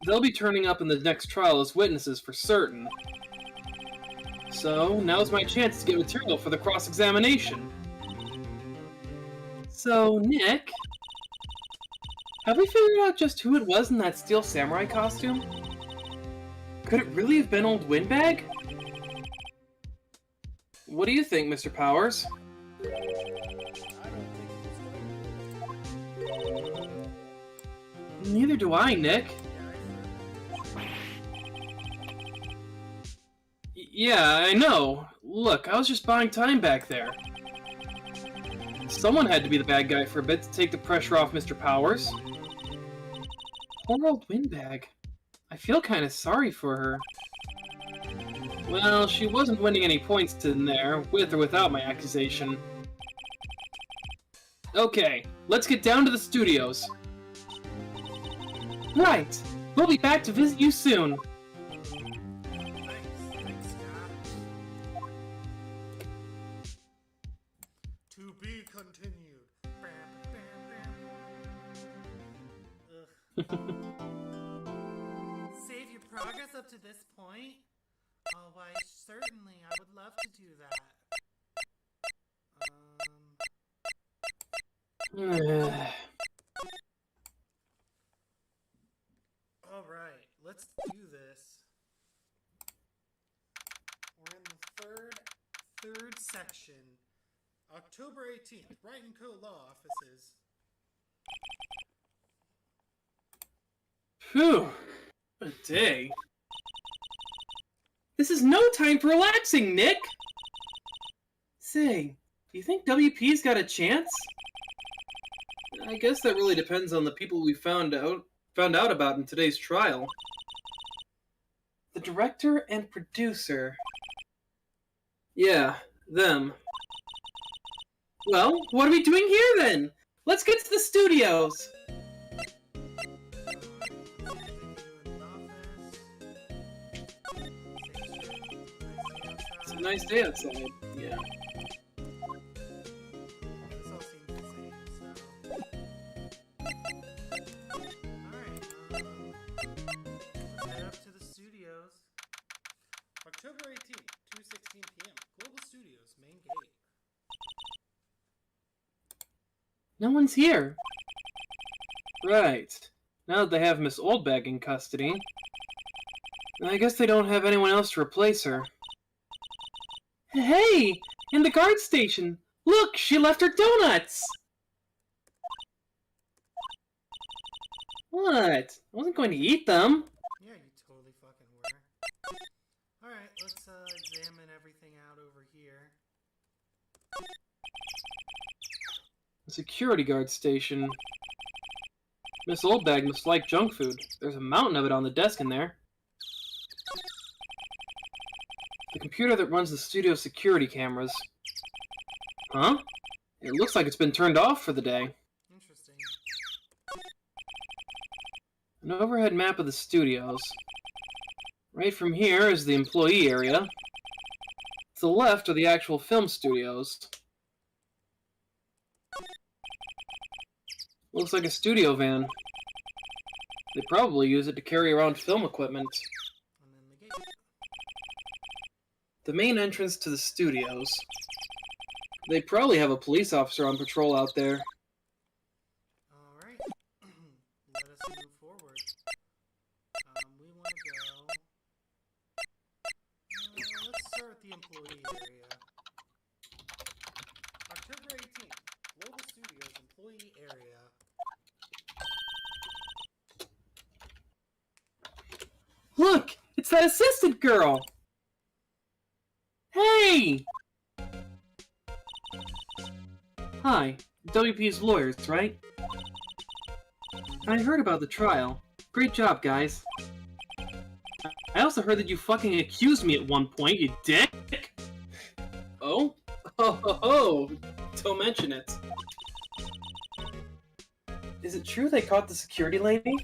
They'll be turning up in the next trial as witnesses for certain. So, now's my chance to get material for the cross-examination. So, Nick, have we figured out just who it was in that steel samurai costume? Could it really have been old Windbag? What do you think, Mr. Powers? I don't think it was going. Neither do I, Nick. Yeah, I know. Look, I was just buying time back there. Someone had to be the bad guy for a bit to take the pressure off Mr. Powers. Poor old Windbag. I feel kind of sorry for her. Well, she wasn't winning any points in there, with or without my accusation. Okay, let's get down to the studios. Right! We'll be back to visit you soon. Thanks, Scott. To be continued. Ugh. Save your progress up to this point? Oh, why, certainly, I would love to do that. Alright, let's do this. We're in the third section. October 18th, Wright & Co. Law Offices. Phew. A day. This is no time for relaxing, Nick! Say, do you think WP's got a chance? I guess that really depends on the people we found out about in today's trial. The director and producer. Yeah, them. Well, what are we doing here then? Let's get to the studios! It's a nice day outside, yeah. This all seems the same, so... Alright, let's head up to the studios. October 18th, 2:16 p.m. Global Studios, main gate. No one's here. Right. Now that they have Miss Oldbag in custody, I guess they don't have anyone else to replace her. Hey! In the guard station! Look! She left her donuts! What? I wasn't going to eat them. Yeah, you totally fucking were. Alright, let's examine everything out over here. The security guard station. Miss Oldbag must like junk food. There's a mountain of it on the desk in there. The computer that runs the studio security cameras. Huh? It looks like it's been turned off for the day. Interesting. An overhead map of the studios. Right from here is the employee area. To the left are the actual film studios. Looks like a studio van. They probably use it to carry around film equipment. And then the gate. The main entrance to the studios. They probably have a police officer on patrol out there. Alright. Let us move forward. We want to go... let's start at the employee area. October 18th, Global Studios employee area. Look! It's that assistant girl! Hey! Hi, WP's lawyers, right? I heard about the trial. Great job, guys. I also heard that you fucking accused me at one point, you dick! Oh? Oh, don't mention it. Is it true they caught the security lady?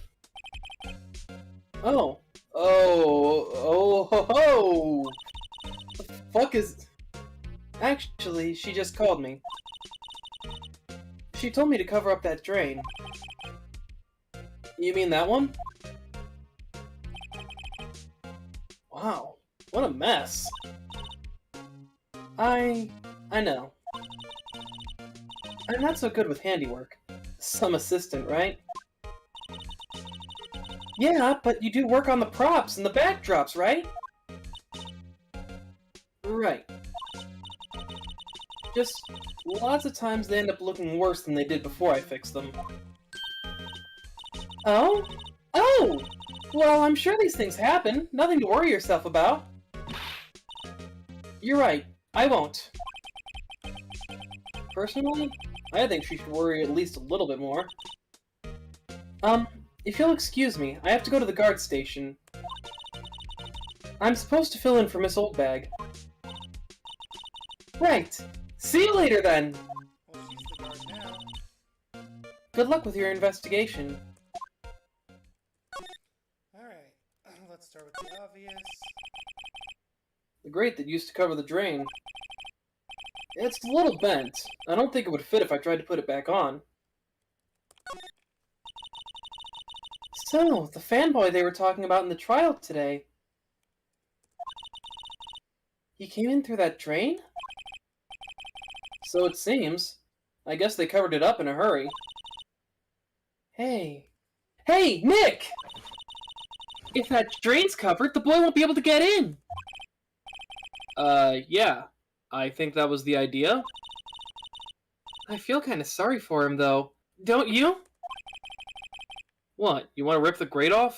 Oh. Oh, ho, ho! The fuck is... Actually, she just called me. She told me to cover up that drain. You mean that one? Wow, what a mess. I know. I'm not so good with handiwork. Some assistant, right? Yeah, but you do work on the props and the backdrops, right? Right. Just lots of times they end up looking worse than they did before I fixed them. Oh? Oh! Well, I'm sure these things happen. Nothing to worry yourself about. You're right. I won't. Personally, I think she should worry at least a little bit more. If you'll excuse me, I have to go to the guard station. I'm supposed to fill in for Miss Oldbag. Right. See you later, then! Well, she's the guard now. Good luck with your investigation. Alright, let's start with the obvious. The grate that used to cover the drain. It's a little bent. I don't think it would fit if I tried to put it back on. So, the fanboy they were talking about in the trial today. He came in through that drain? So it seems. I guess they covered it up in a hurry. Hey. Hey, Nick! If that drain's covered, the boy won't be able to get in! Yeah. I think that was the idea. I feel kinda sorry for him, though. Don't you? What, you want to rip the grate off?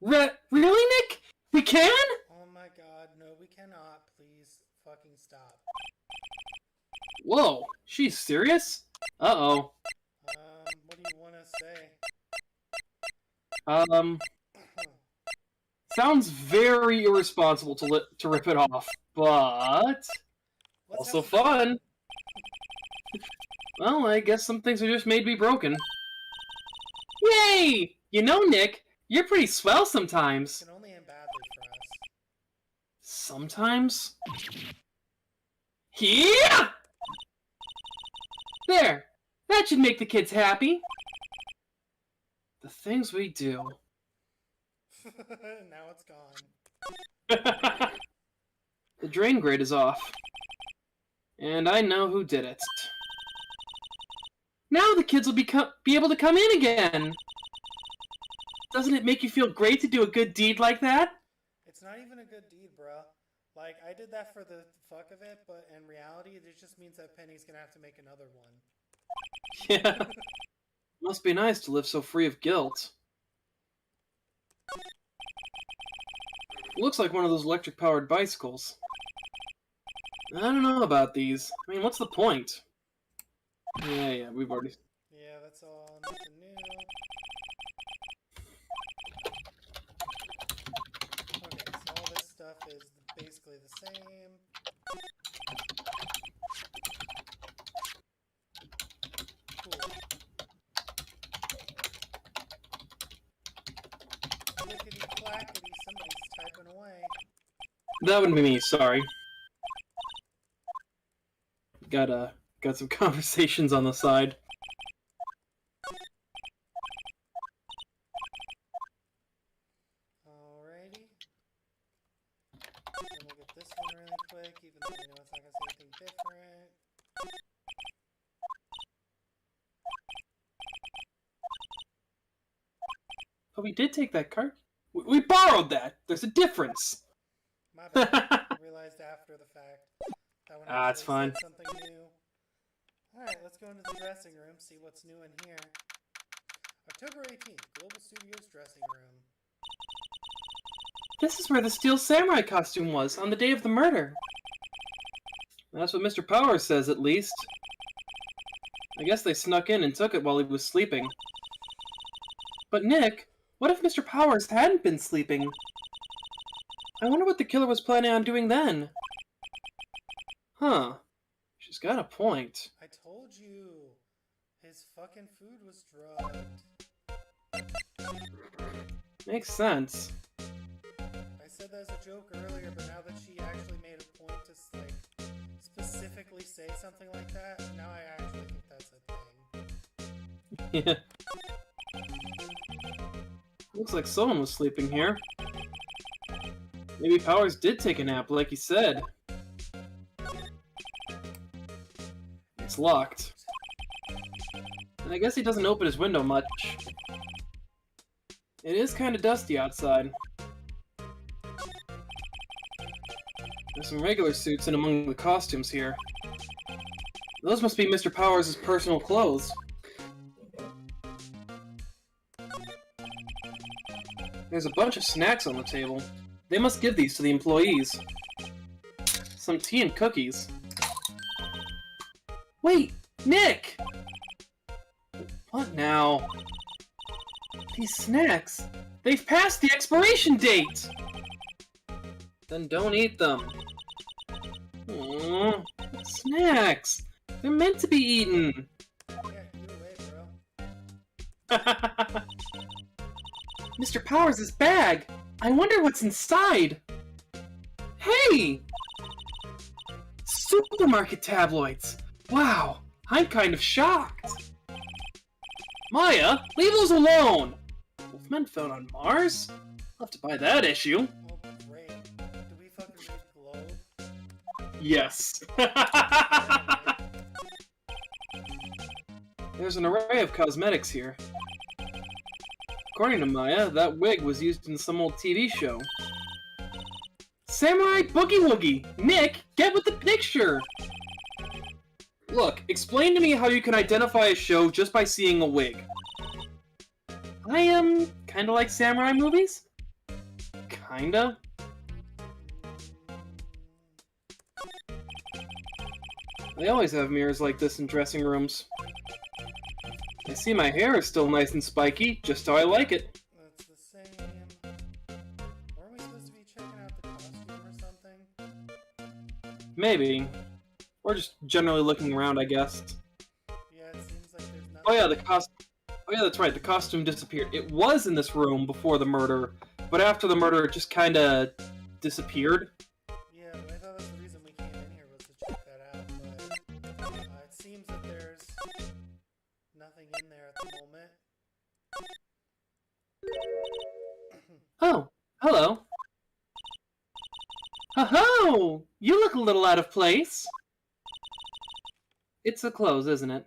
Really, Nick? We can? Oh my god, no, we cannot. Please fucking stop. Whoa, she's serious? Uh-oh. What do you want to say? Sounds very irresponsible to rip it off, but also fun. Well, I guess some things are just made to be broken. Yay! You know, Nick, you're pretty swell sometimes. It can only end badly for us. Sometimes? Yeah! There! That should make the kids happy. The things we do. Now it's gone. The drain grate is off. And I know who did it. Now the kids will be able to come in again! Doesn't it make you feel great to do a good deed like that? It's not even a good deed, bruh. Like, I did that for the fuck of it, but in reality, it just means that Penny's gonna have to make another one. Yeah. Must be nice to live so free of guilt. Looks like one of those electric-powered bicycles. I don't know about these. I mean, what's the point? Yeah, we've already... Yeah, that's all. Nothing new. Okay, so all this stuff is basically the same. Cool. Clickety-clackety, somebody's typing away. That wouldn't be me, sorry. Got some conversations on the side. Alrighty. Then we'll get this one really quick, even though we know it's not going to say anything different. But we did take that card. We borrowed that! There's a difference! My bad. I realized after the fact. That one It's fine. said something new. Alright, let's go into the dressing room, see what's new in here. October 18th, Global Studios dressing room. This is where the Steel Samurai costume was, on the day of the murder. That's what Mr. Powers says, at least. I guess they snuck in and took it while he was sleeping. But Nick, what if Mr. Powers hadn't been sleeping? I wonder what the killer was planning on doing then. Huh. She's got a point. I told you. His fucking food was drugged. Makes sense. I said that as a joke earlier, but now that she actually made a point to, like, specifically say something like that, now I actually think that's a thing. Yeah. Looks like someone was sleeping here. Maybe Powers did take a nap, like he said. It's locked. And I guess he doesn't open his window much. It is kind of dusty outside. There's some regular suits in among the costumes here. Those must be Mr. Powers' personal clothes. There's a bunch of snacks on the table. They must give these to the employees. Some tea and cookies. Wait! Nick! What now? These snacks! They've passed the expiration date! Then don't eat them. Aww, snacks! They're meant to be eaten! Yeah, eat away, bro. Mr. Powers' bag! I wonder what's inside! Hey! Supermarket tabloids! Wow, I'm kind of shocked! Maya, leave those alone! Wolfmen found on Mars? I'll have to buy that issue. Oh, great. Do we fucking read Globe? Yes. There's an array of cosmetics here. According to Maya, that wig was used in some old TV show. Samurai Boogie Woogie! Nick, get with the picture! Look, explain to me how you can identify a show just by seeing a wig. I am kinda like samurai movies? Kinda? They always have mirrors like this in dressing rooms. I see my hair is still nice and spiky, just how I like it. That's the same. Weren't we supposed to be checking out the costume or something? Maybe. Or just generally looking around, I guess. Yeah, it seems like there's nothing. Oh yeah, Oh yeah, that's right, the costume disappeared. It was in this room before the murder, but after the murder it just kinda disappeared. Yeah, but I thought that's the reason we came in here was to check that out, but it seems that there's nothing in there at the moment. Oh, hello. Ho-ho! You look a little out of place. It's the clothes, isn't it?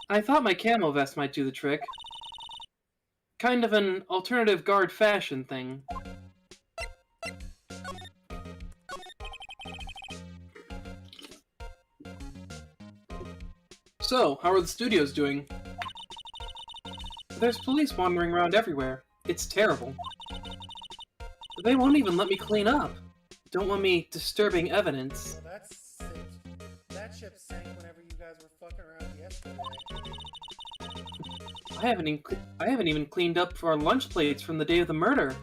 I thought my camo vest might do the trick. Kind of an alternative guard fashion thing. So, how are the studios doing? There's police wandering around everywhere. It's terrible. They won't even let me clean up. Don't want me disturbing evidence. Well, that ship sank whenever you guys were fucking around yesterday. I haven't even cleaned up for our lunch plates from the day of the murder.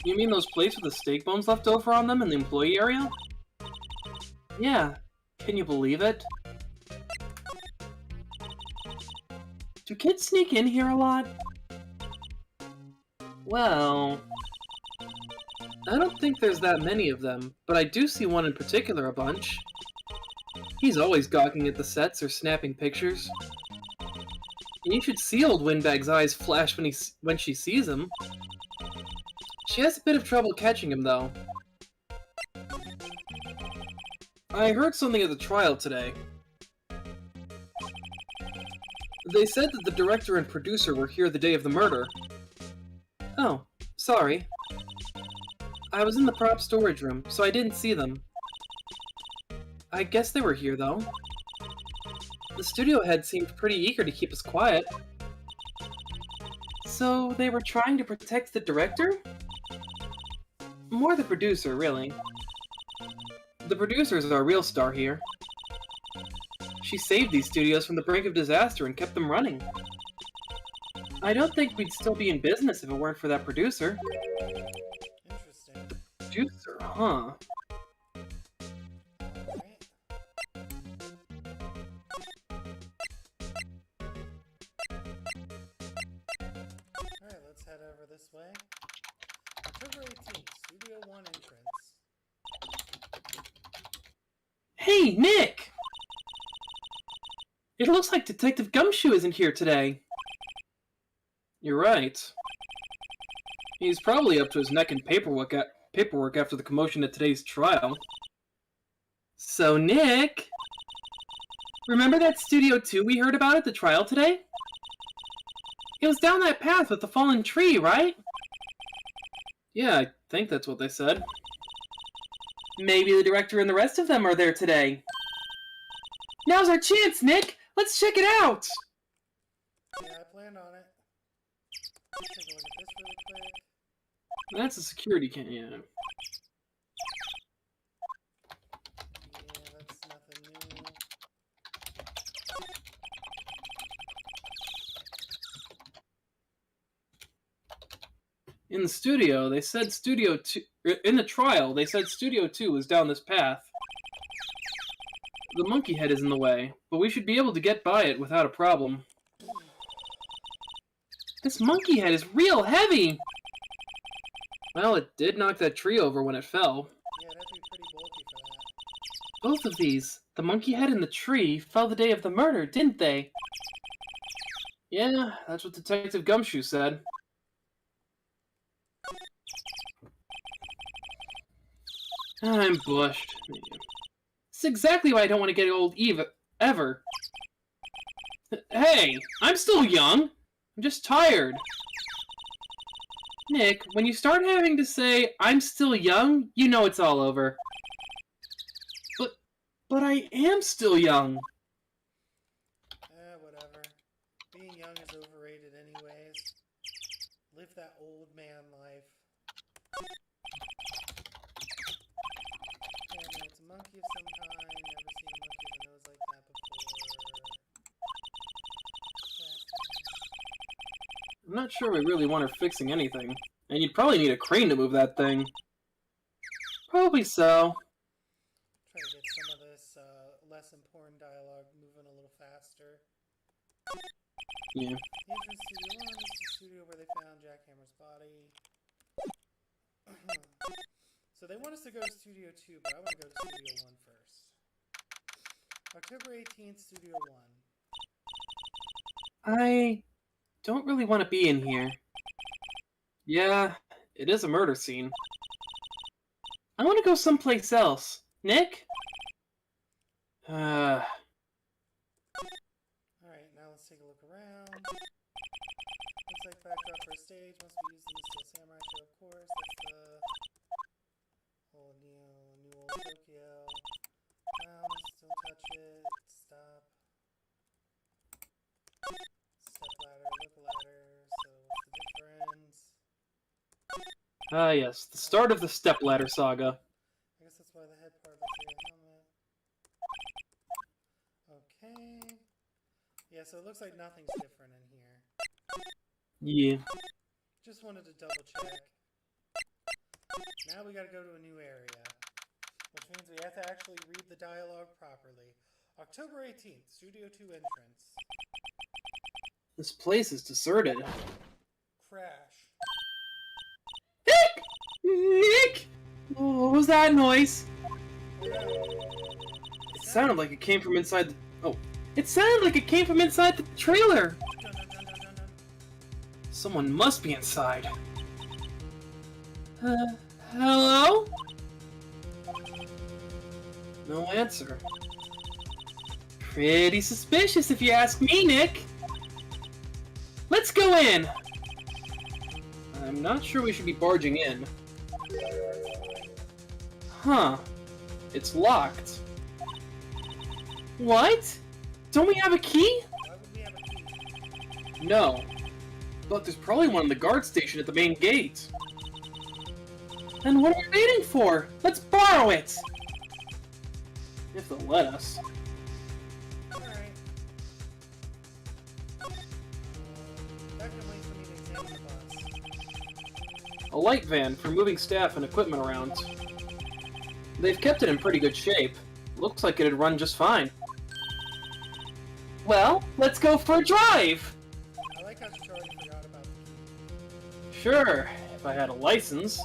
You mean those plates with the steak bones left over on them in the employee area? Yeah. Can you believe it? Do kids sneak in here a lot? Well, I don't think there's that many of them, but I do see one in particular a bunch. He's always gawking at the sets or snapping pictures. And you should see old Windbag's eyes flash when she sees him. She has a bit of trouble catching him, though. I heard something at the trial today. They said that the director and producer were here the day of the murder. Oh, sorry. I was in the prop storage room, so I didn't see them. I guess they were here, though. The studio head seemed pretty eager to keep us quiet. So they were trying to protect the director? More the producer, really. The producer's our real star here. She saved these studios from the brink of disaster and kept them running. I don't think we'd still be in business if it weren't for that producer. Interesting. Producer, huh? Alright. Alright, let's head over this way. October 18th, Studio 1 entrance. Hey, Nick! It looks like Detective Gumshoe isn't here today. You're right. He's probably up to his neck in paperwork after the commotion at today's trial. So, Nick, remember that Studio 2 we heard about at the trial today? It was down that path with the fallen tree, right? Yeah, I think that's what they said. Maybe the director and the rest of them are there today. Now's our chance, Nick! Let's check it out! Yeah, I planned on it. Let's take a look at this really quick. That's a security cam, yeah. Yeah, that's nothing new. In the studio, they said Studio 2... In the trial, they said Studio 2 was down this path. The monkey head is in the way, but we should be able to get by it without a problem. This monkey head is real heavy! Well, it did knock that tree over when it fell. Yeah, that'd be pretty bulky for that. Both of these, the monkey head and the tree, fell the day of the murder, didn't they? Yeah, that's what Detective Gumshoe said. I'm bushed. It's exactly why I don't want to get old ever. Hey, I'm still young. I'm just tired. Nick, when you start having to say, I'm still young, you know it's all over. But I am still young. Whatever. Being young is overrated anyways. Live that old man life. Yeah, no, it's a monkey of some kind. Never seen a monkey with a nose like that before. I'm not sure we really want her fixing anything. And you'd probably need a crane to move that thing. Probably so. Try to get some of this less important dialogue moving a little faster. Yeah. The entrance to Studio 1 is the studio where they found Jackhammer's body. So they want us to go to Studio 2, but I want to go to Studio 1 first. October 18th, Studio 1. I don't really want to be in here. Yeah, it is a murder scene. I want to go someplace else. Nick? Alright, now let's take a look around. Looks like backdrop for a stage. Must be used in the Steel Samurai show, of course. That's the whole new old Tokyo. Let's don't touch it. Stop. Step ladder, look ladder. So what's the difference? Ah, yes, the start of the stepladder saga. I guess that's why the head part looks like a helmet. Okay. Yeah, so it looks like nothing's different in here. Yeah. Just wanted to double check. Now we gotta go to a new area. Which means we have to actually read the dialogue properly. October 18th, Studio 2 entrance. This place is deserted. Crash. Nick! Nick! Oh, what was that noise? It sounded like it came from inside the... Oh. It sounded like it came from inside the trailer! Dun, dun, dun, dun, dun, dun. Someone must be inside. Hello? No answer. Pretty suspicious if you ask me, Nick. Let's go in! I'm not sure we should be barging in. Huh. It's locked. What? Don't we have a key? Why would we have a key? No. But there's probably one in the guard station at the main gate. Then what are we waiting for? Let's borrow it! If they'll let us. Alright. That can wait for me to examine the bus. A light van for moving staff and equipment around. They've kept it in pretty good shape. Looks like it'd run just fine. Well, let's go for a drive! I like how Charlie forgot about the key. Sure, if I had a license.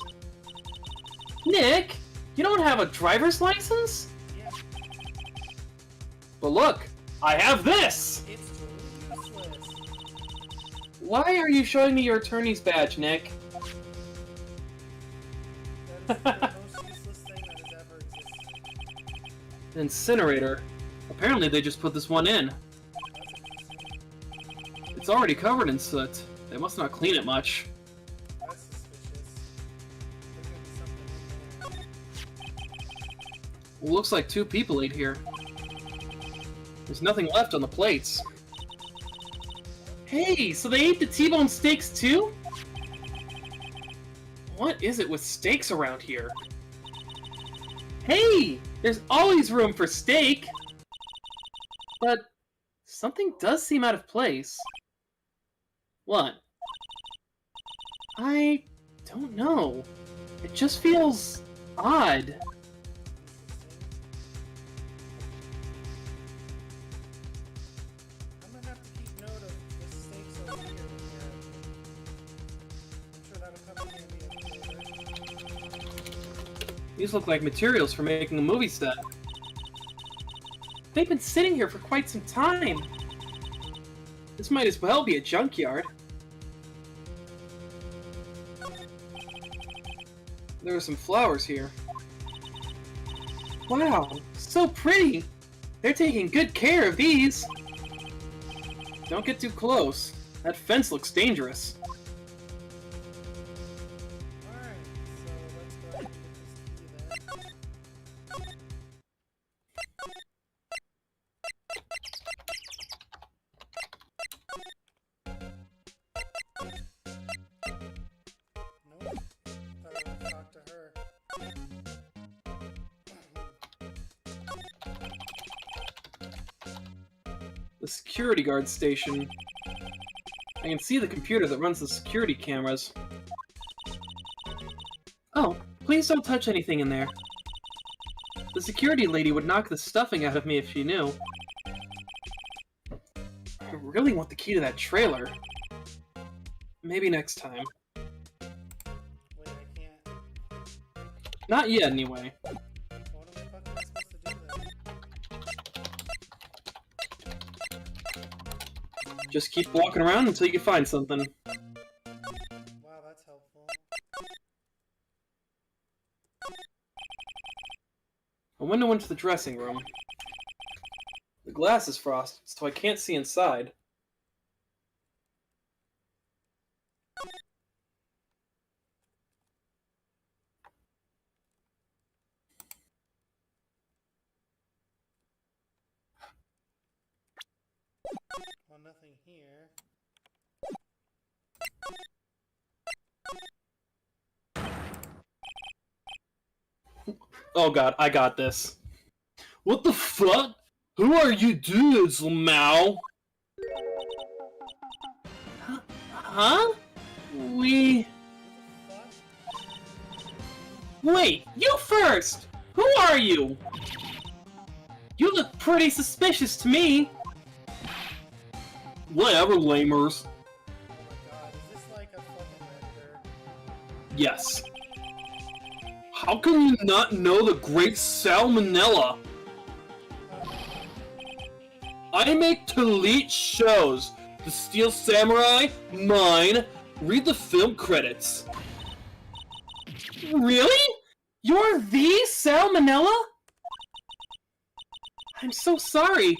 Nick, you don't have a driver's license? Yeah, But look, I have this! it's totally useless. Why are you showing me your attorney's badge, Nick? This is the most useless thing that has ever existed. An incinerator. Apparently they just put this one in. That's interesting. It's already covered in soot. They must not clean it much. That's suspicious. There's gonna be something in there. Looks like 2 people ate here. There's nothing left on the plates. Hey, so they ate the T-bone steaks too? What is it with steaks around here? Hey, there's always room for steak! But something does seem out of place. What? I don't know. It just feels odd. I'm gonna have to keep note of the steaks over here. I'm sure that'll come in handy later. These look like materials for making a movie set. They've been sitting here for quite some time. This might as well be a junkyard. There are some flowers here. Wow, so pretty! They're taking good care of these! Don't get too close. That fence looks dangerous. Alright, so let's go ahead and get this key then. Nope. Thought I would talk to her. The security guard station. I can see the computer that runs the security cameras. Oh, please don't touch anything in there. The security lady would knock the stuffing out of me if she knew. I really want the key to that trailer. Maybe next time. Wait, I can't. Not yet, anyway. What the fuck am I supposed to do then? Just keep walking around until you can find something. Wow, that's helpful. A window into the dressing room. The glass is frosted, so I can't see inside. Well, nothing here. Oh god, I got this. What the fuck? Who are you dudes, Mao? Huh? We... What the fuck? Wait, you first! Who are you? You look pretty suspicious to me. Whatever, lamers. Oh my god, is this like a fucking Redditor? Yes. How can you not know the great Salmonella? I make elite shows. The Steel Samurai, mine. Read the film credits. Really? You're the Salmonella? I'm so sorry.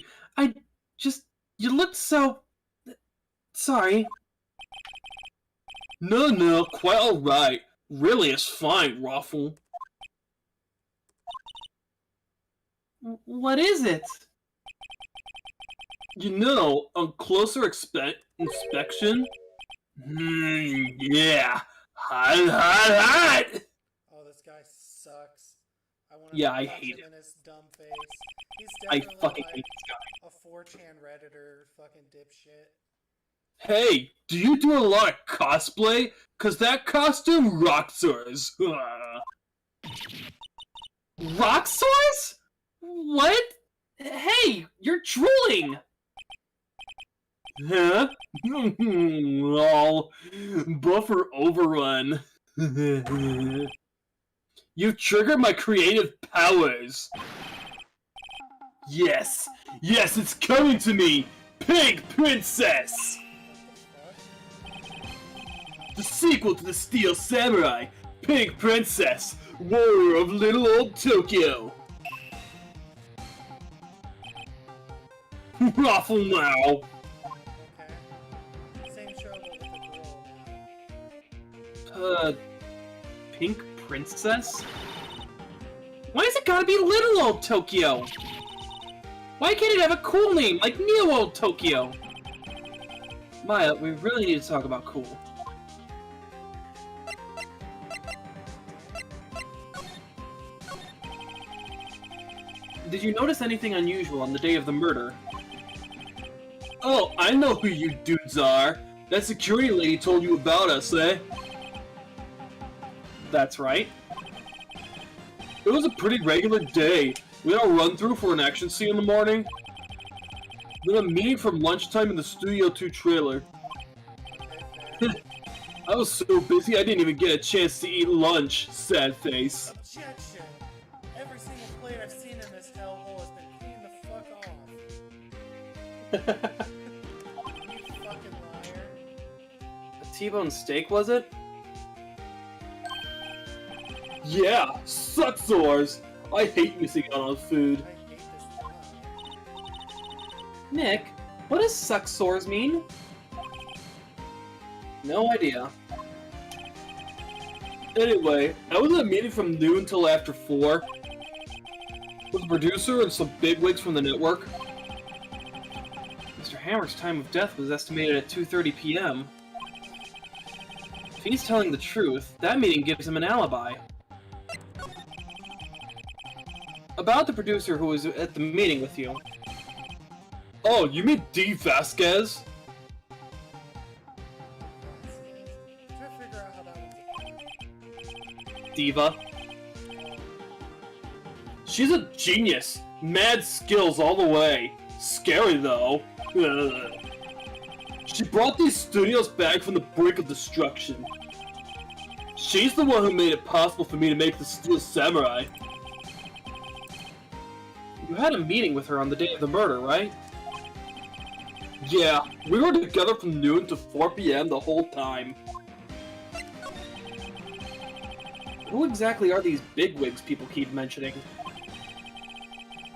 You looked so... Sorry. No, quite alright. Really is fine, Ruffle. What is it? You know, on closer inspection... yeah. Hot! Oh, this guy sucks. I want Yeah, I punch hate him him. in his dumb face. He's I definitely fucking like hate this guy. a 4chan Redditor fucking dipshit. Hey, do you do a lot of cosplay? Cause that costume rocks yours. Rocksaurs? What? Hey, you're drooling! Huh? Lol. Buffer overrun. You've triggered my creative powers. Yes, it's coming to me! Pig Princess! What the fuck? The sequel to the Steel Samurai, Pig Princess, warrior of little old Tokyo. Raffle now. Okay. Same trouble with the girl now. Pink Princess? Why has it gotta be little old Tokyo? Why can't it have a cool name like New Old Tokyo? Maya, we really need to talk about cool. Did you notice anything unusual on the day of the murder? Oh, I know who you dudes are. That security lady told you about us, eh? That's right. It was a pretty regular day. We had a run-through for an action scene in the morning. Then a meeting from lunchtime in the Studio 2 trailer. I was so busy I didn't even get a chance to eat lunch. Sad face. Objection! Every single plate I've seen in this hellhole has been cleaned the fuck off. You fucking liar. A T-bone steak, was it? Yeah, sucksores! I hate missing out on food. I hate this job. Nick, what does sucksores mean? No idea. Anyway, I was at a meeting from noon till after 4. With the producer and some bigwigs from the network. Mr. Hammer's time of death was estimated at 2:30 p.m. If he's telling the truth, that meeting gives him an alibi. About the producer who was at the meeting with you. Oh, you mean D. Vasquez? Try to figure out how that one's Diva. She's a genius. Mad skills all the way. Scary though. Ugh. She brought these studios back from the brink of destruction. She's the one who made it possible for me to make the Steel Samurai. You had a meeting with her on the day of the murder, right? Yeah, we were together from noon to 4 p.m. the whole time. Who exactly are these bigwigs people keep mentioning?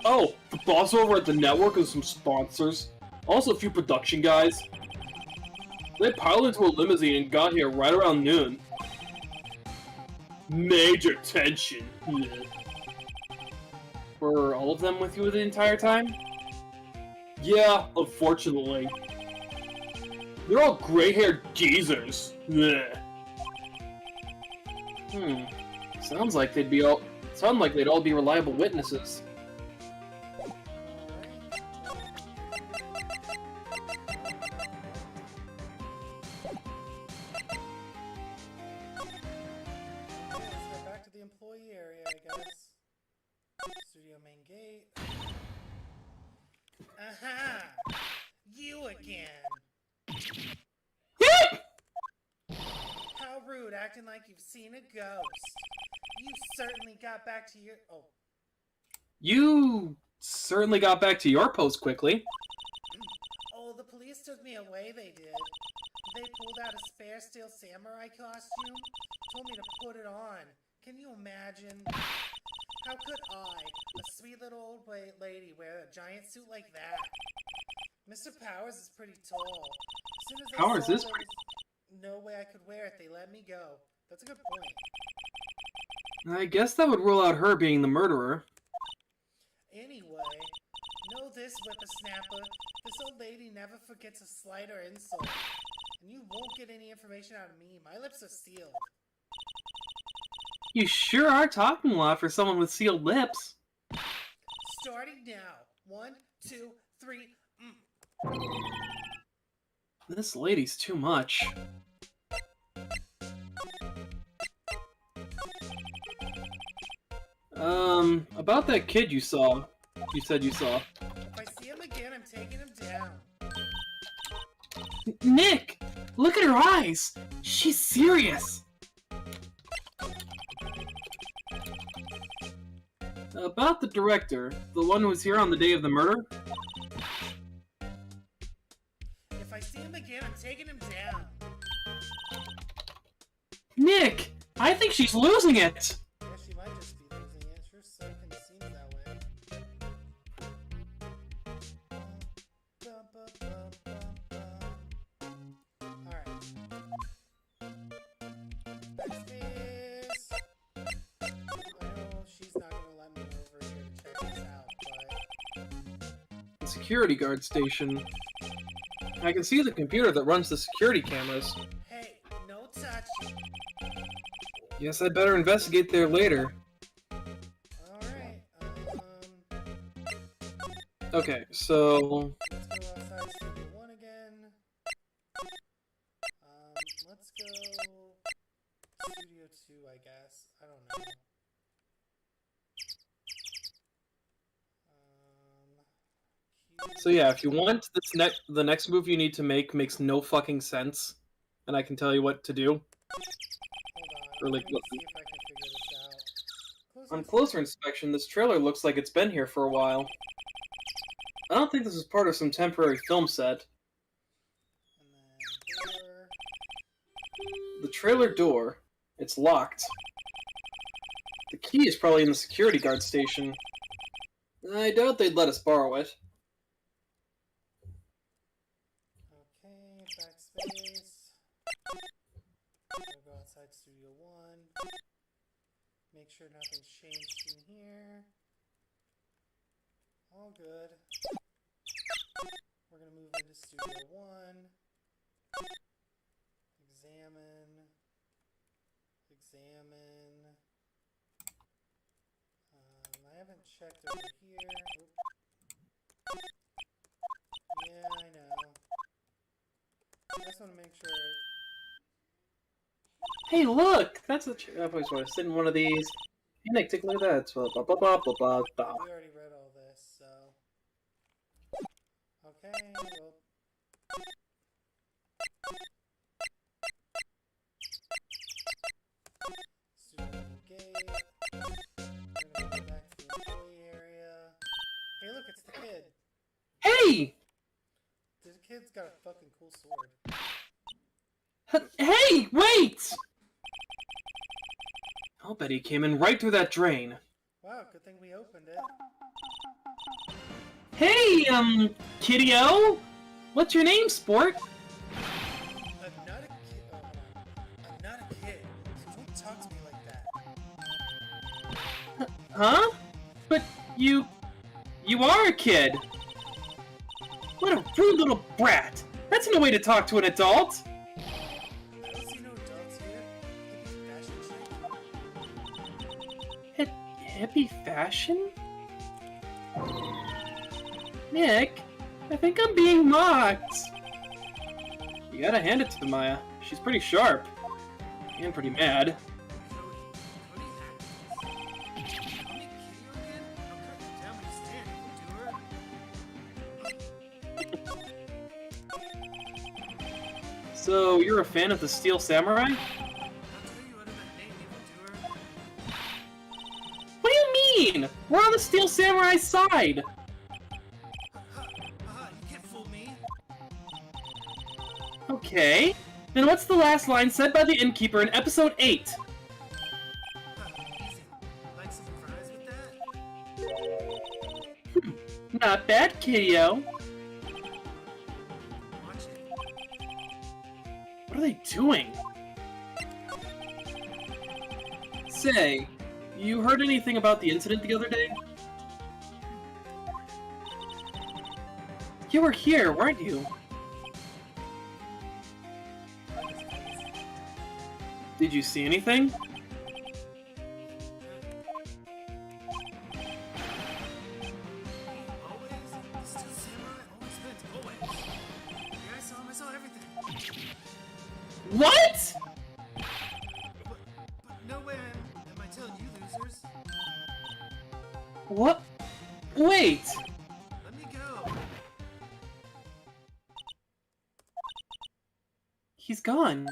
Oh, the boss over at the network and some sponsors. Also a few production guys. They piloted into a limousine and got here right around noon. Major tension. Were all of them with you the entire time? Yeah, unfortunately. They're all gray-haired geezers. Sounds like they'd all be reliable witnesses. back to the employee area, I guess. Studio main gate. Aha! You again! How rude, acting like you've seen a ghost. You certainly got back to your... Oh. You certainly got back to your post quickly. Oh, the police took me away, they did. They pulled out a spare steel samurai costume, told me to put it on. Can you imagine? How could I, a sweet little old lady, wear a giant suit like that? Mr. Powers is pretty tall. As soon as they Powers saw is there was no way I could wear it, they let me go. That's a good point. I guess that would rule out her being the murderer. Anyway, know this, whippersnapper. This old lady never forgets a slight or insult. And you won't get any information out of me. My lips are sealed. You sure are talking a lot for someone with sealed lips. Starting now. 1, 2, 3. This lady's too much. About that kid you said you saw. If I see him again, I'm taking him down. Nick! Look at her eyes! She's serious! About the director, the one who was here on the day of the murder? If I see him again, I'm taking him down. Nick! I think she's losing it! Yeah, she Backspace. I know she's not gonna let me over here to check this out, but The security guard station. I can see the computer that runs the security cameras. hey, no touch. Guess I'd better investigate there later. Alright, Okay, so... let's go outside Studio 1 again. Let's go Studio 2, I guess. I don't know. So yeah, if you want the next move you need to make makes no fucking sense, and I can tell you what to do. Hold on, Or like, let me see if I can figure this out. on closer inspection, this trailer looks like it's been here for a while. I don't think this is part of some temporary film set. And then door. The trailer door. It's locked. The key is probably in the security guard station. I doubt they'd let us borrow it. Okay, backspace. We'll go outside Studio 1. Make sure nothing's changed in here. All good. We're gonna move into Studio 1. Examine. Examine. I haven't checked over here. Oop. Yeah, I know. I just want to make sure. Hey, look! That's a I've always wanted to sit in one of these. Hey, Nick, take a look at that. It's blah, blah, blah, blah, blah, blah, blah. We already read all this, so. Okay, well. Studio gate. We're gonna go back to the employee area. Hey, look, it's the kid. Hey! The kid's got a fucking cool sword. Hey, wait! I'll bet he came in right through that drain. Wow, good thing we opened it. Hey, Kitty-O? What's your name, sport? I'm not a kid. Oh, I'm not a kid. Don't talk to me like that. Huh? But you are a kid. What a rude little brat. That's no way to talk to an adult. I don't see no adults here. Hippie fashion chick. Hippie fashion? Nick, I think I'm being mocked. You gotta hand it to Maya. She's pretty sharp. And pretty mad. So, you're a fan of the Steel Samurai? What do you mean? We're on the Steel Samurai side! You can't fool me. Okay. Then what's the last line said by the innkeeper in episode 8? Easy. Like some fries with that? Not bad, Kitty-O. Watch it. What are they doing? Say, you heard anything about the incident the other day? You were here, weren't you? Did you see anything? What? But no way am I telling you losers. What? Wait! Let me go. He's gone.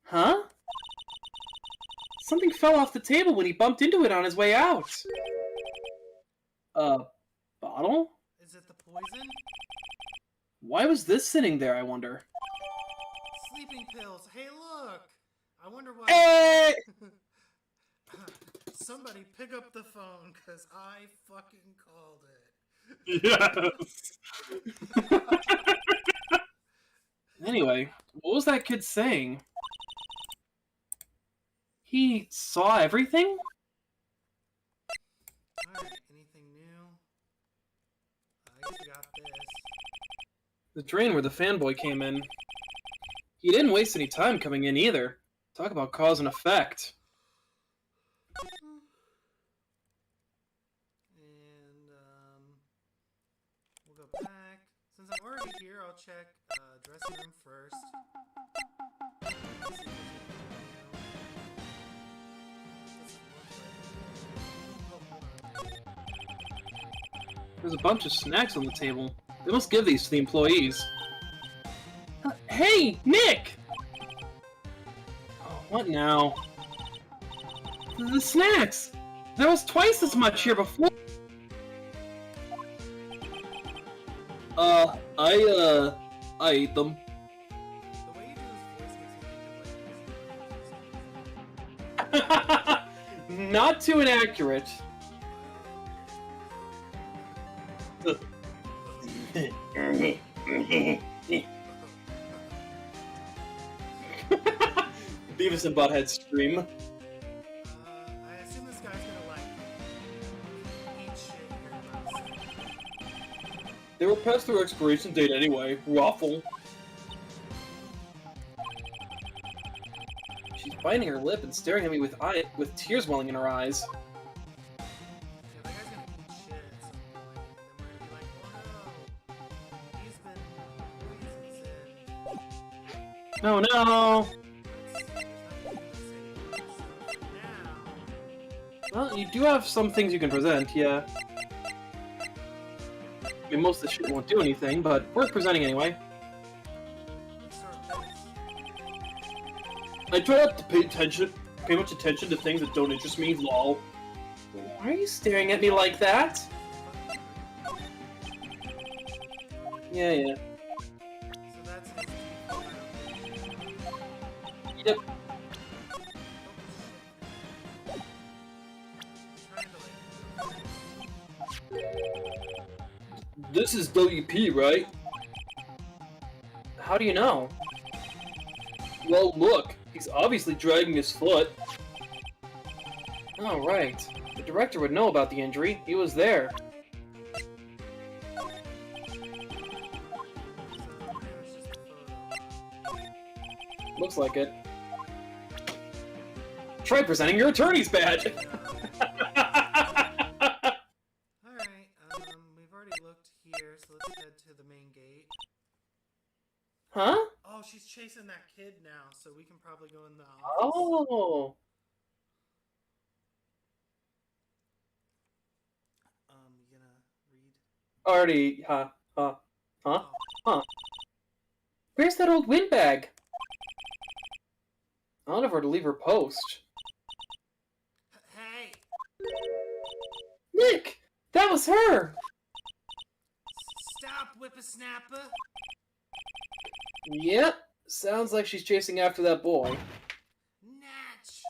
Huh? Something fell off the table when he bumped into it on his way out. A bottle? Is it the poison? Why was this sitting there, I wonder? Sleeping pills. Hey, look. I wonder why. Hey! Somebody pick up the phone, cause I fucking called it. Yes! Anyway, what was that kid saying? He saw everything? Alright, anything new? I guess we got this. The drain where the fanboy came in. He didn't waste any time coming in either. Talk about cause and effect. And, we'll go back. Since I'm already here, I'll check, dressing room first. There's a bunch of snacks on the table. They must give these to the employees. Hey, Nick! Oh, what now? The snacks! There was twice as much here before. I ate them. The way you do his voice makes me think of, like, Not too inaccurate. Beavis and Butthead stream. I assume this guy's gonna, like, eat shit here about a second. They were past their expiration date anyway. Waffle. She's biting her lip and staring at me with tears welling in her eyes. Yeah, that guy's gonna eat shit at some point, and then we're gonna be like, oh no, he's been poisoned. Oh no! Well, you do have some things you can present, yeah. I mean, most of the shit won't do anything, but worth presenting anyway. I try not to pay much attention to things that don't interest me, lol. Why are you staring at me like that? Yeah. So that's his Yep. This is WP, right? How do you know? Well, look. He's obviously dragging his foot. Oh, right. The director would know about the injury. He was there. Looks like it. Try presenting your attorney's badge! Alright, we've already looked here, so let's head to the main gate. Huh? Oh, she's chasing that kid now, so we can probably go in the office. Oh! You gonna read? Already, huh? Where's that old windbag? I'll have her to leave her post. Hey! Nick! That was her! Stop, whippersnapper! Yep, sounds like she's chasing after that boy. Natch!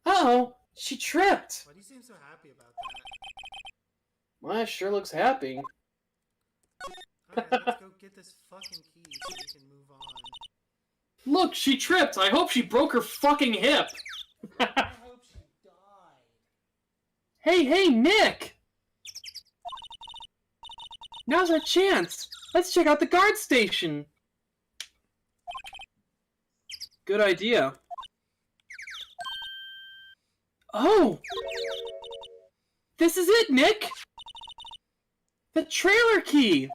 Uh-oh, she tripped! Why do you seem so happy about that? Well, sure looks happy. Alright, let's go get this fucking key so we can move on. Look, she tripped! I hope she broke her fucking hip! I hope she died. Hey, Nick! Now's our chance! Let's check out the guard station! Good idea. Oh! This is it, Nick! The trailer key!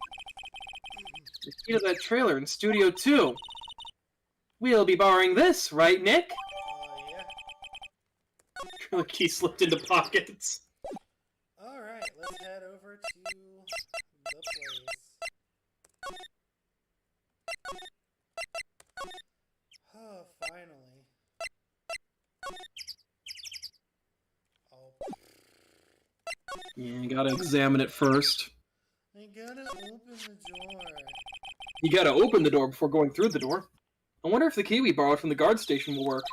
The key to that trailer in Studio 2. We'll be borrowing this, right, Nick? Yeah. Trailer key slipped into pockets. Alright, let's head over to the place. Oh, finally. Oh. Yeah, you gotta examine it first. I gotta open the door. You gotta open the door before going through the door. I wonder if the key we borrowed from the guard station will work.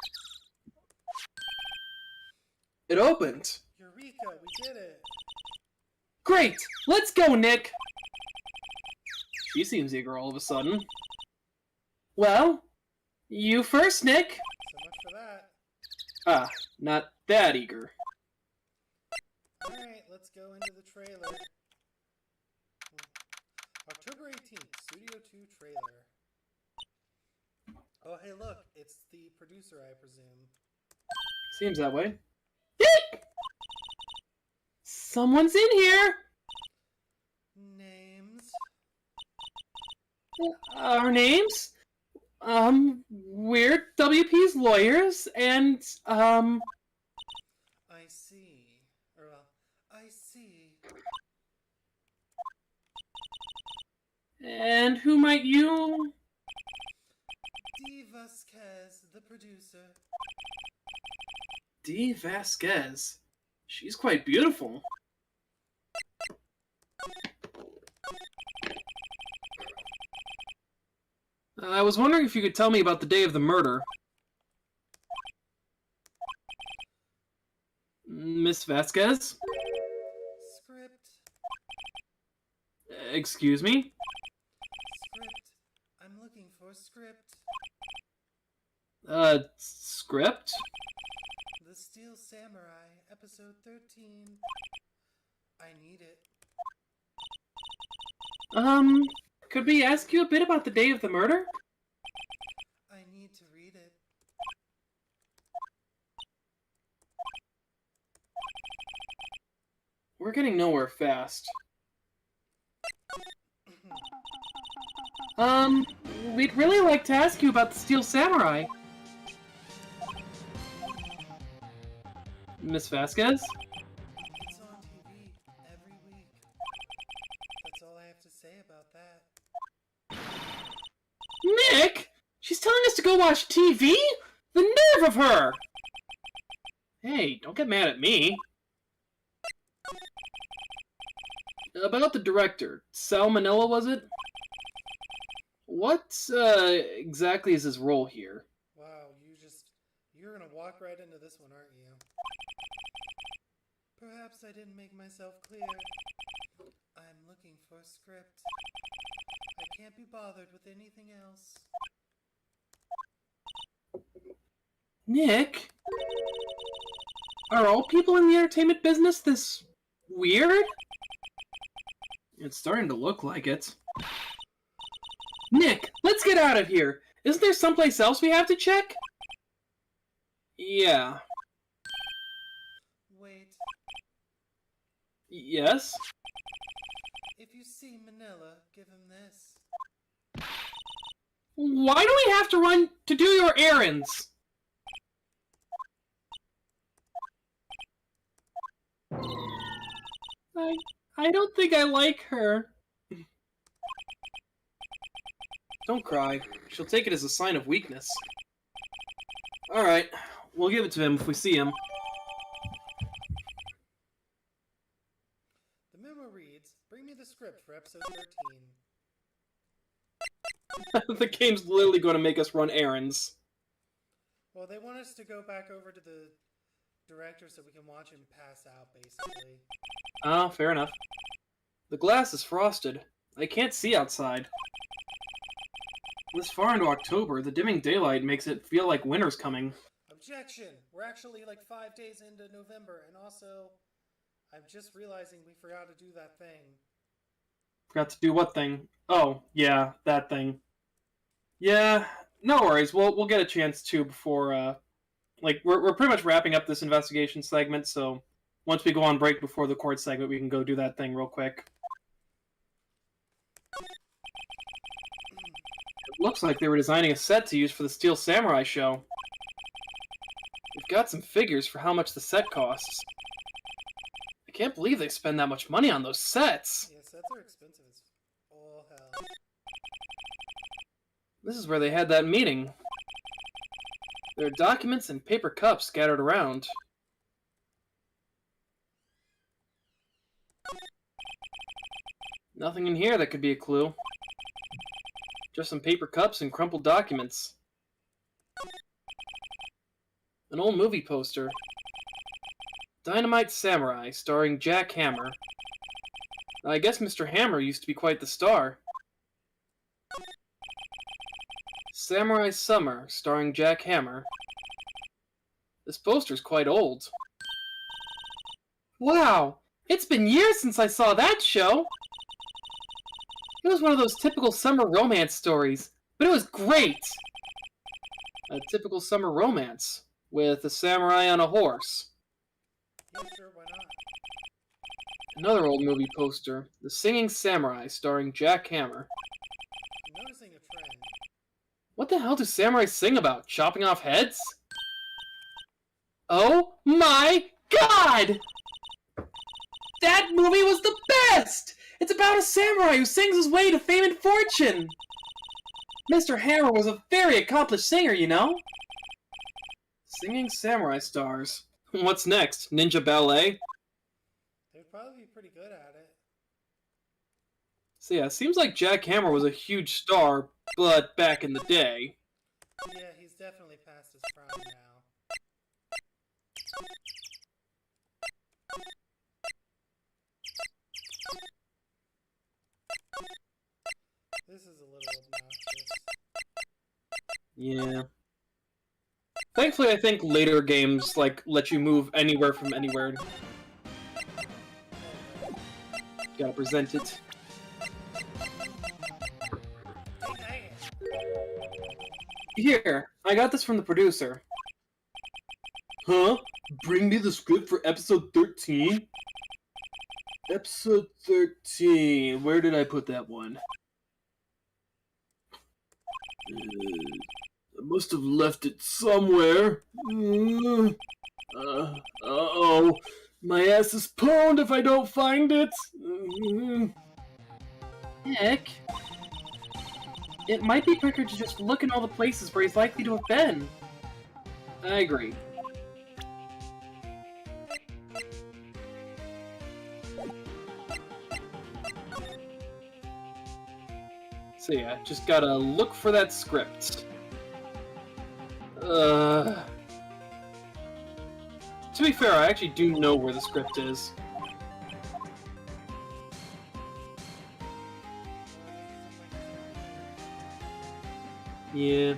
It opened! Eureka, we did it! Great! Let's go, Nick! She seems eager all of a sudden. Well, you first, Nick! So much for that. Ah, not that eager. Alright, let's go into the trailer. October 18th, Studio 2 trailer. Oh, hey, look, it's the producer, I presume. Seems that way. Someone's in here! Names? Our names? We're WP's lawyers, and, I see. I see. And who might you... Dee Vasquez, the producer. Dee Vasquez. She's quite beautiful. I was wondering if you could tell me about the day of the murder. Miss Vasquez? Script. Excuse me? Script. I'm looking for script. Script? The Steel Samurai, episode 13. I need it. Could we ask you a bit about the day of the murder? I need to read it. We're getting nowhere fast. We'd really like to ask you about the Steel Samurai. Miss Vasquez? It's on TV every week. That's all I have to say about that. Nick? She's telling us to go watch TV? The nerve of her! Hey, don't get mad at me. About the director, Sal Manella, was it? What, exactly is his role here? Wow, you're gonna walk right into this one, aren't you? Perhaps I didn't make myself clear. I'm looking for a script. I can't be bothered with anything else. Nick? Are all people in the entertainment business this weird? It's starting to look like it. Nick, let's get out of here! Isn't there someplace else we have to check? Yeah. Wait, Yes? if you see Manila, give him this. Why do we have to run to do your errands? I don't think I like her. Don't cry. She'll take it as a sign of weakness. Alright, we'll give it to him if we see him. The memo reads, bring me the script for episode 13. The game's literally going to make us run errands. Well, they want us to go back over to the director so we can watch him pass out, basically. Ah, fair enough. The glass is frosted. I can't see outside. This far into October, the dimming daylight makes it feel like winter's coming. Objection! We're actually like 5 days into November, and also, I'm just realizing we forgot to do that thing. Forgot to do what thing? Oh, yeah, that thing. Yeah, no worries. We'll get a chance to before, we're pretty much wrapping up this investigation segment, so once we go on break before the court segment, we can go do that thing real quick. It looks like they were designing a set to use for the Steel Samurai show. We've got some figures for how much the set costs. I can't believe they spend that much money on those sets. Yeah, sets are expensive as all hell. This is where they had that meeting. There are documents and paper cups scattered around. Nothing in here that could be a clue. Just some paper cups and crumpled documents. An old movie poster. Dynamite Samurai, starring Jack Hammer. I guess Mr. Hammer used to be quite the star. Samurai Summer, starring Jack Hammer. This poster's quite old. Wow! It's been years since I saw that show! It was one of those typical summer romance stories, but it was great! A typical summer romance, with a samurai on a horse. Yeah, sure, why not? Another old movie poster, The Singing Samurai, starring Jack Hammer. I'm noticing a trend. What the hell do samurai sing about? Chopping off heads? Oh my god! That movie was the best! It's about a samurai who sings his way to fame and fortune! Mr. Hammer was a very accomplished singer, you know? Singing samurai stars. What's next? Ninja ballet? They'd probably be pretty good at it. So yeah, it seems like Jack Hammer was a huge star, but back in the day. Yeah, he's definitely past his prime now. This is a little obnoxious. Yeah. Thankfully, I think later games, like, let you move anywhere from anywhere. Gotta present it. Here, I got this from the producer. Huh? Bring me the script for episode 13? Episode 13. Where did I put that one? I must have left it somewhere. Uh-oh. My ass is pwned if I don't find it. Nick? It might be quicker to just look in all the places where he's likely to have been. I agree. So yeah, just gotta look for that script. To be fair, I actually do know where the script is. Yeah.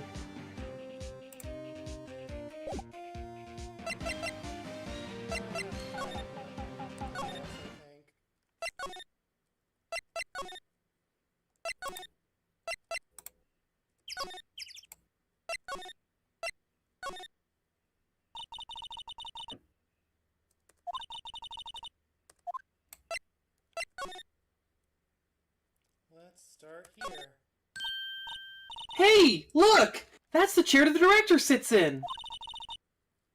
Let's start here. Hey, look! That's the chair the director sits in!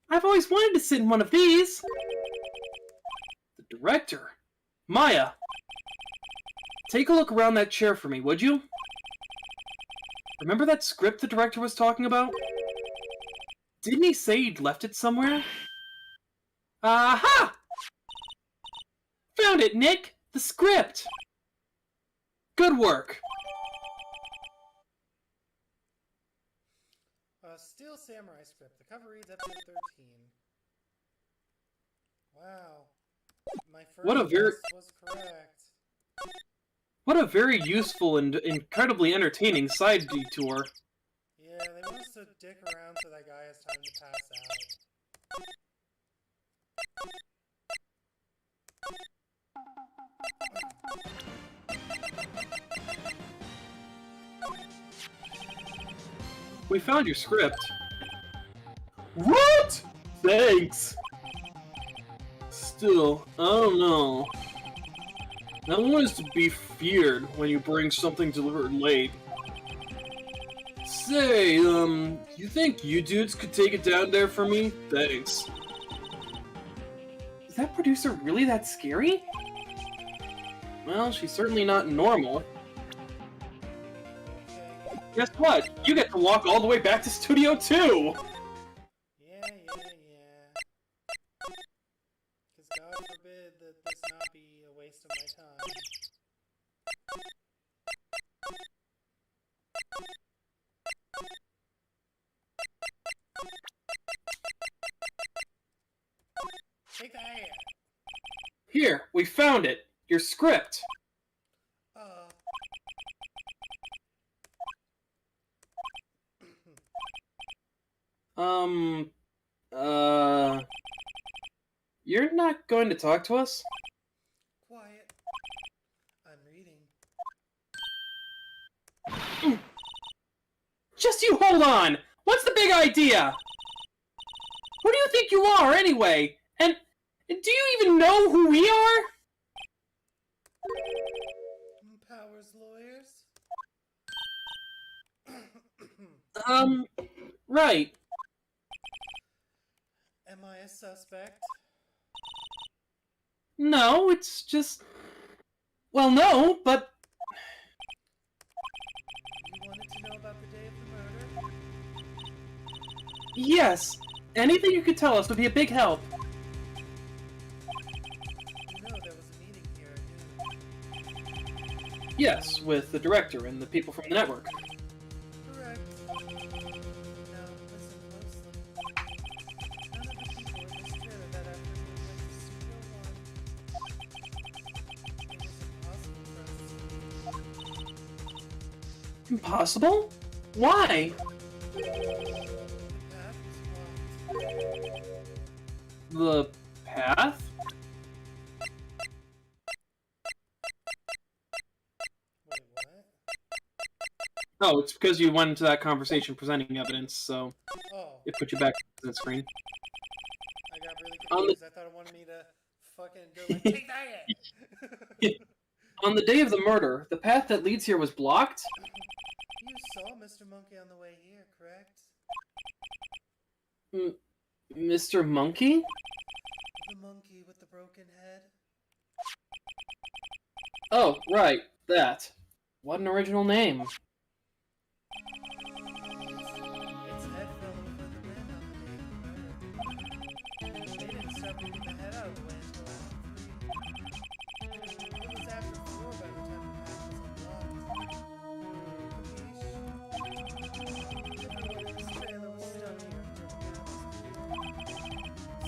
I've always wanted to sit in one of these! The director? Maya! Take a look around that chair for me, would you? Remember that script the director was talking about? Didn't he say he'd left it somewhere? Aha! Found it, Nick! The script! Good work! Steel Samurai script. The cover reads episode 13. Wow. My first guess was correct. What a very useful and incredibly entertaining side detour. Yeah, they want us to dick around so that guy has time to pass out. We found your script. What? Thanks. Still, I don't know. That one is to be feared when you bring something delivered late. Say, you think you dudes could take it down there for me? Thanks. Is that producer really that scary? Well, she's certainly not normal. Guess what? You get to walk all the way back to Studio 2! Yeah. Because God forbid that this not be a waste of my time. Take that! Here, we found it! Your script! You're not going to talk to us? Quiet. I'm reading. Just you hold on! What's the big idea? Who do you think you are, anyway? And do you even know who we are? Powers lawyers? Right. Am I a suspect? No, it's just... Well, no, but... You wanted to know about the day of the murder? Yes. Anything you could tell us would be a big help. You know there was a meeting here at noon. Yes, with the director and the people from the network. Correct. Now, listen closely. None of the people in this trailer that afternoon went to Studio One. It was impossible for us to see. Impossible? Why? The path was blocked. The path? Wait, what? Oh, it's because you went into that conversation presenting evidence, so Oh, it put you back on the screen. I got really On the- confused. I thought it wanted me to fucking go like, take that! On the day of the murder, the path that leads here was blocked? You saw Mr. Monkey on the way here, correct? Mr. Monkey? The monkey with the broken head? Oh, right, that. What an original name. Its head fell over the wind on the day of the murder. They didn't stop moving the head out of the way until after 3. It was after 4 by the time the path was unlocked. Capiche? This trailer was stuck here until the path was cleared.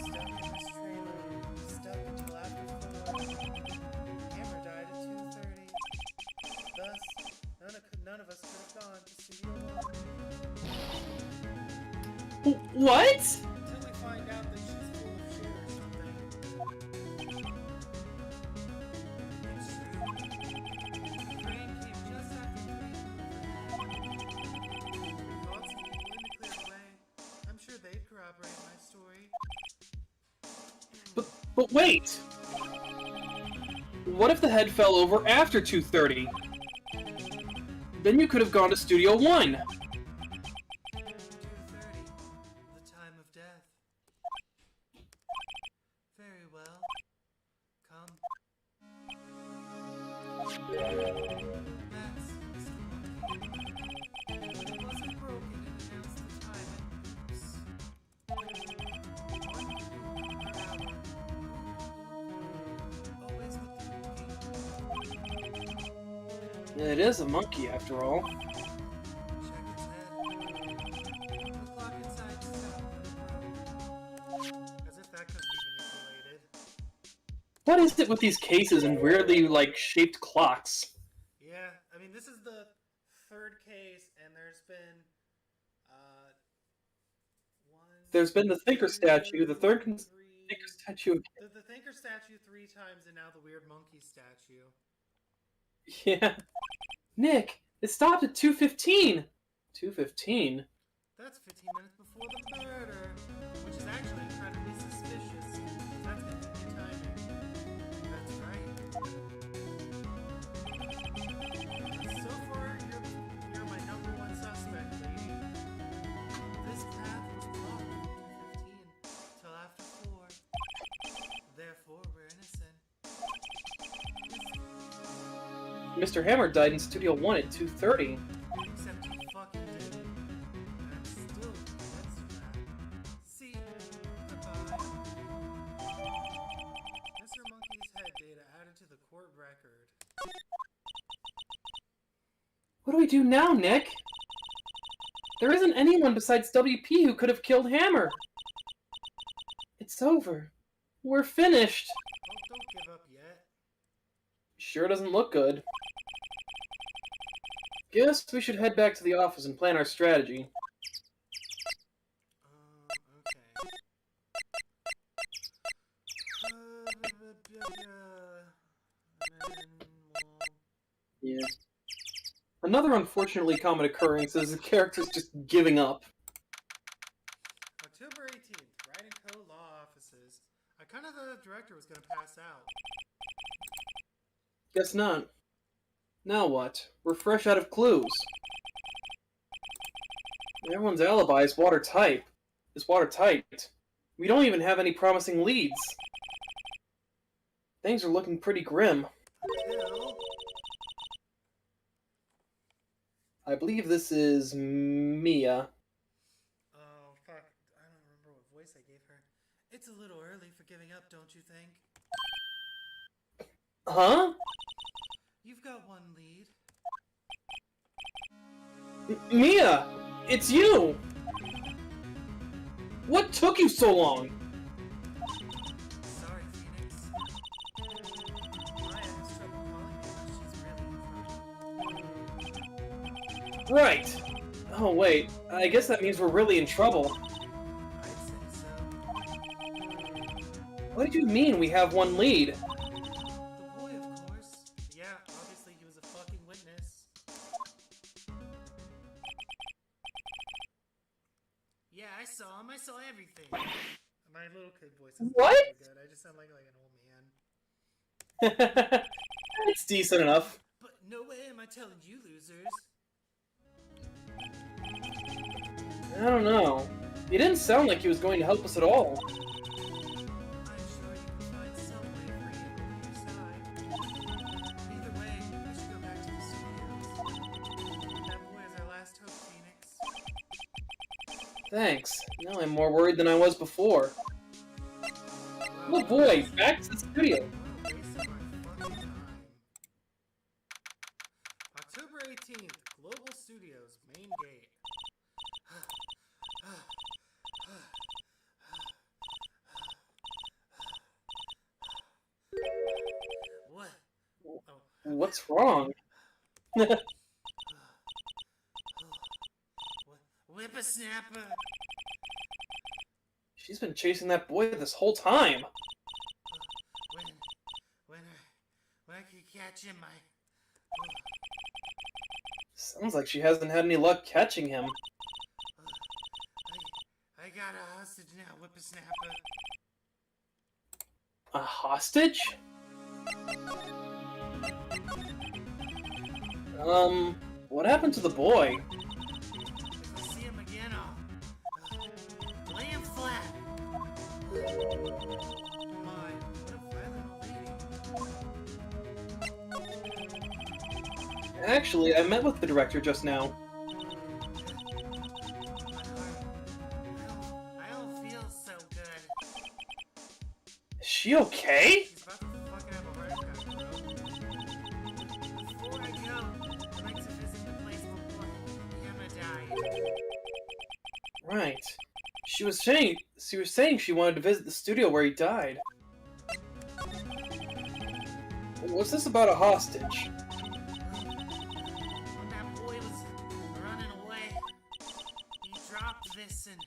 Stuck in this trailer. Stuck until after 4. Hammer died at 2:30. Thus, none of us could have gone to Studio One. What? Until we find out that she's full of shit or something. It's true. The train came just after 3. We called some people in to clear the way. I'm sure they'd corroborate my story. But wait! What if the head fell over after 2:30? Then you could have gone to Studio One. 2:30. The time of death. Very well. Come. That's Mr. Monkey. But it wasn't broken and announced the time at 1 per hour. Always with the monkey. It is a monkey, after all. Check its head. The clock inside stopped. As if that couldn't be manipulated. What is it with these cases and weirdly, shaped clocks? Yeah, I mean, this is the 3rd case, and there's been, There's been the Thinker statue, the third Thinker statue. The Thinker statue 3 times, and now the weird monkey statue. Yeah. Nick, it stopped at 2:15. 2:15? That's 15 minutes before the murder, which is actually incredibly suspicious. That's convenient timing. That's right. So far, you're my #1 suspect, lady. This path was blocked from 2:15 till after 4. Therefore, we're innocent. Mr. Hammer died in Studio One at 2:30. Except you fucking didn't. And I'm still convinced of that. See, goodbye. Mr. Monkey's head data added to the court record. What do we do now, Nick? There isn't anyone besides WP who could have killed Hammer. It's over. We're finished. Oh, don't give up yet. Sure doesn't look good. Guess we should head back to the office and plan our strategy. Okay. Yeah. Another unfortunately common occurrence is the characters just giving up. October 18th, Wright & Co. Law Offices. I kind of thought the director was going to pass out. Guess not. Now what? We're fresh out of clues. Everyone's alibi is watertight. We don't even have any promising leads. Things are looking pretty grim. Until... I believe this is Mia. Oh, fuck. I don't remember what voice I gave her. It's a little early for giving up, don't you think? Huh? You've got one lead. Mia! It's you! What took you so long? Sorry, Phoenix. Maya has trouble calling me when she's really in trouble. Right. Oh, wait. I guess that means we're really in trouble. I'd say so. What did you mean we have one lead? The boy, of course. Yeah, obviously he was a fucking witness. Yeah, I saw him. I saw everything. My little kid voice is What? really good. I just sound like an old man. It's decent enough. But no way am I telling you losers. I don't know. He didn't sound like he was going to help us at all. I'm sure you can find some way for you to go your side. Either way, we should go back to the studios. That boy is our last hope, Phoenix. Thanks. Now I'm more worried than I was before. Oh boy, back to the studio. What a waste of my fucking time. October 18th, Global Studios, main gate. What? Oh. What's wrong? Whippersnapper! She's been chasing that boy this whole time. When I could catch him, Sounds like she hasn't had any luck catching him. I got a hostage now, Whippersnapper. A hostage? What happened to the boy? If I see him again, I'll lay him flat. My, what a violent lady. Actually, I met with the director just now. I don't feel so good. Is she okay? She's about to fucking have a heart attack, bro. Before I go, I'd like to visit the place before Emma died. Right. She was saying she wanted to visit the studio where he died. What's this about a hostage? When that boy was running away, he dropped this and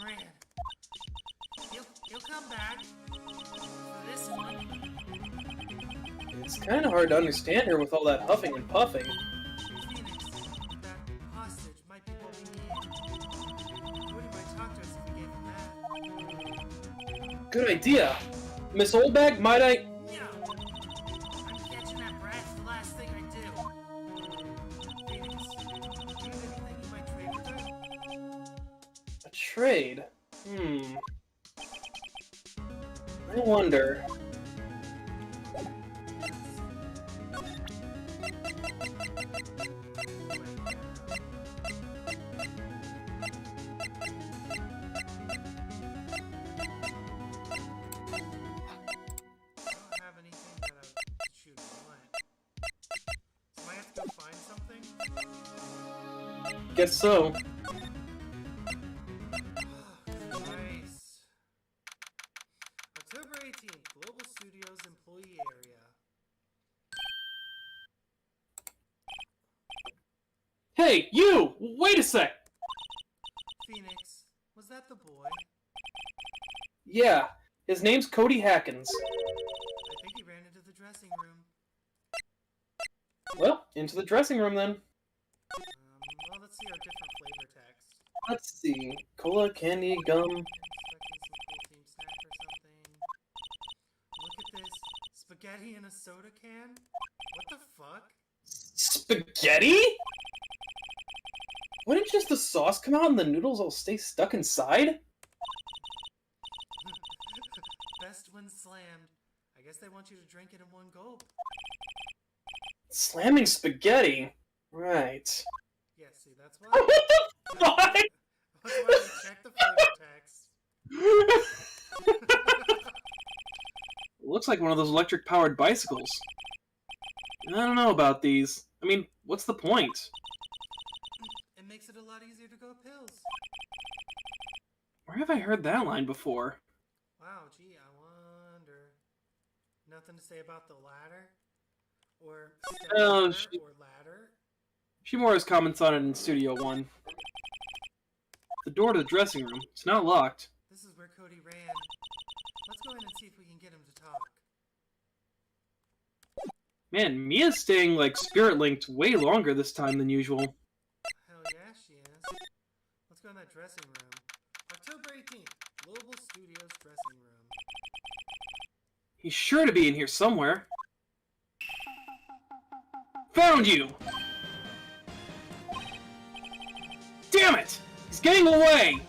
ran. He'll come back for this one. It's kind of hard to understand her with all that huffing and puffing. Phoenix, that hostage might be what we need. Cody might talk to us if we gave him that. Good idea. Miss Oldbag, might I... No! I'm catching that brat is the last thing I do. Phoenix, do you have anything you might trade with her? A trade? I wonder... I don't have anything that I would shoot blunt. So I have to go find something? Guess so. Nice. October 18th, Global Studios Employee Area. Hey, you! Wait a sec! Phoenix, was that the boy? Yeah, his name's Cody Hackins. I think he ran into the dressing room. Well, into the dressing room then. Well, let's see our different flavor text. Let's see. Cola, candy, gum. Expecting some cool team snack or something. Look at this. Spaghetti in a soda can? What the fuck? Spaghetti? Wouldn't just the sauce come out and the noodles all stay stuck inside? Best when slammed. I guess they want you to drink it in one gulp. Slamming spaghetti? Right. Yeah, see, that's why. What the fuck? That's why we check the flavor text. Looks like one of those electric-powered bicycles. I don't know about these. I mean, what's the point? It makes it a lot easier to go pills. Where have I heard that line before? Wow, gee, I wonder. Nothing to say about the ladder? Or Oh, or ladder? Shimura's comments on it in Studio One. The door to the dressing room. It's not locked. This is where Cody ran. Let's go in and see if we can get him to talk. Man, Mia's staying, like, spirit-linked way longer this time than usual. Hell yeah, she is. Let's go in that dressing room. October 18th, Global Studios dressing room. He's sure to be in here somewhere. Found you! Damn it! He's getting away!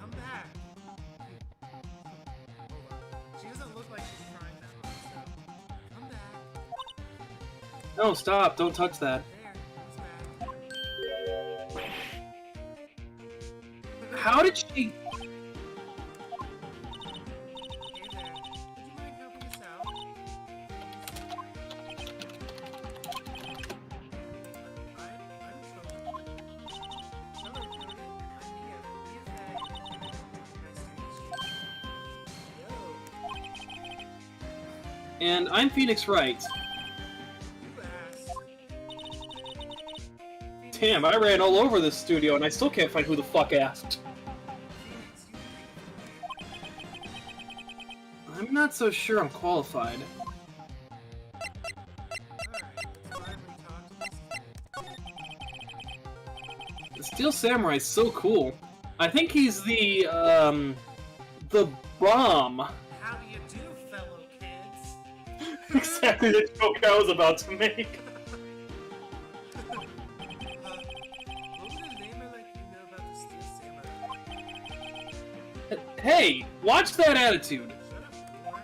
Come back! Hold on. She doesn't look like she's trying that much, so... Come back. No, stop. Don't touch that. There, he's back. How did she... Hey there. Would you mind helping us out? I'm Cody. Hello, Cody. I'm Mia. Mia Fay. Nice to meet you. Yo. And I'm Phoenix Wright. You asked. Damn, I ran all over this studio and I still can't find who the fuck asked. Phoenix, you can take it from here. I'm not so sure I'm qualified. Alright, let's finally talk to this kid. The Steel Samurai's so cool. I think he's the bomb. How do you do, fellow kids? Exactly the joke I was about to make. What would a namer like you know about the Steel Samurai? Hey, watch that attitude. Shut up, Boomer.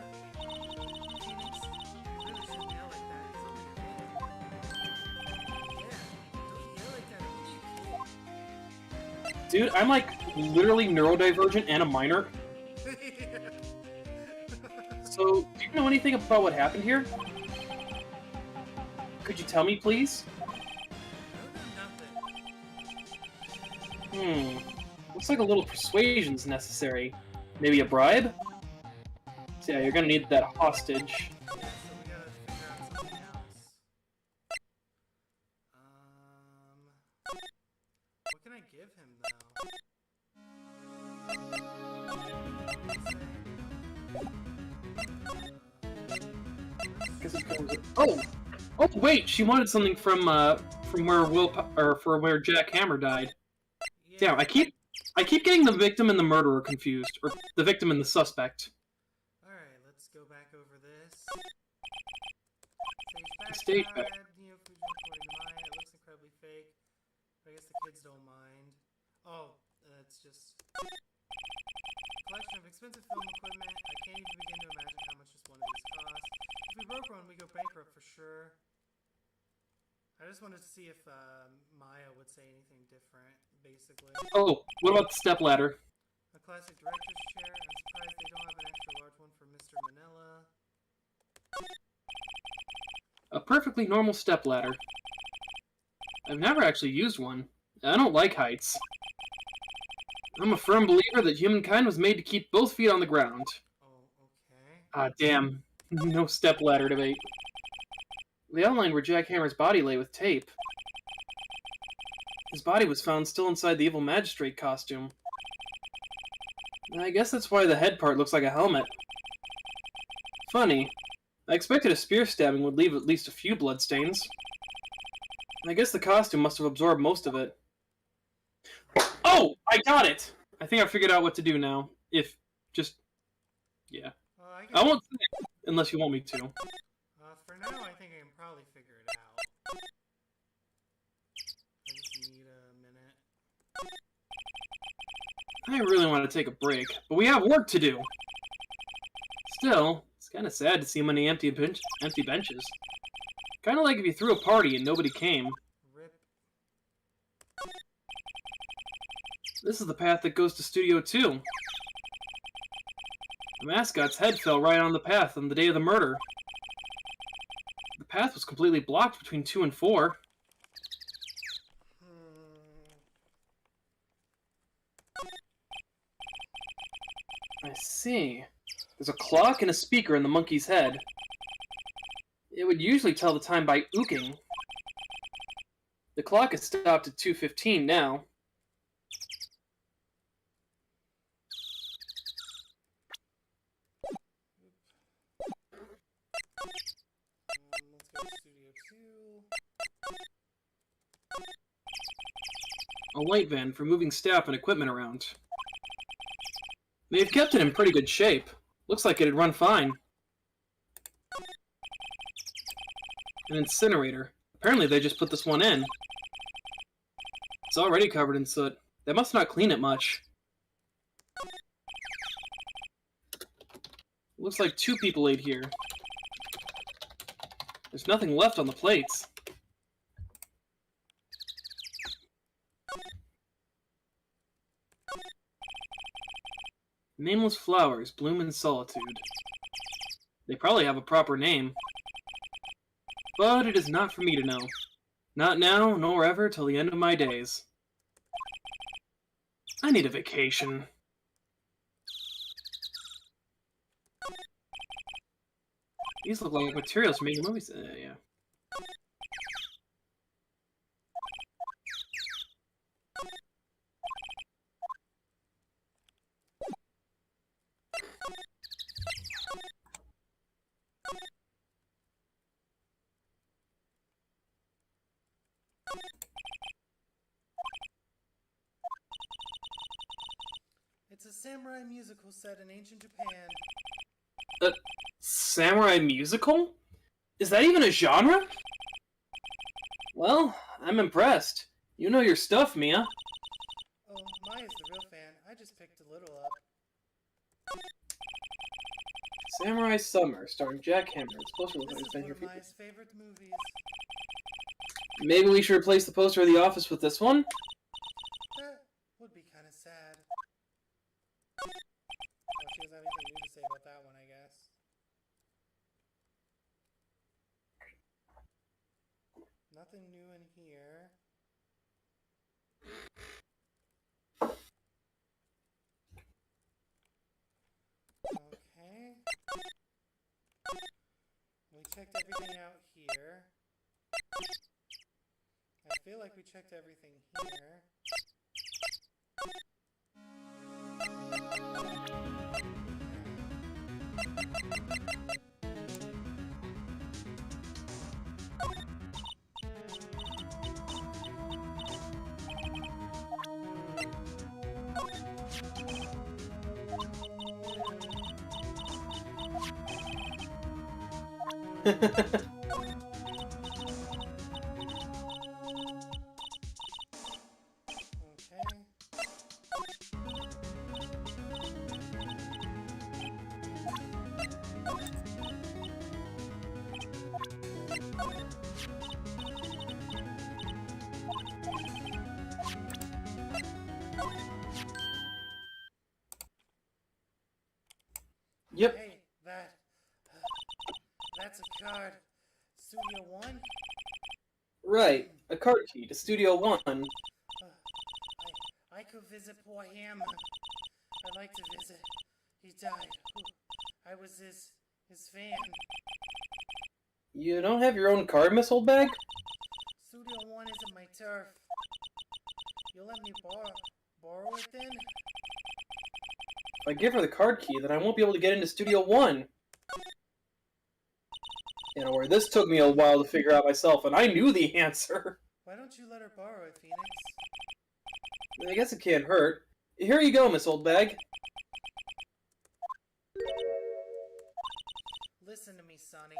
Phoenix, you really shouldn't yell like that. It's only a kid. Yeah, don't yell like that. What are you, Dude, I'm like literally neurodivergent and a minor. kid? So, do you know anything about what happened here? Could you tell me, please? I don't know nothing. Looks like a little persuasion's necessary. Maybe a bribe? So yeah, you're gonna need that hostage. Yeah, so we gotta figure out something else. What can I give him, Oh! Oh, wait! She wanted something from where Jack Hammer died. Damn, I keep getting the victim and the murderer confused, or the victim and the suspect. Alright, let's go back over this. Stage Stage back. back. Neo Fuji according to Maya. It looks incredibly fake, but I guess the kids don't mind. Oh, it's just collection of expensive film equipment. I can't even begin to imagine how much just one of these costs. If we broke one, we go bankrupt for sure. I just wanted to see if Maya would say anything different, basically. Oh, what about the stepladder? A classic director's chair. I'm surprised they don't have an extra large one for Mr. Manila. A perfectly normal stepladder. I've never actually used one. I don't like heights. I'm a firm believer that humankind was made to keep both feet on the ground. Oh, okay. Ah, damn. No stepladder debate. They outlined where Jack Hammer's body lay with tape. His body was found still inside the evil magistrate costume. I guess that's why the head part looks like a helmet. Funny. I expected a spear stabbing would leave at least a few bloodstains. I guess the costume must have absorbed most of it. Oh! I got it! I think I figured out what to do now. If... just... yeah. I won't say it, unless you want me to. For now, I think I can probably figure it out. I just need a minute. I really want to take a break, but we have work to do. Still, it's kind of sad to see many empty benches. Kind of like if you threw a party and nobody came. Rip. This is the path that goes to Studio 2. The mascot's head fell right on the path on the day of the murder. The path was completely blocked between 2 and 4. I see. There's a clock and a speaker in the monkey's head. It would usually tell the time by ooking. The clock is stopped at 2:15 now. Let's go to Studio 2. A white van for moving staff and equipment around. They've kept it in pretty good shape. Looks like it'd run fine. An incinerator. Apparently they just put this one in. It's already covered in soot. They must not clean it much. Looks like 2 people ate here. There's nothing left on the plates. Nameless flowers bloom in solitude. They probably have a proper name. But it is not for me to know. Not now, nor ever till the end of my days. I need a vacation. These look like materials for making movies. Yeah. It's a samurai musical set in ancient Japan. A samurai musical? Is that even a genre? Well, I'm impressed. You know your stuff, Mia. Oh, Maya's the real fan. I just picked a little up. Samurai Summer, starring Jack Hammer. It's supposed to look This like is it's been one here of for Maya's favorite movies. Maybe we should replace the poster of The Office with this one? That would be kind of sad. Well, she doesn't have anything new to say about that one, I guess. Nothing new in here. Okay. We checked everything out here. I feel like we checked everything here. Okay. Yep. Hey, that's a card. Studio 1? Right. A card key to Studio 1. I could visit poor him. I'd like to visit. He died. I was his fan. You don't have your own card, Miss Oldbag? Studio 1 isn't my turf. You'll let me borrow it then? If I give her the card key, then I won't be able to get into Studio 1. You know, where this took me a while to figure out myself, and I knew the answer. Why don't you let her borrow it, Phoenix? I guess it can't hurt. Here you go, Miss Oldbag. Listen to me, Sonny.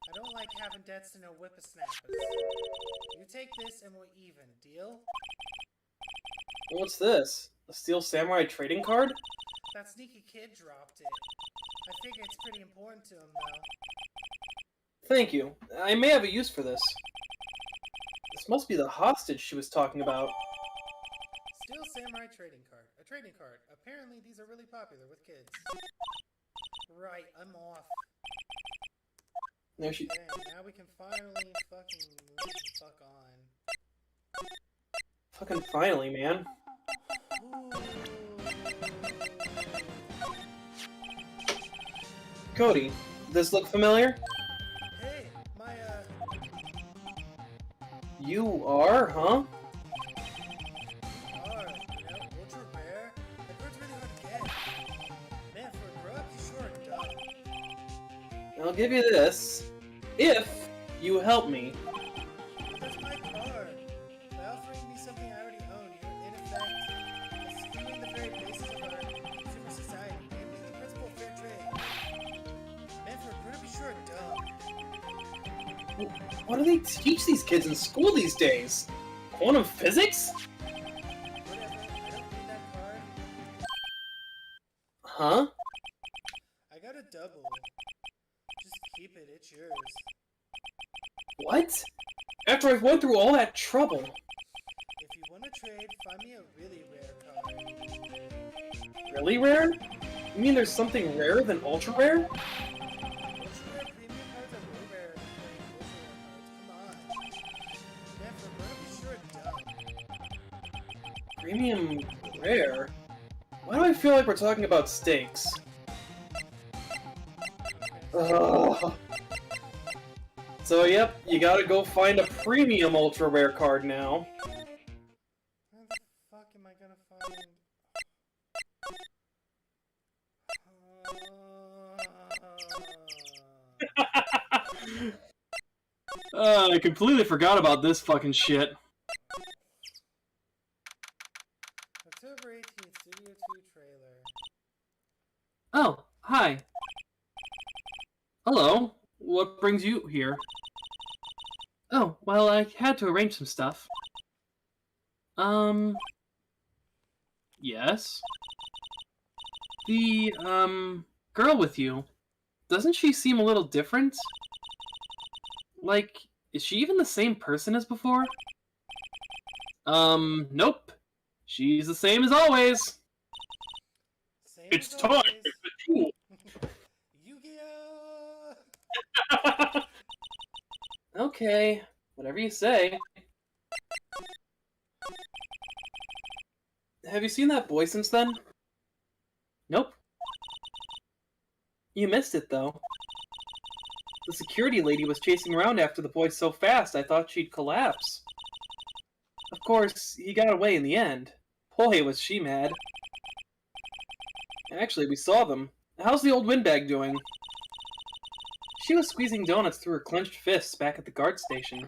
I don't like having debts to no whippersnappers. You take this and we're even, deal? What's this? A Steel Samurai trading card? That sneaky kid dropped it. I figure it's pretty important to him, though. Thank you. I may have a use for this. This must be the hostage she was talking about. Steel Samurai trading card. A trading card. Apparently these are really popular with kids. Right, I'm off. There she... Okay, now we can finally fucking move the fuck on. Fucking finally, man. Ooh. Cody, does this look familiar? Hey, my, You are, huh? ultra rare? That card's really hard to get. Man, for a grow-up, you sure are dumb. I'll give you this, if you help me. That's my card. By offering me something I already own, you're in effect skewing the very basis of our consumer society, namely the principle of fair trade. Man, for a grown-up, you sure are dumb. What do they teach these kids in school these days? Quantum physics? Whatever, I don't need that card. Huh? I got a double. Just keep it, it's yours. What? After I've went through all that trouble. If you want to trade, find me a really rare card. Really rare? You mean there's something rarer than ultra rare? Ultra rare premium cards are way rarer than ultra rare cards. Come on. Man, for a grown-up, you sure are dumb. Premium rare? Why do I feel like we're talking about steaks? Ugh. So yep, you gotta go find a premium ultra rare card now. Where the fuck am I gonna find? I completely forgot about this fucking shit. October 18th, Studio 2 trailer. Oh, hi. Hello. What brings you here? Oh, well, I had to arrange some stuff. Yes? The, girl with you. Doesn't she seem a little different? Like, is she even the same person as before? Nope. She's the same as always. Same It's as time always. for the duel. Yu-Gi-Oh! Okay, whatever you say. Have you seen that boy since then? Nope. You missed it, though. The security lady was chasing around after the boy so fast I thought she'd collapse. Of course, he got away in the end. Boy, was she mad. Actually, we saw them. How's the old windbag doing? She was squeezing donuts through her clenched fists back at the guard station.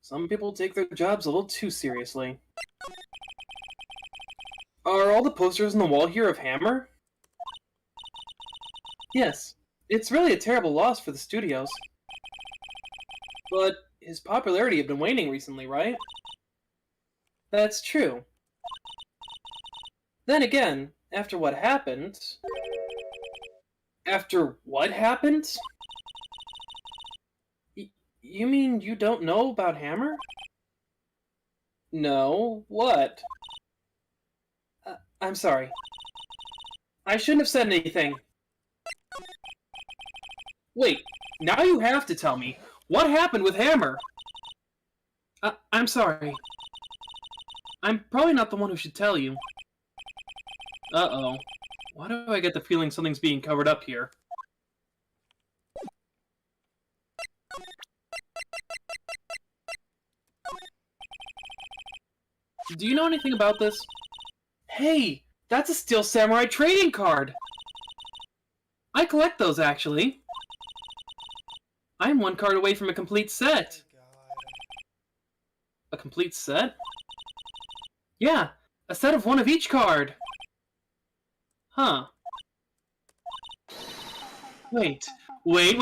Some people take their jobs a little too seriously. Are all the posters on the wall here of Hammer? Yes. It's really a terrible loss for the studios. But his popularity had been waning recently, right? That's true. Then again, after what happened... After what happened? You mean you don't know about Hammer? No, what? I'm sorry. I shouldn't have said anything. Wait, now you have to tell me. What happened with Hammer? I'm sorry. I'm probably not the one who should tell you. Uh-oh. Why do I get the feeling something's being covered up here? Do you know anything about this? Hey, that's a Steel Samurai trading card! I collect those, actually. I'm one card away from a complete set. Oh god. A complete set? Yeah, a set of one of each card. Huh. Wait. Wait!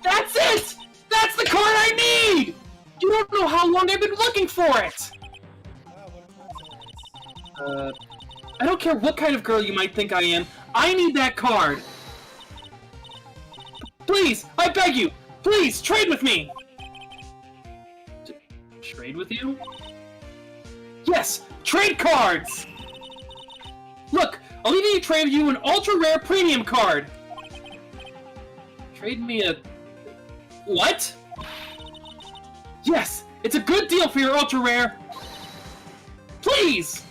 That's it! That's the card I need! You don't know how long I've been looking for it! Wow, what a coincidence. I don't care what kind of girl you might think I am. I need that card! Please, I beg you! Please, trade with me! Trade with you? Yes! Trade cards! Look, I'll even trade you an ultra-rare premium card! Trade me a... What? Yes! It's a good deal for your ultra-rare! Please!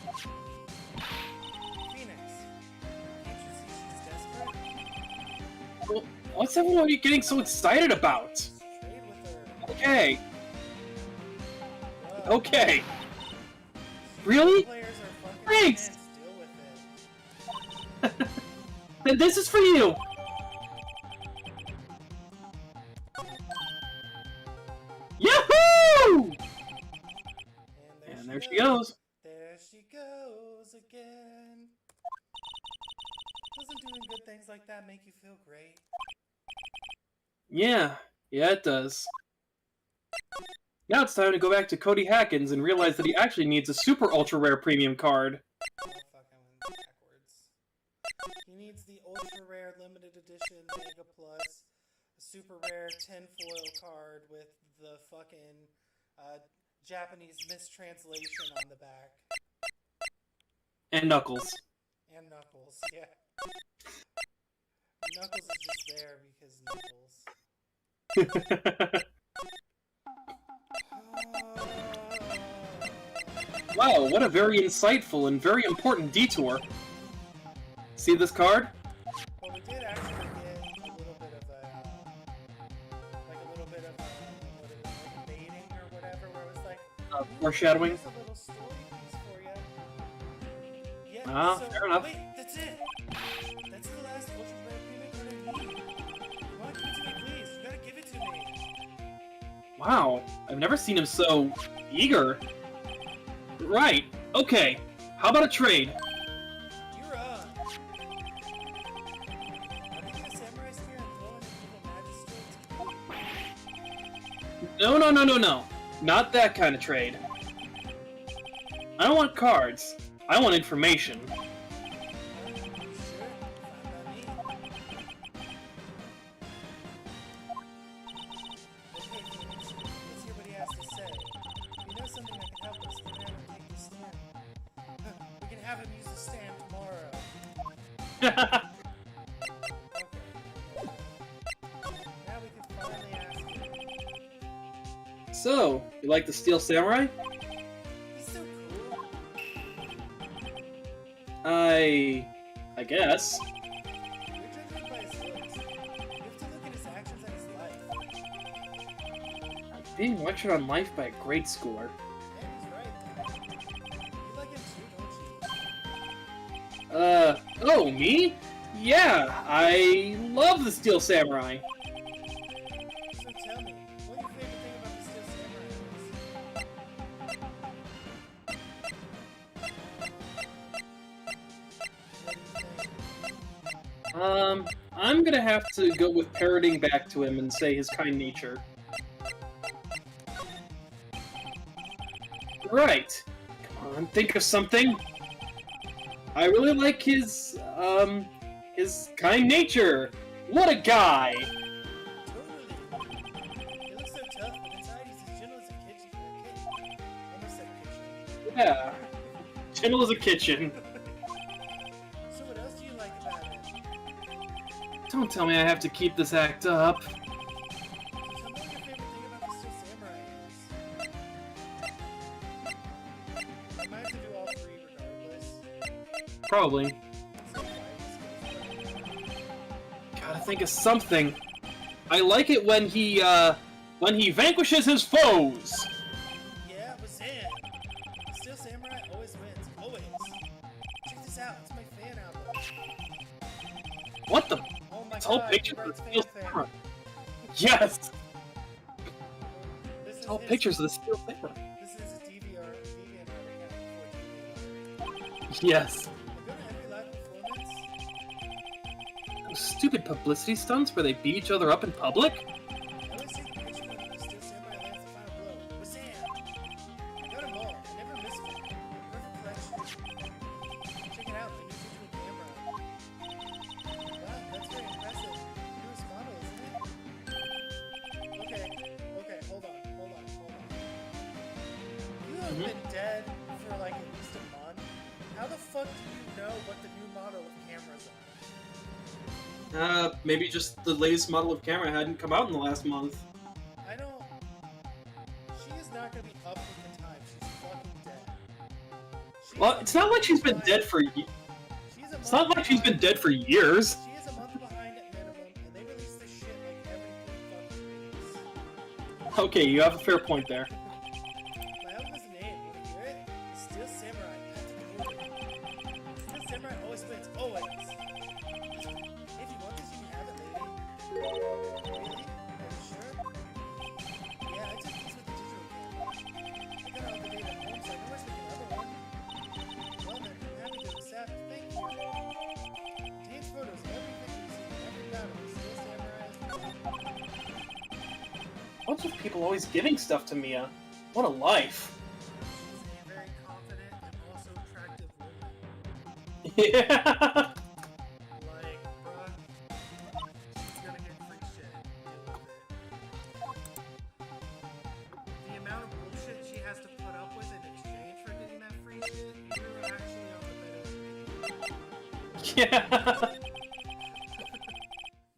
Phoenix, can't you see she's desperate? Well, what's everyone getting so excited about? Trade with her. Okay. Whoa. Okay. Really? Players are fucking Thanks. intense. Deal with it. Then this is for you! Yahoo! And there she goes. There she goes again. Doesn't doing good things like that make you feel great? Yeah, it does. Now it's time to go back to Cody Hackins and realize that he actually needs a super ultra rare premium card. Oh fuck, I went backwards. He needs the ultra rare limited edition Mega Plus, a super rare 10 foil card with the fucking Japanese mistranslation on the back. And Knuckles. And Knuckles, yeah. Knuckles is just there because Knuckles. Wow, what a very insightful and very important detour. See this card? Well, we did actually get a little bit of what is it, like baiting or whatever, where it was like, Foreshadowing? here's a little story piece for you. Yeah, Ah, so, fair enough. Wait, that's it! That's the last ultra rare premium card I need. You want to give it to me, please? You gotta give it to me. Wow, I've never seen him so eager. Right, okay. How about a trade? You're up. Are we gonna samurai spear and throw in the evil magistrate? No. Not that kind of trade. I don't want cards. I want information. Sure, fine by me. Okay, Phoenix, let's hear what he has to say. If you know something that can help us, get down and take the stand. We can have him use the stand tomorrow. Okay. Now we can finally ask him. So, you like the Steel Samurai? He's so cool. I guess. You're judging him by his looks. You have to look at his actions and his life. I'm being lectured on life by a grade schooler. Yeah, he's right. You like him too, don't you? Oh, me? Yeah, I love the Steel Samurai. So tell me, what your favorite thing about the Steel Samurai is? What do you think? I'm gonna have to go with parroting back to him and say his kind nature. Right. Come on, think of something. I really like his kind nature. What a guy! Totally. He looks so tough, but inside he's as gentle as a kitchen for a kid. Almost said kitchen. Yeah. Gentle as a kitchen. So what else do you like about him? Don't tell me I have to keep this act up. So tell me what your favorite thing about the Steel Samurai is. I might have to do all three regardless. Probably. Let's say fighting skills. Gotta think of something. I like it when he vanquishes his foes. Yeah, but Zan, the Steel Samurai always wins. Always. Check this out. It's my fan album. What the? All my It's all God, pictures he of the writes Steel fanfic. Samurai. Yes! This is It's all his- pictures of the Steel Samurai. This is his DeviantArt account. Yes. I go to every live performance. Those stupid publicity stunts where they beat each other up in public? I always see the picture when the Steel Samurai lands the final blow. With Sam! I got them all. I never miss one. Perfect collection. Check it out, the new digital camera. Wow, that's very impressive. Newest model, isn't it? Okay, hold on. You have been dead for like at least a month. How the fuck do you know what the new model of cameras are? Maybe just the latest model of camera hadn't come out in the last month. I don't... She is not gonna be up with the time. She's fucking dead. Well, it's not like she's been dead for... It's not like she's been dead for years. She is a month behind at minimum, and they release this shit like every 3 fucking weeks. Okay, you have a fair point there. My album is the name. You wanna hear it? The Steel Samurai. Steel Samurai always wins. Always. If you want this, you can have it, lady. Really? Are you sure? Yeah, I took these with the digital camera. I got all the data at home, so I know where to make another one. Well then, I'm happy to accept. Thank you. Takes photos of everything we see, every battle. Steel Samurai. What's with people always giving stuff to Mia? What a life. She's a very confident and also attractive woman. Yeah. Like, bruh, she's gonna get free shit. Deal with it. The amount of bullshit she has to put up with in exchange for getting that free shit, you're actually on the better end. Yeah.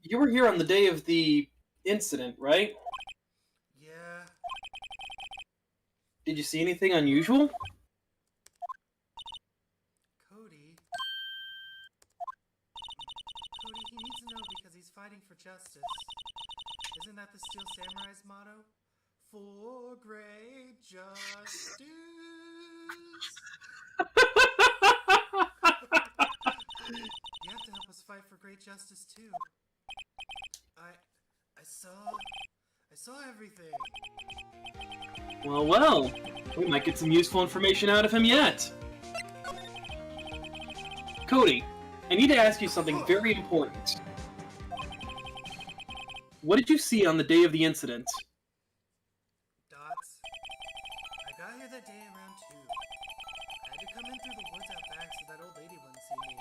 You were here on the day of the incident, right? Yeah. Did you see anything unusual? Cody, he needs to know because he's fighting for justice. Isn't that the Steel Samurai's motto? For great justice. You have to help us fight for great justice too. I saw everything. Well, we might get some useful information out of him yet. Cody, I need to ask you something very important. What did you see on the day of the incident? Dots. I got here that day around 2. I had to come in through the woods out back so that old lady wouldn't see me.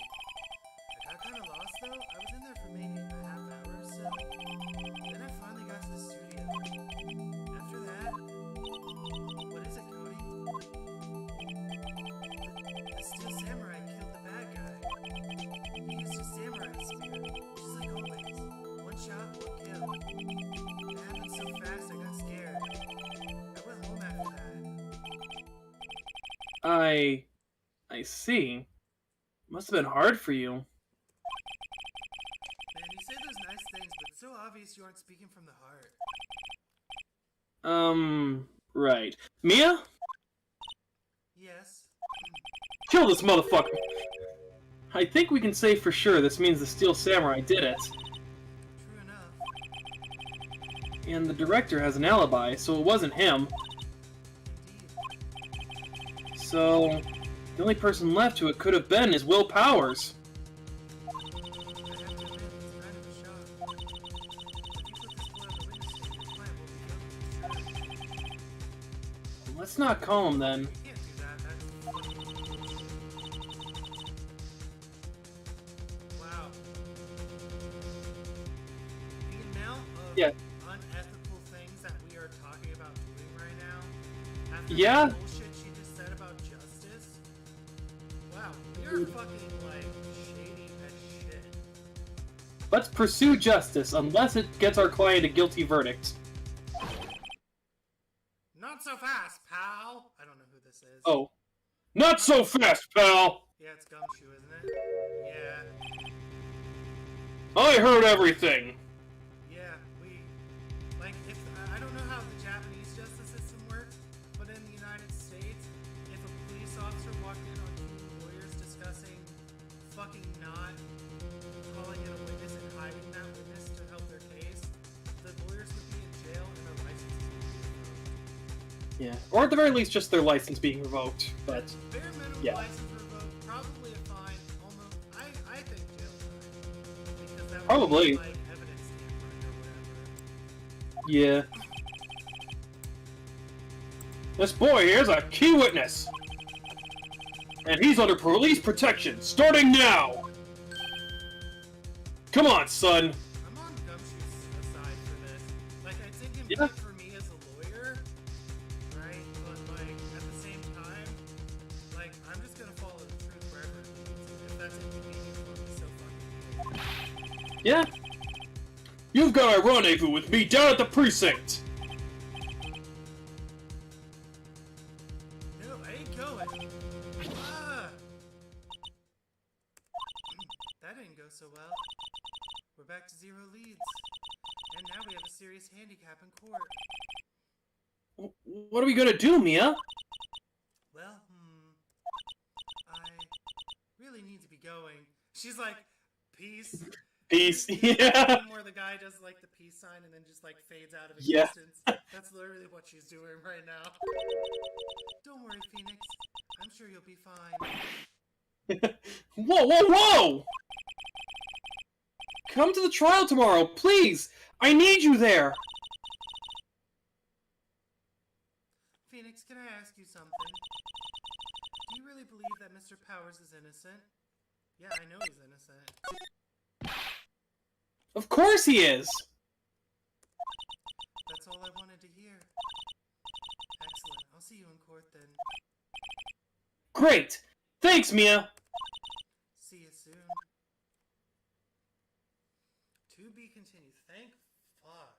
I got kind of lost though. I was in there for maybe a half hour or so. Then I finally got to the studio. After that, what is it, Cody? The Steel Samurai killed the bad guy. He used his samurai spear, just like always. One shot, one kill. It happened so fast I got scared. I went home after that. I see. Must have been hard for you. Man, you say those nice things, but it's so obvious you aren't speaking from the heart. Right. Mia? Yes. Kill this motherfucker! I think we can say for sure this means the Steel Samurai did it. True enough. And the director has an alibi, so it wasn't him. Indeed. So, the only person left who it could have been is Will Powers. I have to admit, it's kind of a shock. If you put this boy on the witness stand, your client will be guilty, sure. Let's not call him then. You can't do that. Wow. The amount of unethical things that we are talking about doing right now, after Yeah. the bullshit she just said about justice, wow, we are fucking, like, shady as shit. Let's pursue justice, unless it gets our client a guilty verdict. Not so fast, pal! I don't know who this is. Oh. Not so fast, pal! Yeah, it's Gumshoe, isn't it? Yeah. I heard everything! Yeah, like, if, I don't know how the Japanese justice system works, but in the United States, if a police officer walked in on 2 lawyers discussing fucking not calling in a witness and hiding that Yeah, or at the very least, just their license being revoked. But Bare minimum yeah. license revoked, probably a fine, almost, I think jail time. Because that would Probably. be like evidence tampering or whatever. Yeah. This boy here's a key witness! And he's under police protection, starting now! Come on, son! I'm on Gumshoe's side for this. Like, I take him Yeah. for me as a lawyer, right? But, like, at the same time, like, I'm just gonna follow the truth wherever it leads. If that's inconvenient for me, so fucking Yeah. You've got a rendezvous with me down at the precinct! no, I ain't going. Ah! That didn't go so well. We're back to 0 leads. And now we have a serious handicap in court. What are we gonna do, Mia? Well, I really need to be going. She's like, peace. Peace. You know Yeah. that meme where the guy does like the peace sign and then just like fades out of Yeah. existence? That's literally what she's doing right now. Don't worry, Phoenix. I'm sure you'll be fine. Whoa, whoa, whoa! Come to the trial tomorrow, please! I need you there! Phoenix, can I ask you something? Do you really believe that Mr. Powers is innocent? Yeah, I know he's innocent. Of course he is! That's all I wanted to hear. Excellent. I'll see you in court then. Great! Thanks, Mia! See you soon. To be continued. Thank fuck.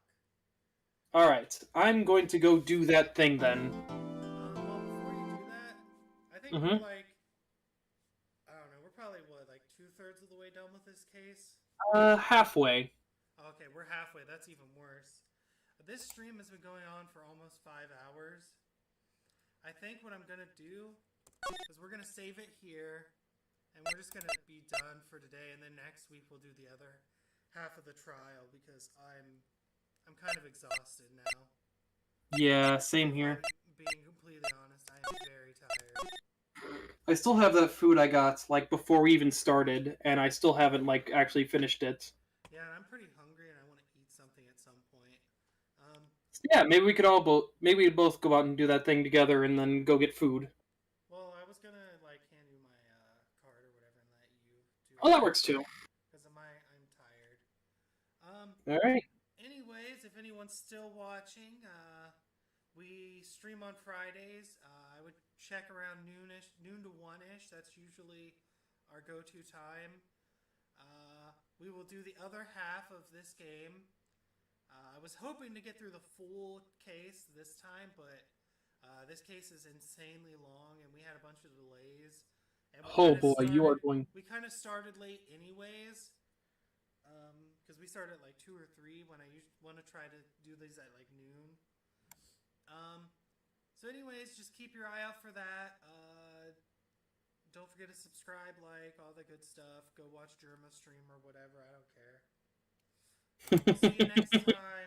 Alright, I'm going to go do that thing then. Well, before you do that, I think Mhm. we're like, I don't know, we're probably, what, like 2/3 of the way done with this case? Halfway. Okay, we're halfway. That's even worse. This stream has been going on for almost 5 hours. I think what I'm gonna do is we're gonna save it here, and we're just gonna be done for today, and then next week we'll do the other half of the trial, because I'm kind of exhausted now. Yeah, same here. I'm being completely honest, I am very tired. I still have that food I got, like, before we even started, and I still haven't, like, actually finished it. Yeah, and I'm pretty hungry, and I want to eat something at some point. Yeah, maybe we could all maybe we'd both go out and do that thing together and then go get food. Well, I was gonna, like, hand you my card or whatever and let you do Oh, that works too. because I'm tired. Alright. Anyways, if anyone's still watching, we stream on Fridays. I would check around noon to 1-ish. That's usually our go-to time. We will do the other half of this game. I was hoping to get through the full case this time, but this case is insanely long, and we had a bunch of delays. And Oh boy, you are going... We kind of started late anyways, because we started at like 2 or 3 when I want to try to do these at like noon. So anyways, just keep your eye out for that. Don't forget to subscribe, like, all the good stuff. Go watch Germa stream or whatever. I don't care. See you next time.